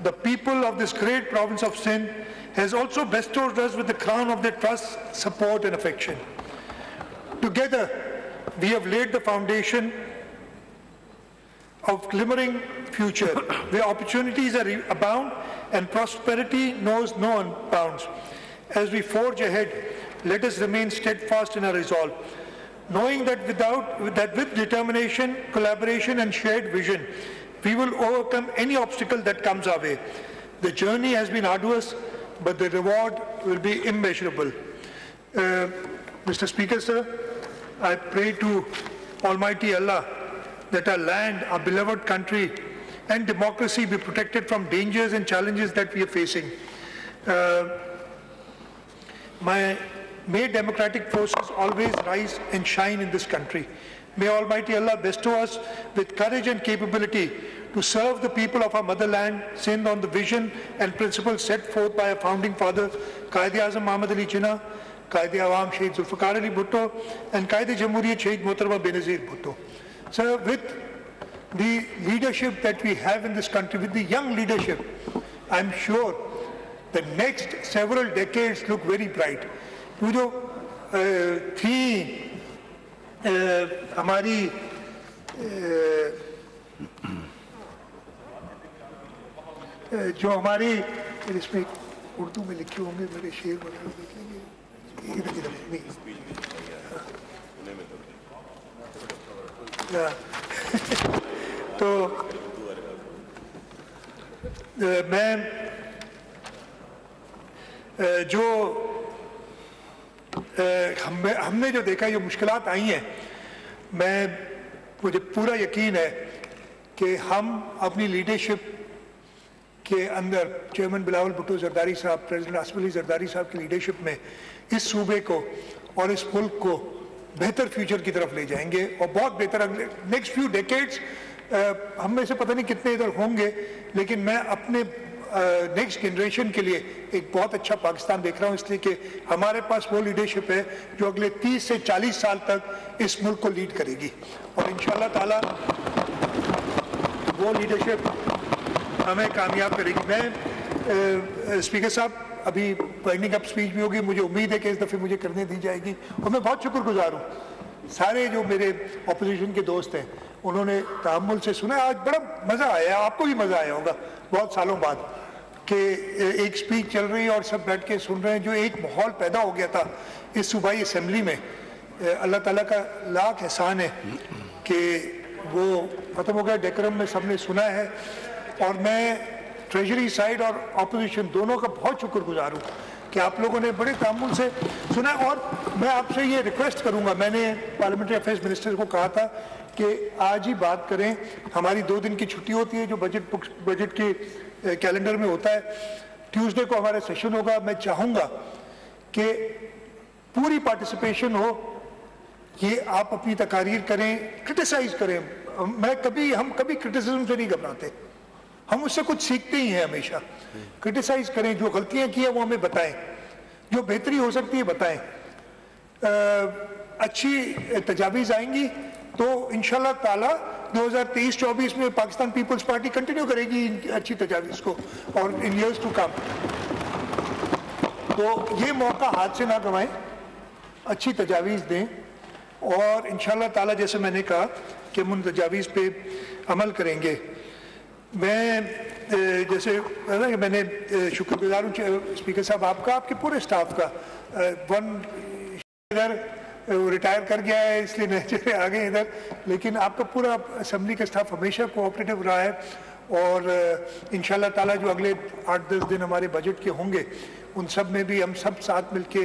the people of this great province of Sindh has also bestowed us with the crown of their trust, support and affection. Together, we have laid the foundation of glimmering future, where opportunities are abound and prosperity knows no bounds. As we forge ahead, let us remain steadfast in our resolve, knowing that with determination, collaboration and shared vision, we will overcome any obstacle that comes our way. The journey has been arduous, but the reward will be immeasurable. Mr. Speaker, sir, I pray to Almighty Allah that our land, our beloved country and democracy be protected from dangers and challenges that we are facing. May democratic forces always rise and shine in this country. May Almighty Allah bestow us with courage and capability to serve the people of our motherland, Sindh, on the vision and principles set forth by our founding fathers, Qaid-e-Azam Muhammad Ali Jinnah, Qaid-e-Awam Shaheed Zulfikar Ali Bhutto, and Qaid-e-Jamhuriyat Shaheed Mohtarama Benazir Bhutto. Sir, with the leadership that we have in this country, with the young leadership, I'm sure the next several decades look very bright. वो जो थी हमारी जो हमारी इसमें उर्दू में लिखे होंगे मेरे शेर वगैरह देखेंगे तो मैं जो हमने जो देखा ये मुश्किलात आई हैं, मुझे पूरा यकीन है कि हम अपनी लीडरशिप के अंदर चेयरमैन बिलावल भुट्टो जरदारी साहब, प्रेसिडेंट आसिफ अली जरदारी साहब की लीडरशिप में इस सूबे को और इस मुल्क को बेहतर फ्यूचर की तरफ ले जाएंगे और बहुत बेहतर अगले नेक्स्ट फ्यू डेकेड्स हम में से पता नहीं कितने इधर होंगे, लेकिन मैं अपने नेक्स्ट जनरेशन के लिए एक बहुत अच्छा पाकिस्तान देख रहा हूँ, इसलिए कि हमारे पास वो लीडरशिप है जो अगले 30 से 40 साल तक इस मुल्क को लीड करेगी और इंशाअल्लाह ताला वो लीडरशिप हमें कामयाब करेगी। मैं स्पीकर साहब अभी वाइंडिंग अप स्पीच भी होगी, मुझे उम्मीद है कि इस दफ़े मुझे करने दी जाएगी और मैं बहुत शुक्रगुजार हूँ सारे जो मेरे अपोजिशन के दोस्त हैं, उन्होंने तहम्मुल से सुना। आज बड़ा मज़ा आया, आपको भी मज़ा आया होगा बहुत सालों बाद कि एक स्पीच चल रही है और सब बैठ के सुन रहे हैं। जो एक माहौल पैदा हो गया था इस सूबाई असम्बली में, अल्लाह ताला का लाख एहसान है कि वो ख़त्म हो गया, डेकोरम में सबने सुना है और मैं ट्रेजरी साइड और अपोजिशन दोनों का बहुत शुक्रगुजार हूँ कि आप लोगों ने बड़े तामुल से सुना। और मैं आपसे ये रिक्वेस्ट करूंगा, मैंने पार्लियामेंट्री अफेयर्स मिनिस्टर को कहा था कि आज ही बात करें, हमारी 2 दिन की छुट्टी होती है जो बजट के कैलेंडर में होता है, ट्यूसडे को हमारा सेशन होगा। मैं चाहूँगा कि पूरी पार्टिसिपेशन हो, ये आप अपनी तकारीर करें, क्रिटिसाइज करें। हम कभी क्रिटिसिज्म से नहीं घबराते, हम उससे कुछ सीखते ही हैं हमेशा। क्रिटिसाइज करें, जो गलतियां की है वो हमें बताएं, जो बेहतरी हो सकती है बताएं। अच्छी तजावीज़ आएंगी तो इंशाल्लाह ताला 2023-24 में पाकिस्तान पीपल्स पार्टी कंटिन्यू करेगी इन अच्छी तजावीज़ को और इन ईयर्स टू कम। तो ये मौका हाथ से ना गंवाएं, अच्छी तजावीज़ दें और इंशाल्लाह ताला जैसे मैंने कहा कि हम उन तजावीज़ पे अमल करेंगे। मैं जैसे मैंने शुक्रगुजार हूँ स्पीकर साहब आपका, आपके पूरे स्टाफ का। रिटायर कर गया है इसलिए नए आ गए इधर, लेकिन आपका पूरा असेंबली का स्टाफ हमेशा कोऑपरेटिव रहा है। और इंशाल्लाह ताला जो अगले 8-10 दिन हमारे बजट के होंगे उन सब में भी हम सब साथ मिलके,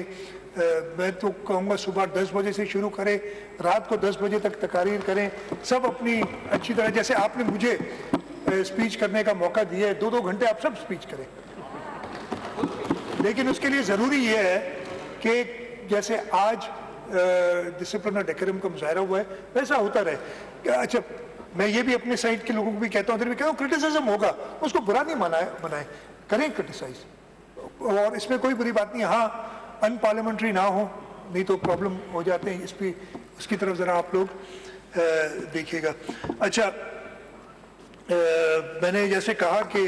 मैं तो कहूँगा सुबह 10 बजे से शुरू करें, रात को 10 बजे तक तकारीर करें, सब अपनी अच्छी तरह, जैसे आपने मुझे स्पीच करने का मौका दिया है, 2-2 घंटे आप सब स्पीच करें। लेकिन उसके लिए ज़रूरी ये है कि जैसे आज डिसिप्लिन और डेकोरम का मुजाहरा हुआ है वैसा होता रहे। अच्छा, मैं ये भी अपने साइड के लोगों को भी कहता हूँ, कहता हूँ क्रिटिसिज्म होगा उसको बुरा नहीं बनाए, करें क्रिटिसाइज, और इसमें कोई बुरी बात नहीं। हाँ, अनपार्लियामेंट्री ना हो, नहीं तो प्रॉब्लम हो जाते हैं। इस पर उसकी तरफ ज़रा आप लोग देखिएगा। अच्छा, मैंने जैसे कहा कि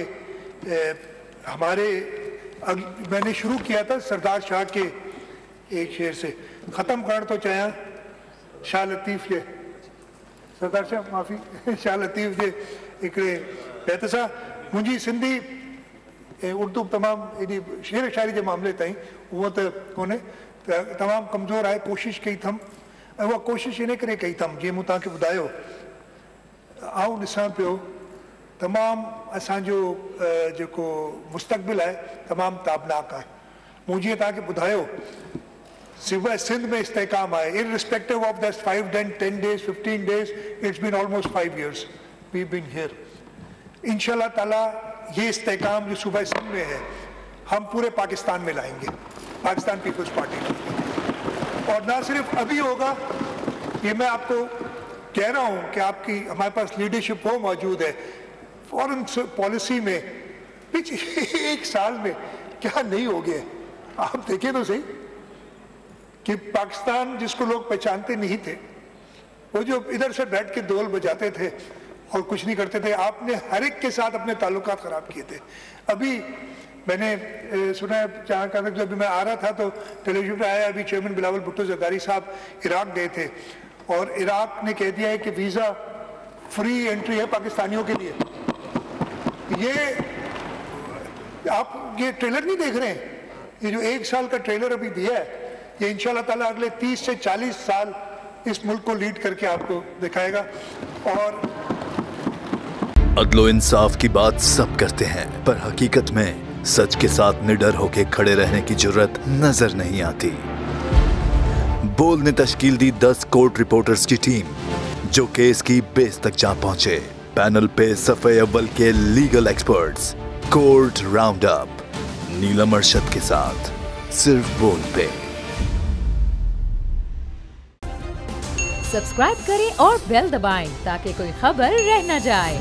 मैंने शुरू किया था सरदार शाह के एक शेर से, ख़त्म कर तो चाहे शाह लतीफ़ जे, सरदार शाह माफ़ी, शाह लतीफ़ जे हिकिड़े बैत सां मुंहिंजी सिंधी उर्दू तमामु एॾी शेर शायरी जे मामले ताईं उहो त कोन्हे, तमामु कमज़ोर आहे। कोशिशि कई अथमि, ऐं उहा कोशिशि इन करे कई अथमि जीअं मूं तव्हांखे ॿुधायो, आउं ॾिसां पियो तमामु असांजो जेको मुस्तक़बिल आहे तमामु ताबनाक आहे। मूं जीअं तव्हांखे ॿुधायो सिवाय सिंध में इस्तेकाम आहे, irrespective of that 5, 10 days, 15 days, it's been almost 5 years we've been here। इंशाल्लाह ताला ये इस्तेकाम जो सूबा सिंध में है हम पूरे पाकिस्तान में लाएंगे, पाकिस्तान पीपल्स पार्टी में। और ना सिर्फ अभी होगा, ये मैं आपको कह रहा हूँ कि आपकी हमारे पास लीडरशिप वो मौजूद है। फॉरेन पॉलिसी में पिछले 1 साल में क्या नहीं हो गया, आप देखें तो सही कि पाकिस्तान जिसको लोग पहचानते नहीं थे, वो जो इधर से बैठ के ढोल बजाते थे और कुछ नहीं करते थे, आपने हर एक के साथ अपने ताल्लुकात ख़राब किए थे। अभी मैंने सुना है, जहाँ का जब मैं आ रहा था तो टेलीविजन पर आया, अभी चेयरमैन बिलावल भुट्टो जरदारी साहब इराक गए थे और इराक ने कह दिया है कि वीज़ा फ्री एंट्री है पाकिस्तानियों के लिए। ये आप ये ट्रेलर नहीं देख रहे हैं, ये जो 1 साल का ट्रेलर अभी दिया है, ये इंशाल्लाह ताला अगले 30 से 40 साल इस मुल्क को लीड करके आपको दिखाएगा। और अदलो इंसाफ की बात सब करते हैं, पर हकीकत में सच के साथ निडर होके खड़े रहने की जुर्रत नजर नहीं आती। बोल ने तश्कील दी 10 कोर्ट रिपोर्टर्स की टीम, जो केस की बेस तक जा पहुंचे। पैनल पे सफे अव्वल के legal experts, court round up Neelam Arshad के साथ, सिर्फ बोल पे। सब्सक्राइब करें और बेल दबाएं ताकि कोई खबर रह न जाए।